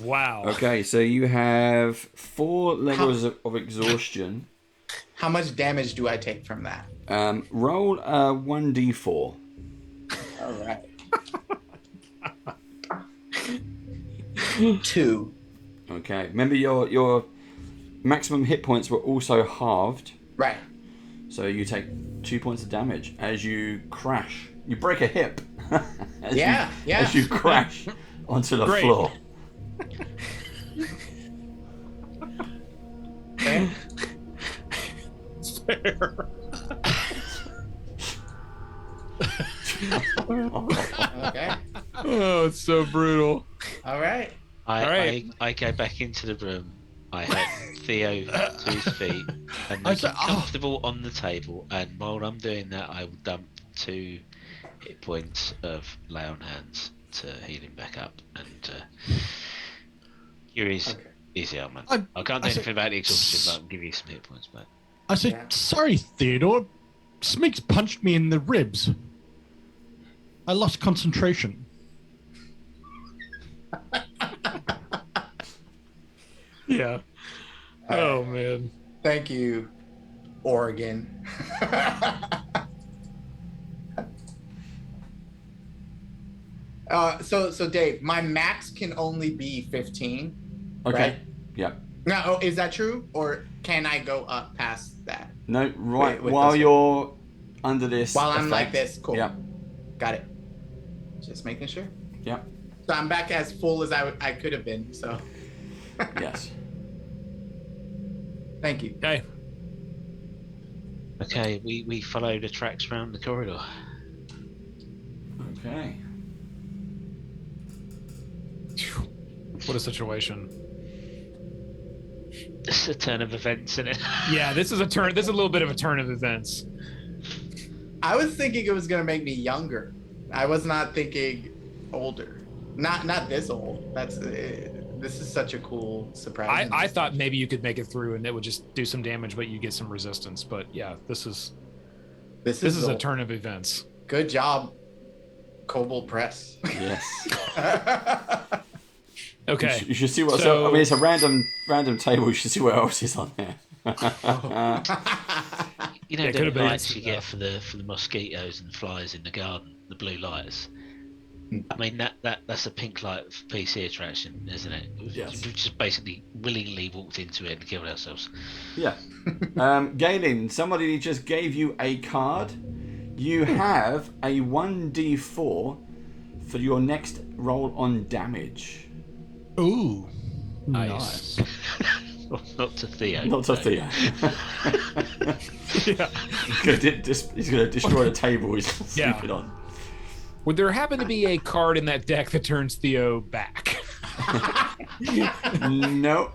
Wow. Okay, so you have 4 levels of exhaustion. How much damage do I take from that? Roll a 1d4. All right. 2. Okay. Remember your maximum hit points were also halved. Right. So you take 2 points of damage as you crash. You break a hip. As you crash onto the floor. Okay. Fair. Okay. Oh, it's so brutal. All right. I go back into the room. I help Theo to his feet and make him comfortable on the table. And while I'm doing that, I will dump 2 hit points of lay on hands to heal him back up. And here is easy, man. I can't do anything about the exhaustion, but I'll give you some hit points back. I said, sorry, Theodore. Smigs punched me in the ribs. I lost concentration. Yeah. Oh, man. Thank you, Oregon. So Dave, my max can only be 15. Okay. Right? Yeah. Now, is that true, or can I go up past that? No, right. With While this you're under this. While I'm effect. like this, cool. Yeah. Got it. Just making sure. Yeah. So I'm back as full as I could have been. So. Yes. Thank you. Okay. Okay, we follow the tracks around the corridor. Okay. What a situation. This is a turn of events, isn't it? Yeah, this is a turn. This is a little bit of a turn of events. I was thinking it was gonna make me younger. I was not thinking older. Not this old. This is such a cool surprise. I thought maybe you could make it through and it would just do some damage, but you get some resistance. But yeah, this is a turn of events. Good job, Cobalt Press. Yes. Okay. You should see what. So, I mean, it's a random table. You should see what else is on there. You know, Yeah, the could've been lights you enough. get for the mosquitoes and flies in the garden, the blue lights. I mean, that's a pink light for PC attraction, isn't it? Yes. We've just basically willingly walked into it and killed ourselves. Yeah. Galen, somebody just gave you a card. You have a 1d4 for your next roll on damage. Ooh. Nice. Not to Theo. Not to no. Theo. Yeah. He's going to destroy the table he's sleeping on. Would there happen to be a card in that deck that turns Theo back? No.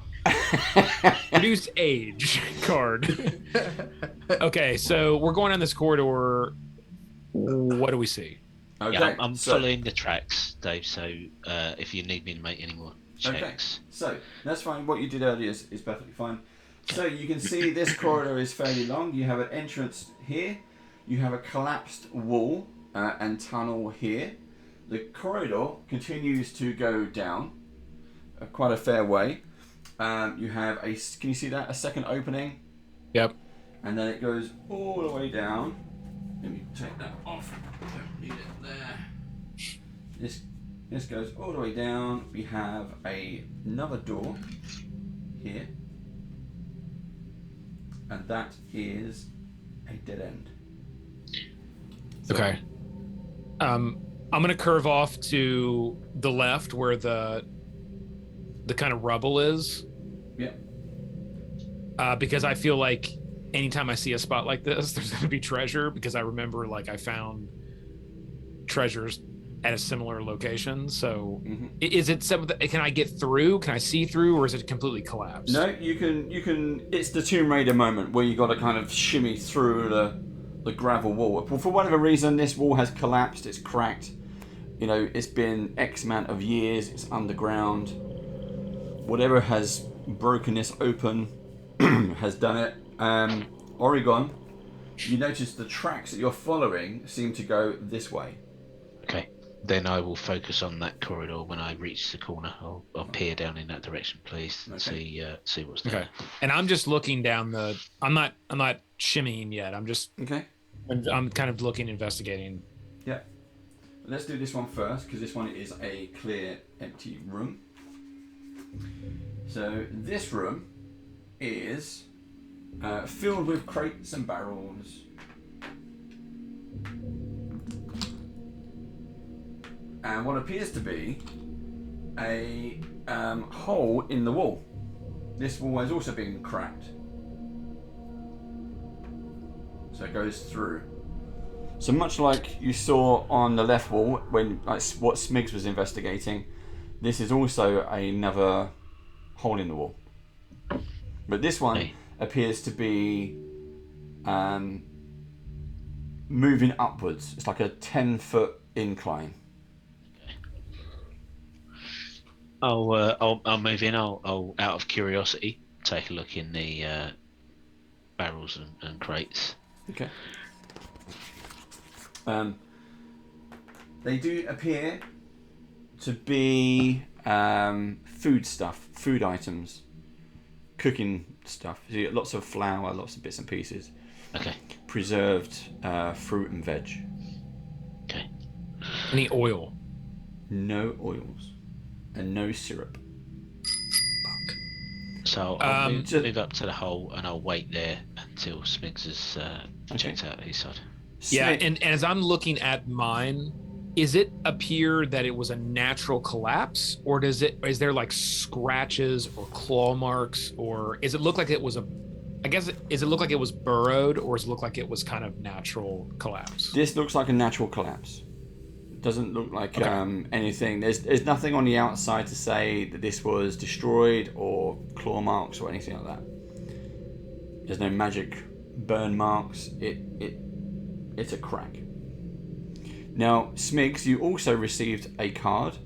Reduce age card. Okay, so we're going on this corridor. What do we see? Okay. Yeah, I'm following the tracks, Dave. So if you need me to make any more checks. Okay, so that's fine. What you did earlier is perfectly fine. So you can see this corridor is fairly long. You have an entrance here. You have a collapsed wall and tunnel here. The corridor continues to go down quite a fair way. You have a, can you see that? A second opening. Yep. And then it goes all the way down. Let me take that off. Don't need it there. This goes all the way down. We have another door here. And that is a dead end. So, okay. I'm gonna curve off to the left where the kind of rubble is. Yeah. Because I feel like anytime I see a spot like this, there's gonna be treasure, because I remember like I found treasures at a similar location. So is it something that, can I get through? Can I see through, or is it completely collapsed? No, you can. It's the Tomb Raider moment where you got to kind of shimmy through the gravel wall. For whatever reason, this wall has collapsed. It's cracked. You know, it's been X amount of years. It's underground. Whatever has broken this open has done it. Oregon, you notice the tracks that you're following seem to go this way. Okay. Then I will focus on that corridor. When I reach the corner, I'll peer down in that direction, please, and see what's there. Okay. And I'm just looking down the. I'm not shimmying yet. I'm just. Okay. I'm kind of looking, investigating. Yeah. Let's do this one first, because this one is a clear, empty room. So this room is filled with crates and barrels. And what appears to be a hole in the wall. This wall has also been cracked. So it goes through. So much like you saw on the left wall when what Smigs was investigating, this is also another hole in the wall. But this one appears to be moving upwards. It's like a 10-foot incline. I'll move in. I'll out of curiosity take a look in the barrels and crates. Okay. They do appear to be food items, cooking stuff. So you get lots of flour, lots of bits and pieces. Okay. Preserved fruit and veg. Okay. Any oil? No oils. And no syrup. Fuck. So I'll move up to the hole and I'll wait there until Smigs has checked out his side. Yeah, and as I'm looking at mine, is it appear that it was a natural collapse, or is there like scratches or claw marks, or does it look like it was does it look like it was burrowed, or does it look like it was kind of natural collapse? This looks like a natural collapse. Doesn't look like anything. There's nothing on the outside to say that this was destroyed or claw marks or anything like that. There's no magic burn marks. It's a crack. Now, Smigs, you also received a card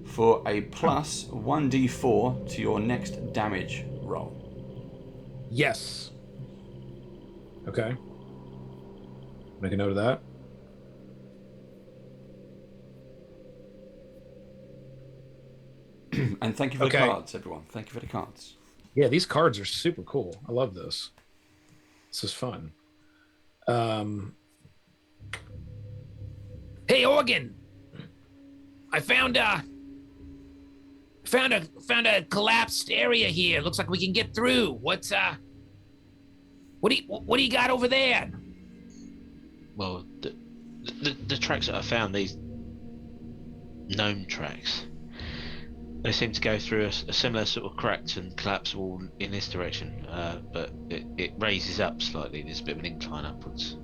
for a plus 1d4 to your next damage roll. Yes. Okay. Make a note of that. And thank you for the cards, everyone. Thank you for the cards. Yeah, these cards are super cool. I love this. This is fun. Hey, Oregon. I found a collapsed area here. Looks like we can get through. What do you got over there? Well, the tracks that I found, these gnome tracks, they seem to go through a similar sort of cracked and collapsed wall in this direction, but it raises up slightly. There's a bit of an incline upwards.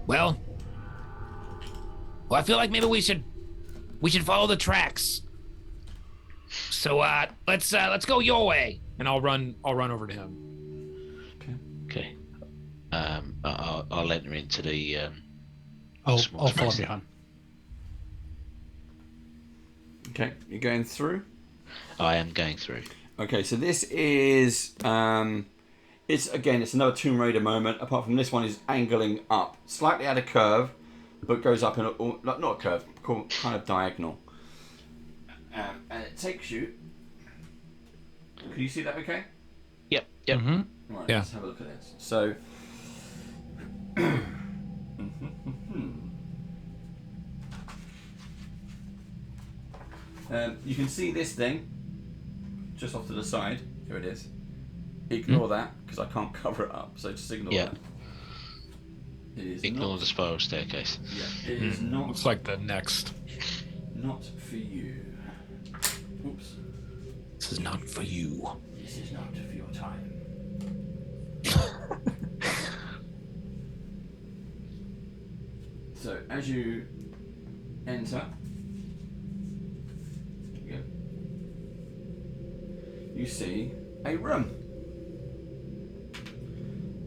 Well, I feel like maybe we should follow the tracks. So let's go your way, and I'll run over to him. Okay. I'll enter into the. I'll follow behind. Okay, you're going through? I am going through. Okay, so this is... it's another Tomb Raider moment. Apart from this one is angling up. Slightly at a curve, but goes up in not a curve, kind of diagonal. And it takes you... Can you see that okay? Yep. Mm-hmm. Right, Yeah. let's have a look at this. So... you can see this thing just off to the side. Here it is. Ignore that because I can't cover it up. So just ignore that. It is Ignore the spiral staircase. Yeah, it is not. Looks like the next. Not for you. Oops. This is not for you. This is not for your time. So as you enter, you see a room.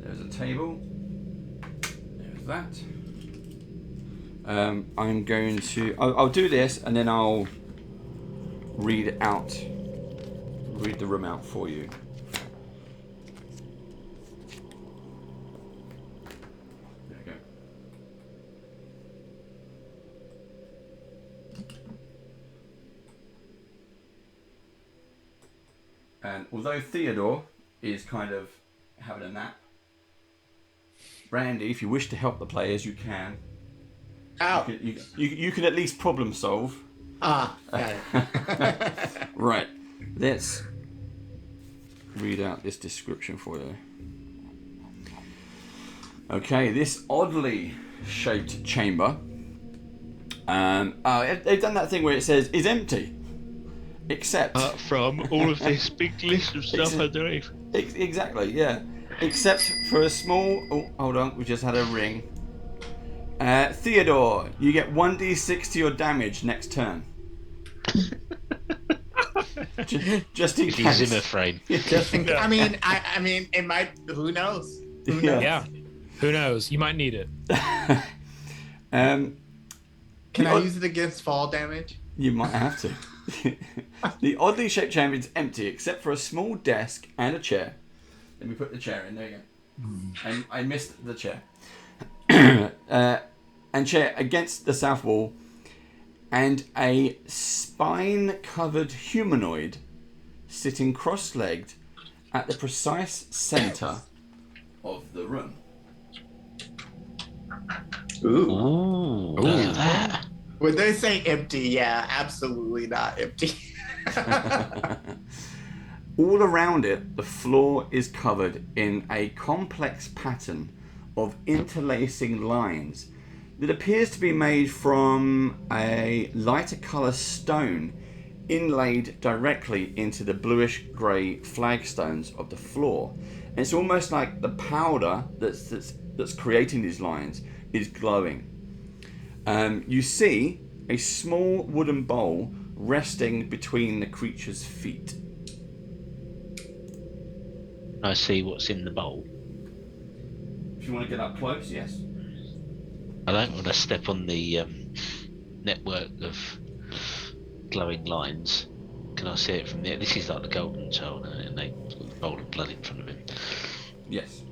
There's a table. There's that. I'm going to. I'll do this and then I'll read the room out for you. There you go. And although Theodore is kind of having a nap, Randy, if you wish to help the players, you can. Ow. You can at least problem solve. Got it. Right. Let's read out this description for you. Okay, this oddly shaped chamber. They've done that thing where it says is empty, except from all of this big list of stuff underneath. Exactly, yeah. Except for a small. Oh, hold on. We just had a ring. Theodore, you get 1d6 to your damage next turn. just in case. Zimmer frame. Just in, I mean, it might. Who knows? Who knows? Yeah. Who knows? You might need it. Can I use it against fall damage? You might have to. The oddly shaped chamber is empty except for a small desk and a chair. Let me put the chair in. There you go. I missed the chair. And chair against the south wall, and a spine-covered humanoid sitting cross-legged at the precise centre of the room. Ooh. Look at that. When they say empty, yeah, absolutely not empty. All around it, the floor is covered in a complex pattern of interlacing lines that appears to be made from a lighter colour stone inlaid directly into the bluish grey flagstones of the floor. And it's almost like the powder that's creating these lines is glowing. You see a small wooden bowl resting between the creature's feet. I see what's in the bowl. If you want to get up close, yes. I don't want to step on the network of glowing lines. Can I see it from there? This is like the golden child, and they bowl of blood in front of him. Yes.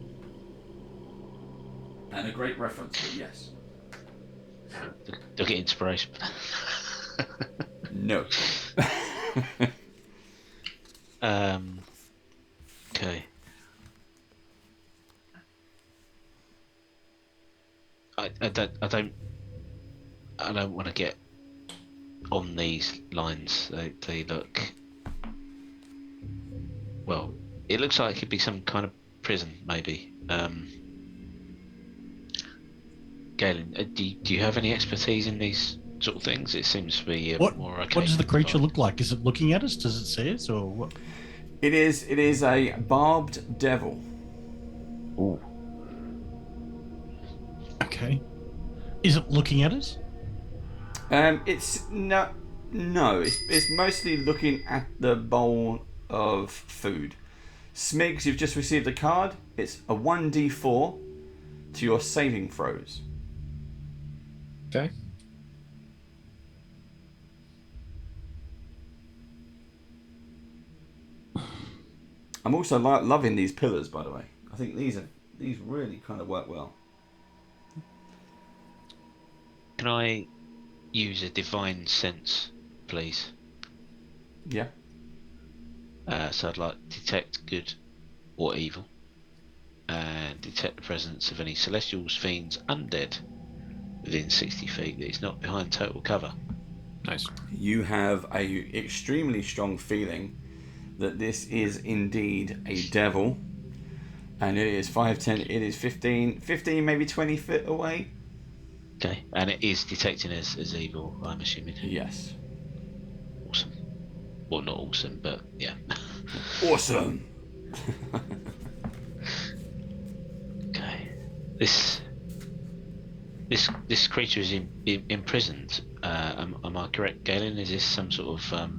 And a great reference, but yes. Do I get inspiration? No. Okay. I don't want to get on these lines. They look, well, it looks like it could be some kind of prison, maybe. Galen, do you have any expertise in these sort of things? It seems to be more okay. What does the creature look like? Is it looking at us? Does it see us, or what? It is a barbed devil. Ooh. Okay. Is it looking at us? It's no. It's mostly looking at the bowl of food. Smigs, you've just received a card. It's a 1d4 to your saving throws. Okay. I'm also loving these pillars, by the way. I think these really kind of work well. Can I use a divine sense, please? Yeah. So I'd like to detect good or evil, and detect the presence of any celestials, fiends, undead within 60 feet that is not behind total cover. Nice. You have a extremely strong feeling that this is indeed a devil, and it is 5, 10, it is 15, maybe 20 feet away. Okay, and it is detecting as evil, I'm assuming. Yes. Awesome. Well, not awesome, but yeah. Awesome. Okay. This creature is imprisoned. Am I correct, Galen? Is this some sort of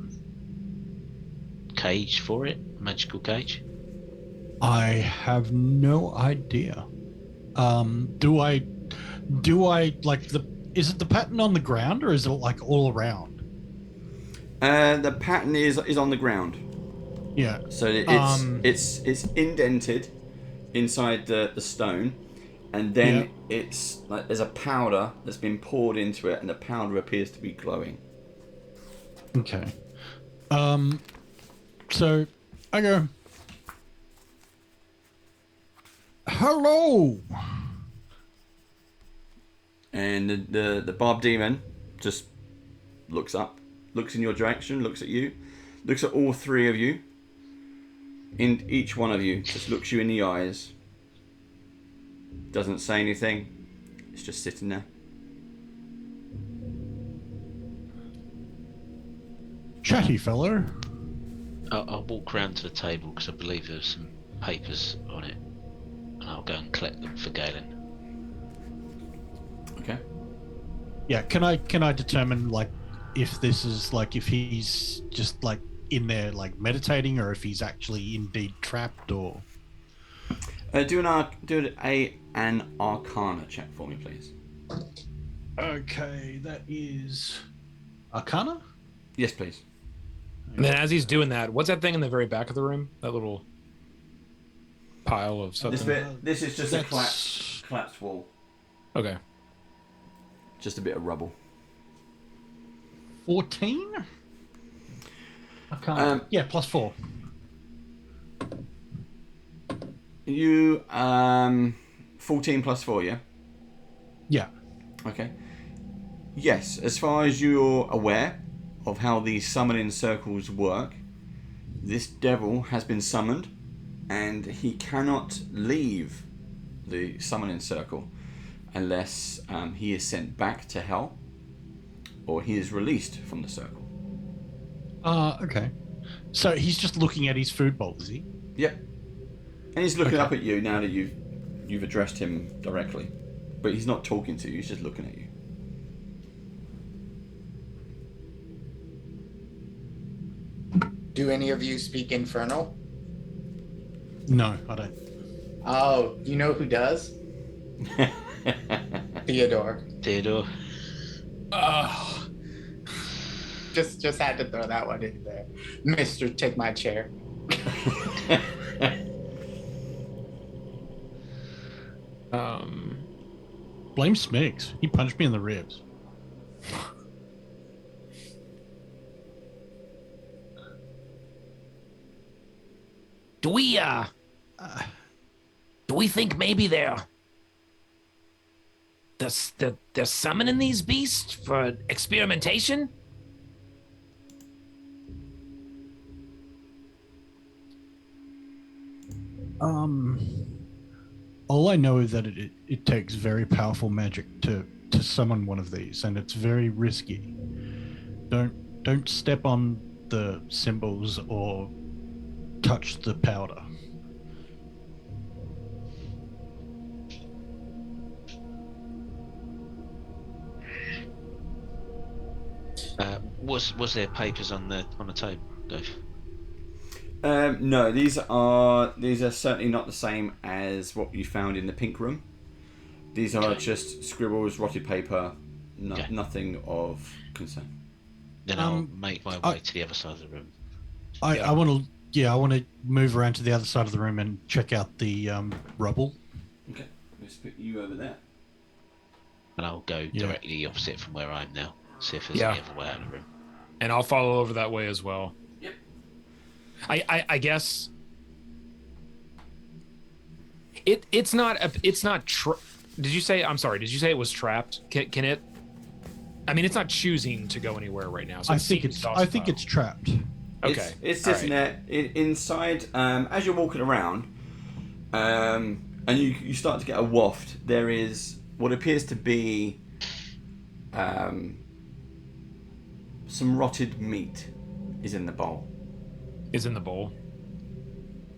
cage for it? Magical cage? I have no idea. Do I like the? Is it the pattern on the ground or is it like all around? The pattern is on the ground. Yeah. So it's indented inside the stone, and then it's like there's a powder that's been poured into it, and the powder appears to be glowing. Okay. So I go, hello. And the barb demon just looks up, looks in your direction, looks at you, looks at all three of you. In each one of you, just looks you in the eyes. Doesn't say anything. It's just sitting there. Chatty fellow. I'll walk round to the table because I believe there's some papers on it, and I'll go and collect them for Galen. Okay. Yeah, can I determine like if this is like if he's just like in there like meditating or if he's actually indeed trapped or do an Arcana check for me, please. Okay, that is Arcana? Yes, please. And then as he's doing that, what's that thing in the very back of the room? That little pile of something. This is just a collapsed wall. Okay. Just a bit of rubble. 14? Arcana. Yeah, +4. You 14 plus 4, yeah? Yeah. Okay. Yes, as far as you're aware of how these summoning circles work, this devil has been summoned and he cannot leave the summoning circle unless he is sent back to hell or he is released from the circle. Okay. So he's just looking at his food bowl, is he? Yep. And he's looking up at you now that you've addressed him directly. But he's not talking to you, he's just looking at you. Do any of you speak Infernal? No, I don't. Oh, you know who does? Theodore. Oh. Just had to throw that one in there. Mister, take my chair. Blame Smigs. He punched me in the ribs. Do we think maybe they're summoning these beasts for experimentation? All I know is that it takes very powerful magic to summon one of these, and it's very risky. Don't step on the symbols or touch the powder. Was there papers on the table, Dave? No, these are certainly not the same as what you found in the pink room. These are just scribbles, rotted paper, nothing of concern. Then I'll make my way to the other side of the room. I want to Yeah, I want to move around to the other side of the room and check out the rubble. Okay, let's put you over there. And I'll go directly opposite from where I am now. See if there's any other way out of the room. And I'll follow over that way as well. Yep. I guess it's not did you say it was trapped? Can it? I mean, it's not choosing to go anywhere right now. So I think it's trapped. Okay. It's sitting there inside. As you're walking around, and you start to get a waft. There is what appears to be some rotted meat is in the bowl. Is in the bowl.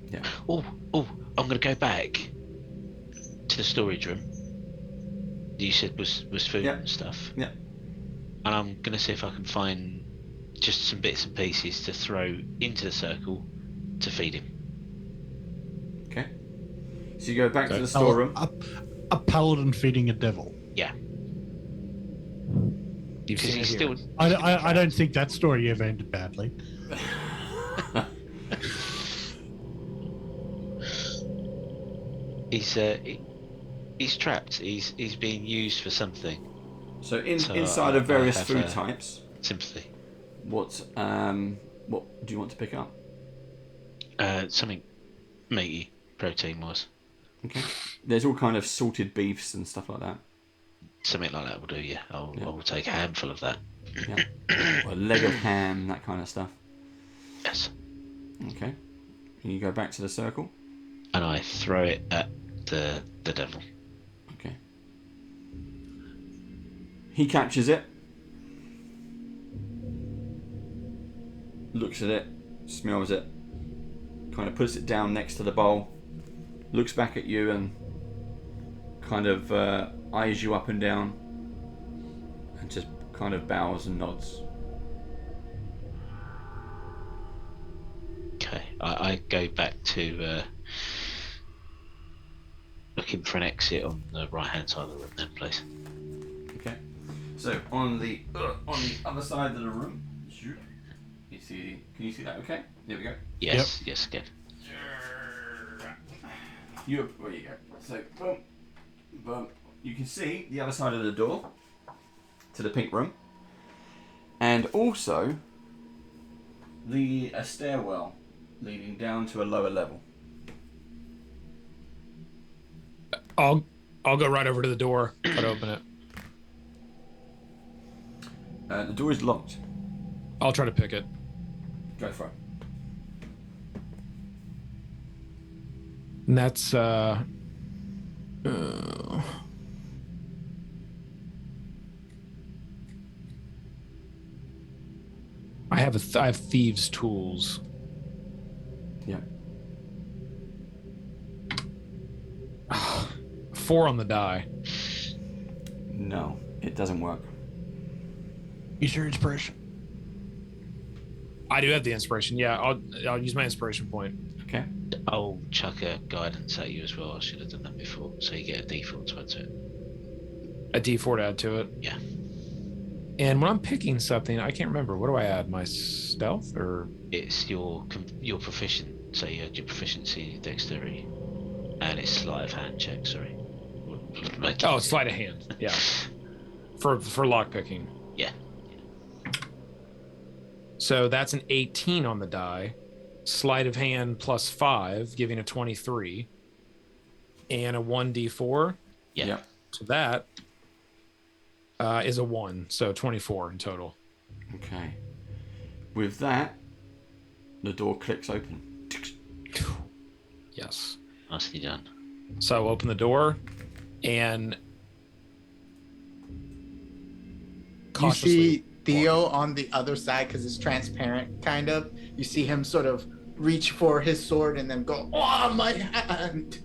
Yeah. Oh, I'm gonna go back to the storage room. You said was food and stuff. Yeah. And I'm gonna see if I can find just some bits and pieces to throw into the circle to feed him. Okay. So you go back to the storeroom. A paladin feeding a devil. Yeah. Because he's still. I don't think that story ever ended badly. He's trapped. He's being used for something. So inside of various food types. Sympathy. What do you want to pick up? Something meaty, protein-wise. Okay. There's all kind of salted beefs and stuff like that. Something like that will do. Yeah, I'll take a handful of that. Yeah. Or a leg of ham, that kind of stuff. Yes. Okay. And you go back to the circle. And I throw it at the devil. Okay. He catches it. Looks at it, smells it, kind of puts it down next to the bowl, looks back at you and kind of eyes you up and down and just kind of bows and nods. Okay, I go back to looking for an exit on the right hand side of the room then, please. Okay, so on the other side of the room, can you see that okay? There we go. Yes, yes, good. Where you go. So, boom, boom. You can see the other side of the door to the pink room. And also a stairwell leading down to a lower level. I'll go right over to the door, try to open it. The door is locked. I'll try to pick it. Go for it. And that's I have thieves' tools. Yeah. 4 on the die. No, it doesn't work. Use your inspiration. I do have the inspiration. Yeah, I'll use my inspiration point. Okay. I'll chuck a guidance at you as well. I should have done that before. So you get a D4 to add to it. A D4 to add to it? Yeah. And when I'm picking something, I can't remember. What do I add? My stealth or? It's your proficient. So you had your proficiency, dexterity, and it's sleight of hand check. Sorry. Oh, sleight of hand. Yeah. For lock picking. Yeah. So that's an 18 on the die. Sleight of hand plus 5, giving a 23. And a 1d4. Yeah. Yep. So that is a 1. So 24 in total. Okay. With that, the door clicks open. Yes. Nicely done. So I'll open the door and you see Theo on the other side because it's transparent, kind of. You see him sort of reach for his sword and then go, "Oh, my hand!"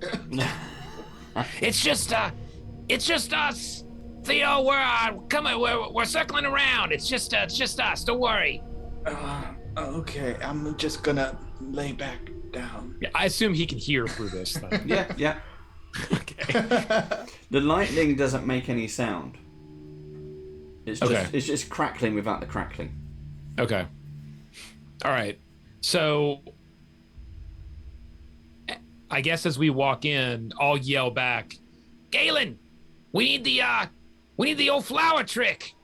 It's just us, Theo. We're coming. We're circling around. It's just us. Don't worry. Okay, I'm just gonna lay back down. Yeah, I assume he can hear through this thing. Yeah. Okay. The lightning doesn't make any sound. Okay. It's just crackling without the crackling. Okay. All right. So I guess as we walk in, I'll yell back, Galen, we need the old flower trick.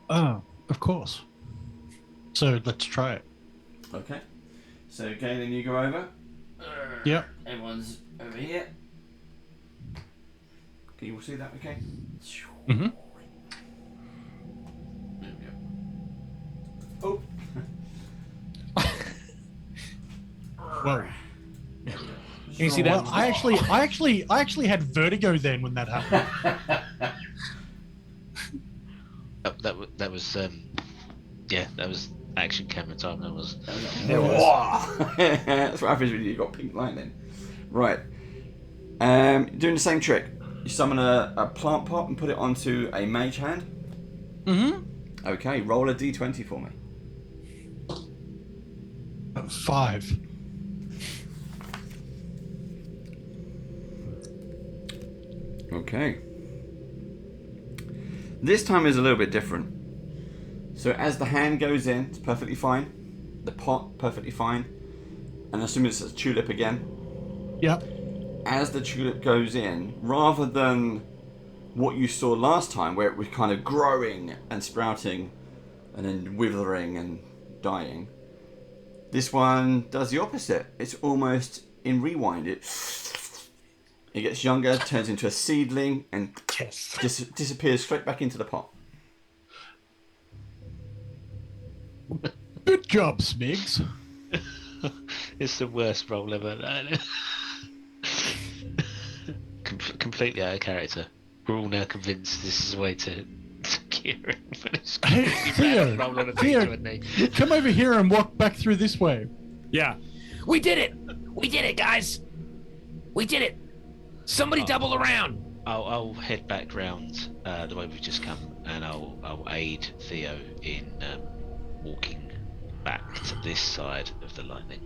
Oh, of course. So let's try it. Okay. So Galen, you go over. Yep. Everyone's over here. Can you all see that? Okay. Mm-hmm. There we go. Oh. Well, There we go. Can you see that? well, I actually had vertigo then when that happened. That was that was action camera time. That was. That's what happens when you got pink lightning. Right. Doing the same trick. You summon a plant pot and put it onto a mage hand. Mm-hmm. Okay, roll a d20 for me. 5. Okay. This time is a little bit different. So as the hand goes in, it's perfectly fine. The pot, perfectly fine. And assuming it's a tulip again. Yep. As the tulip goes in, rather than what you saw last time, where it was kind of growing and sprouting and then withering and dying, this one does the opposite. It's almost in rewind. It gets younger, turns into a seedling, and disappears straight back into the pot. Good job, Smigs. It's the worst roll ever. Completely out of character. We're all now convinced this is a way to cure him. Hey, Theo, come over here and walk back through this way. Yeah. We did it. We did it, guys. We did it. Somebody double around. I'll head back round the way we've just come, and I'll aid Theo in walking back to this side of the lightning.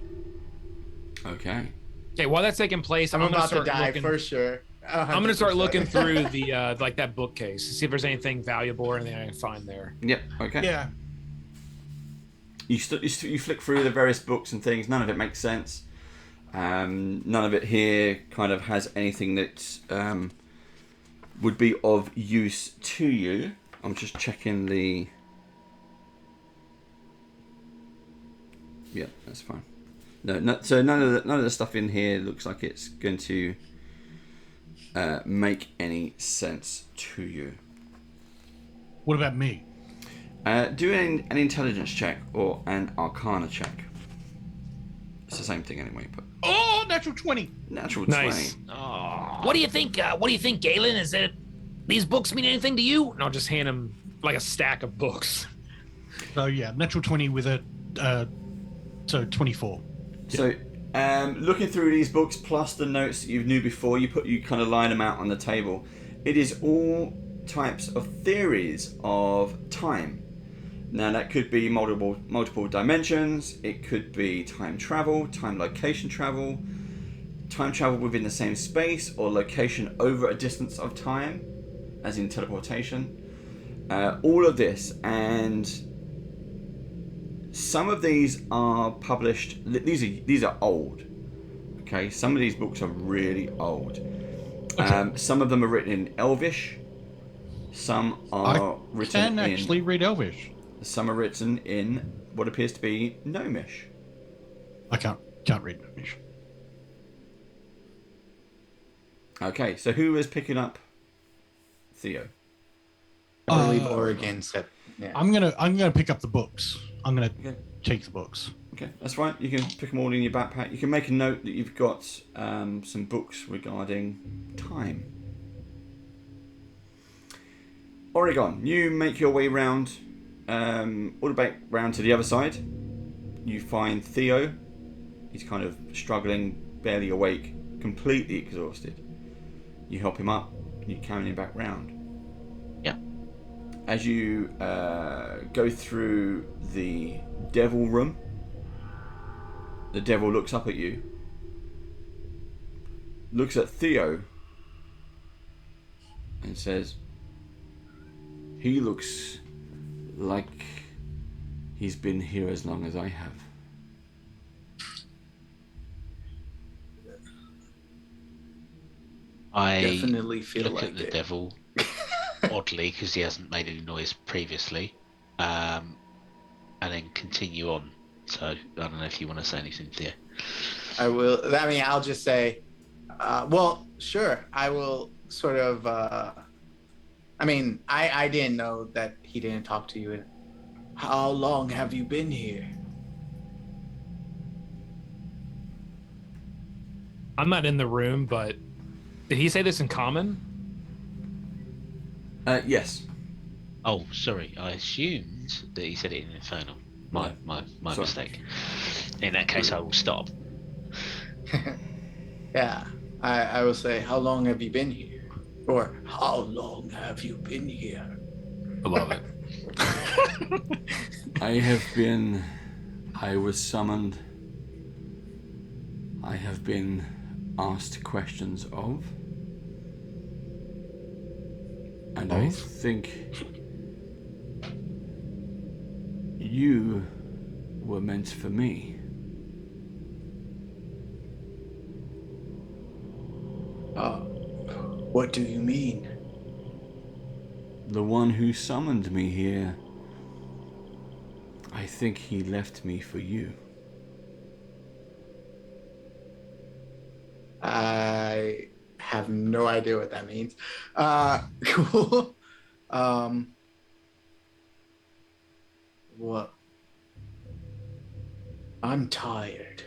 Okay. Okay, while that's taking place, I'm about to die looking, for sure. I'm gonna start looking through the like that bookcase to see if there's anything valuable or anything I can find there. Yep. Okay. Yeah. You flick through the various books and things. None of it makes sense. None of it here kind of has anything that would be of use to you. I'm just checking the. Yeah, that's fine. So none of the stuff in here looks like it's going to make any sense to you. What about me? Do an intelligence check or an arcana check. It's the same thing anyway, but. Oh, natural 20. Natural 20. Nice. Oh. What do you think? What do you think, Galen? Is it these books mean anything to you? And I'll just hand him like a stack of books. So yeah, natural 20 with a so 24. So, looking through these books plus the notes that you knew before, you kind of line them out on the table. It is all types of theories of time. Now that could be multiple dimensions. It could be time travel, time location travel, time travel within the same space or location over a distance of time, as in teleportation. All of this, and some of these are published. These are old. Okay, some of these books are really old. Okay. Some of them are written in Elvish. Some are written in. I can actually read Elvish. Some are written in what appears to be Gnomish. I can't read Gnomish. Okay, so who is picking up Theo? I believe Oregon said. Yeah. I'm gonna pick up the books. I'm gonna Okay. take the books. Okay, that's fine. You can pick them all in your backpack. You can make a note that you've got some books regarding time. Oregon, you make your way round, all the way round to the other side. You find Theo. He's kind of struggling, barely awake, completely exhausted. You help him up. You carry him back round. Yeah. As you go through the devil room, the devil looks up at you, looks at Theo, and says, "He looks like he's been here as long as I have." I definitely feel look like at the it. devil oddly because he hasn't made any noise previously, and then continue on. So I don't know if you want to say anything there. I will. I mean, I'll just say, well, sure. I will sort of. I mean, I didn't know that he didn't talk to you. How long have you been here? I'm not in the room, but did he say this in common? Yes. Oh, sorry. I assumed that he said it in Infernal. My Sorry. mistake. In that case, I will stop. Yeah, I will say, how long have you been here? Or how long have you been here? I love it. I was summoned. I have been asked questions of. And I think you were meant for me. What do you mean? The one who summoned me here, I think he left me for you. I have no idea what that means. Cool. What? I'm tired.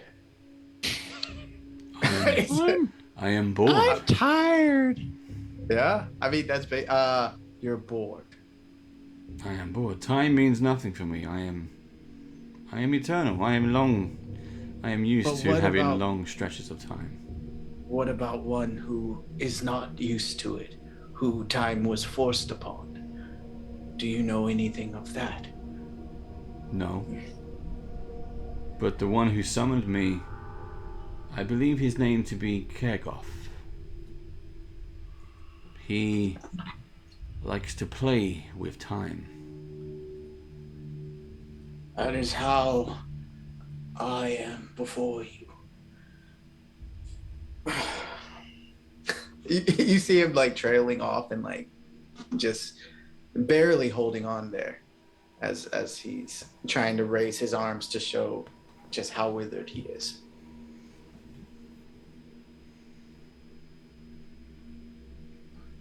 I am bored. I'm tired. Yeah, I mean that's big. You're bored. I am bored. Time means nothing for me. I am eternal. I am long. I am used But to what having about- long stretches of time. What about one who is not used to it, who time was forced upon? Do you know anything of that? No. But the one who summoned me, I believe his name to be Kergoff. He likes to play with time. That is how I am before you. You see him like trailing off and like just barely holding on there as he's trying to raise his arms to show just how withered he is.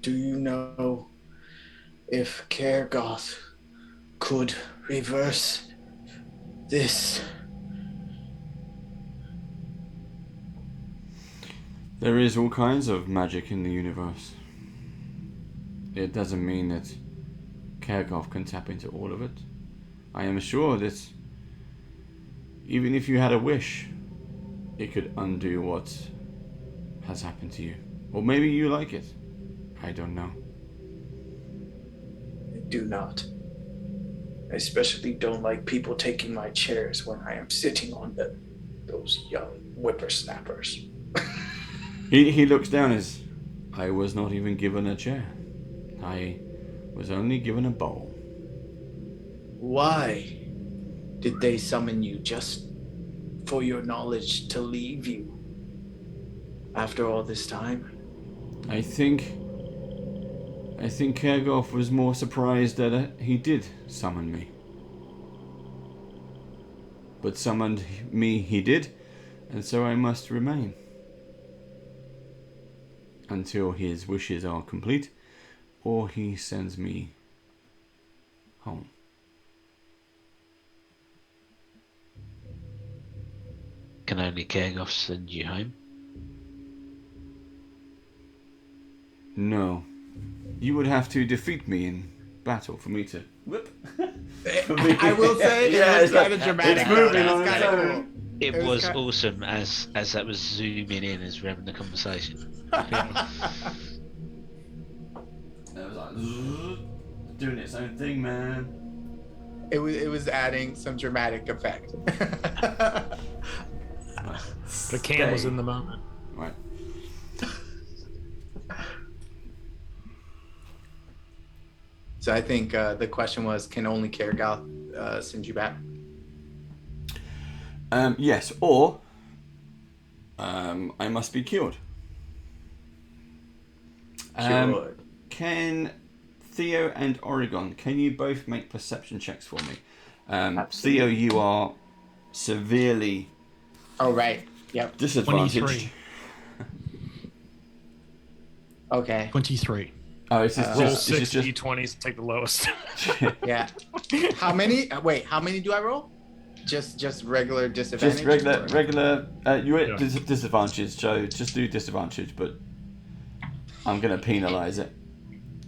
Do you know if Kergoth could reverse this? There is all kinds of magic in the universe. It doesn't mean that Kergoff can tap into all of it. I am sure that even if you had a wish, it could undo what has happened to you. Or maybe you like it. I don't know. I do not. I especially don't like people taking my chairs when I am sitting on them. Those young whippersnappers. He looks down as I was not even given a chair. I was only given a bowl. Why did they summon you, just for your knowledge to leave you after all this time? I think Kergoff was more surprised that he did summon me. But summoned me he did, and so I must remain. Until his wishes are complete, or he sends me home. Can only Kergoff send you home? No. You would have to defeat me in battle for me to whip. I will say it was kind of dramatic. It's moving That's on its kinda own. cool. It It was was awesome as that was zooming in as we're having the conversation. It was like doing its own thing, man. It was adding some dramatic effect. The Cam was in the moment. Right. So I think the question was, can only Kergoth send you back? Yes, or I must be cured. Sure. Can Theo and Oregon, can you both make perception checks for me? Theo, you are severely right. Yep. disadvantaged. 23. Okay. 23. Oh, it's just, Roll this is 6 just d20s, take the lowest. Yeah. How many? Wait, how many do I roll? Just regular disadvantage? just regular. You're at Yeah. disadvantage, so just do disadvantage. But I'm gonna penalize it.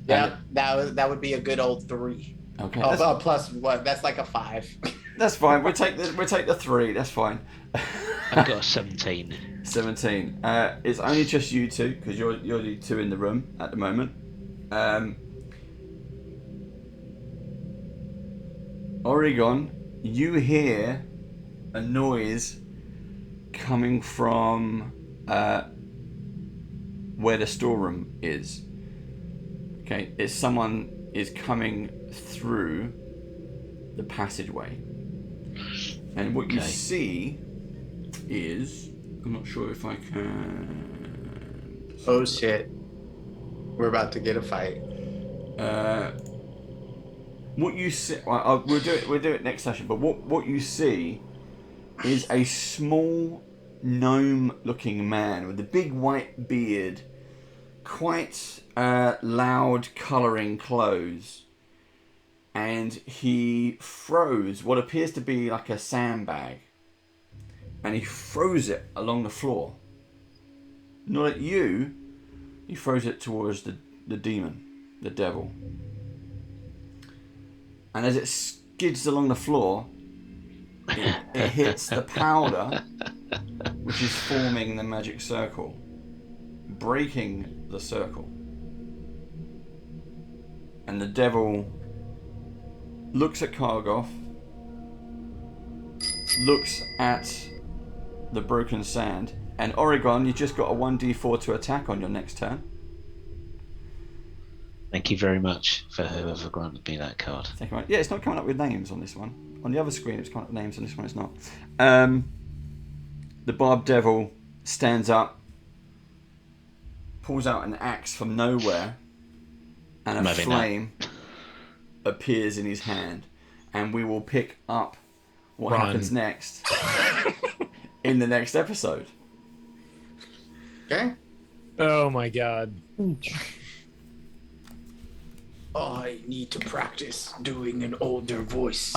Yeah, that would be a good old 3. Okay. Plus what? That's like a 5. That's fine. We'll take the 3. That's fine. I've got a 17. 17. It's only just you two because you're the 2 in the room at the moment. Oregon, you hear a noise coming from where the storeroom is. Okay, it's someone is coming through the passageway, and what you see is, I'm not sure if I can. Oh shit! We're about to get a fight. What you see, we'll do it next session. But what you see is a small gnome-looking man with a big white beard, quite loud colouring clothes, and he throws what appears to be like a sandbag, and he throws it along the floor. Not at you. He throws it towards the demon, the devil. And as it skids along the floor, it hits the powder, which is forming the magic circle, breaking the circle. And the devil looks at Kargoth, looks at the broken sand, and Oregon, you just got a 1d4 to attack on your next turn. Thank you very much for whoever granted me that card. Thank you. Yeah, it's not coming up with names on this one. On the other screen, it's coming up with names. On this one, it's not. The barbed devil stands up, pulls out an axe from nowhere, and a flame appears in his hand. And we will pick up what happens next in the next episode. Okay. Oh my god. I need to practice doing an older voice.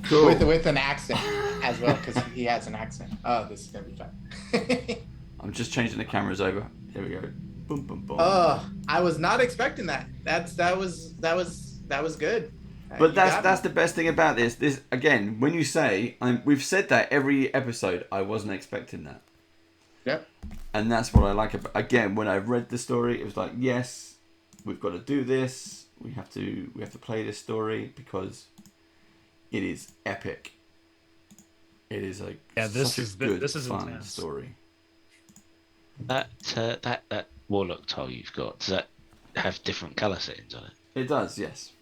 Cool. With an accent as well, because he has an accent. Oh, this is gonna be fun. I'm just changing the cameras over. Here we go. Boom, boom, boom. Oh, I was not expecting that. That was good. But that's the best thing about this. This again, when you say we've said that every episode, I wasn't expecting that. Yep. And that's what I like about. Again, when I read the story, it was like, yes, we've got to do this. We have to play this story because it is epic. It is a this is fun intense. story. That warlock tile you've got, does that have different colour settings on it? It does, yes.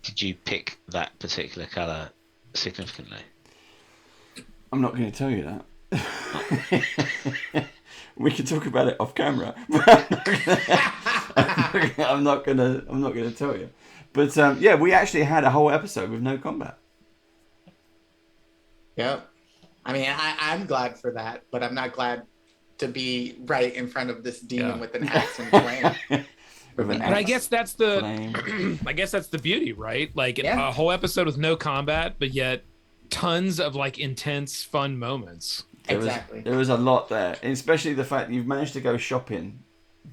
Did you pick that particular colour significantly? I'm not going to tell you that. We can talk about it off camera. I'm not gonna tell you. But yeah, we actually had a whole episode with no combat. Yep. I mean, I'm glad for that, but I'm not glad to be right in front of this demon with an axe and flame. But I guess that's the beauty, right? Like a whole episode with no combat, but yet tons of like intense, fun moments. There was a lot there, and especially the fact that you've managed to go shopping,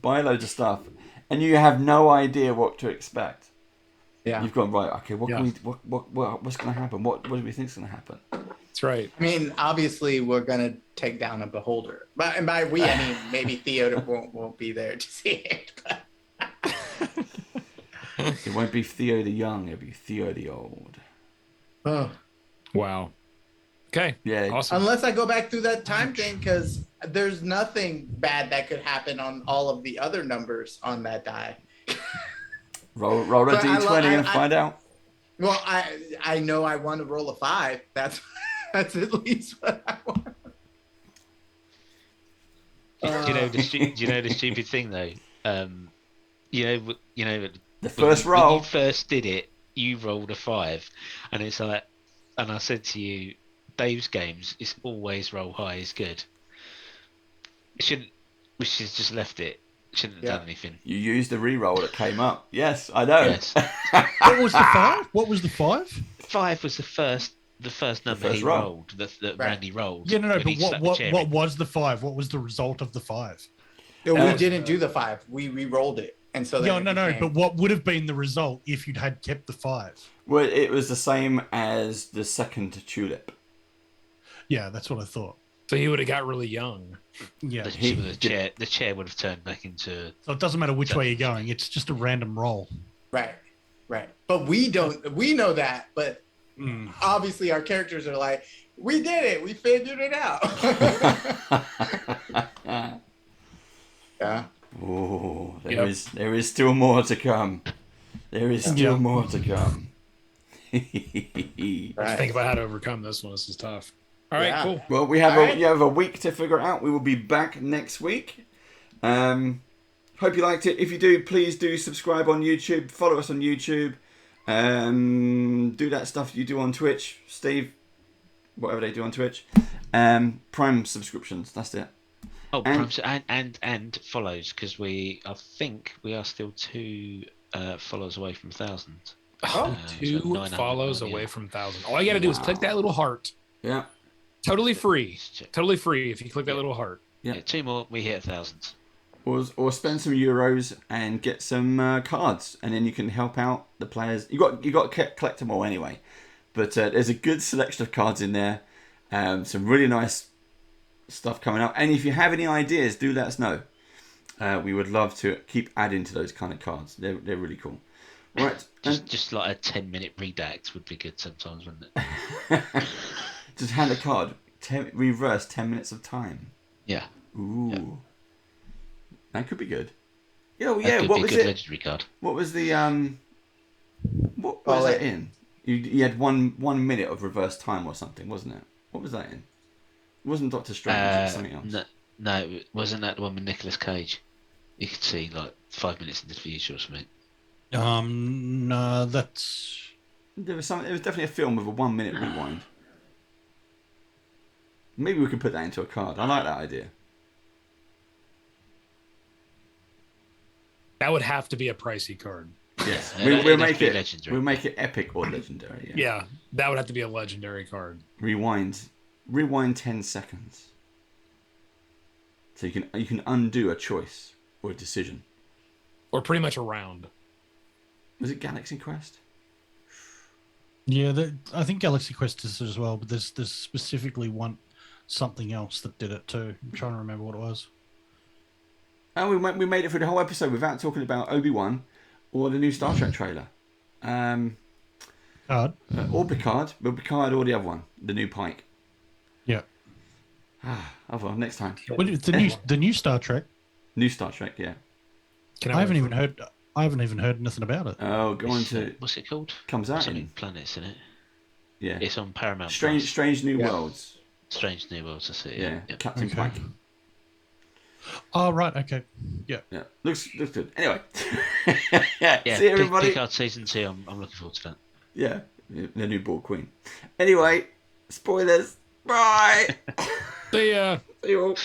buy loads of stuff, and you have no idea what to expect. Yeah, you've gone right. Okay, what's going to happen? What do we think is going to happen? That's right. I mean, obviously, we're going to take down a beholder, and by we, I mean maybe Theo won't be there to see it. But... It won't be Theo the young; it'll be Theo the old. Oh, wow. Okay. Yeah. Awesome. Unless I go back through that time thing, because there's nothing bad that could happen on all of the other numbers on that die. Roll a d20 and find out. Well, I know I want to roll a 5. That's at least what I want. you know the stupid thing though? The first when roll. you first did it, you rolled a 5, and it's like, and I said to you, Dave's games, it's always roll high is good. We should have just left it. Shouldn't have done anything. You used the re-roll that came up. Yes, I know. Yes. What was the 5? What was the 5? 5 was the first number he roll. rolled, that Randy rolled. Yeah, no, when but he stuck the what chair what in. was the 5? What was the result of the 5? We didn't do the 5. We re-rolled it, and so Yeah, then no. But what would have been the result if you'd had kept the 5? Well, it was the same as the second tulip. Yeah, that's what I thought. So he would have got really young. Yeah. The chair would have turned back into. So it doesn't matter which way you're going. It's just a random roll. Right. But we don't. We know that, but obviously our characters are like, we did it. We figured it out. Yeah. Oh, there is still more to come. There is still more to come. Let's think about how to overcome this one. This is tough. All right, cool. Well, you have a week to figure it out. We will be back next week. Hope you liked it. If you do, please do subscribe on YouTube. Follow us on YouTube. Do that stuff you do on Twitch, Steve. Whatever they do on Twitch. Prime subscriptions. That's it. Oh, and follows, because I think we are still 2 follows away from 1,000. 2 follows away from 1,000. All you got to do is click that little heart. Yeah. Totally free. Totally free if you click that little heart. Yeah. 2 more, we hit 1,000. Or spend some euros and get some cards, and then you can help out the players. You got to collect them all anyway, but there's a good selection of cards in there. Some really nice stuff coming up, and if you have any ideas, do let us know. We would love to keep adding to those kind of cards. They're really cool. Right, just like a 10-minute redact would be good sometimes, wouldn't it? Just hand a card. Reverse 10 minutes of time. Yeah. Ooh. Yeah. That could be good. Yeah, well, That could what be was a good it? legendary card. What was the what was that in? You had one minute of reverse time or something, wasn't it? What was that in? It wasn't Doctor Strange, it was something else. No, wasn't that the one with Nicolas Cage? You could see like 5 minutes into the future or something. No, that's. There was something. It was definitely a film with a 1 minute rewind. Maybe we could put that into a card. I like that idea. That would have to be a pricey card. Yes, we'll make it epic or legendary. Yeah, that would have to be a legendary card. Rewind 10 seconds, so you can undo a choice or a decision, or pretty much a round. Was it Galaxy Quest? Yeah, I think Galaxy Quest is as well, but there's specifically something else that did it too. I'm trying to remember what it was. Oh, we made it through the whole episode without talking about Obi-Wan or the new Star Trek trailer. Card. Or Picard, but Picard or the other one, the new Pike. Yeah. Well, next time. The new Star Trek. New Star Trek, yeah. I haven't even heard nothing about it. Oh, go on to. What's it called? Comes out Something in planets, isn't it? Yeah. It's on Paramount. Strange New Worlds. Strange New Worlds. That's it. Yeah. Yeah. Captain Pike. Oh right, okay. Yeah. Yeah. Looks good. Anyway. Yeah. See everybody. Picard season 2. I'm looking forward to that. Yeah. The new Ball Queen. Anyway, spoilers. Bye. See ya. See you all.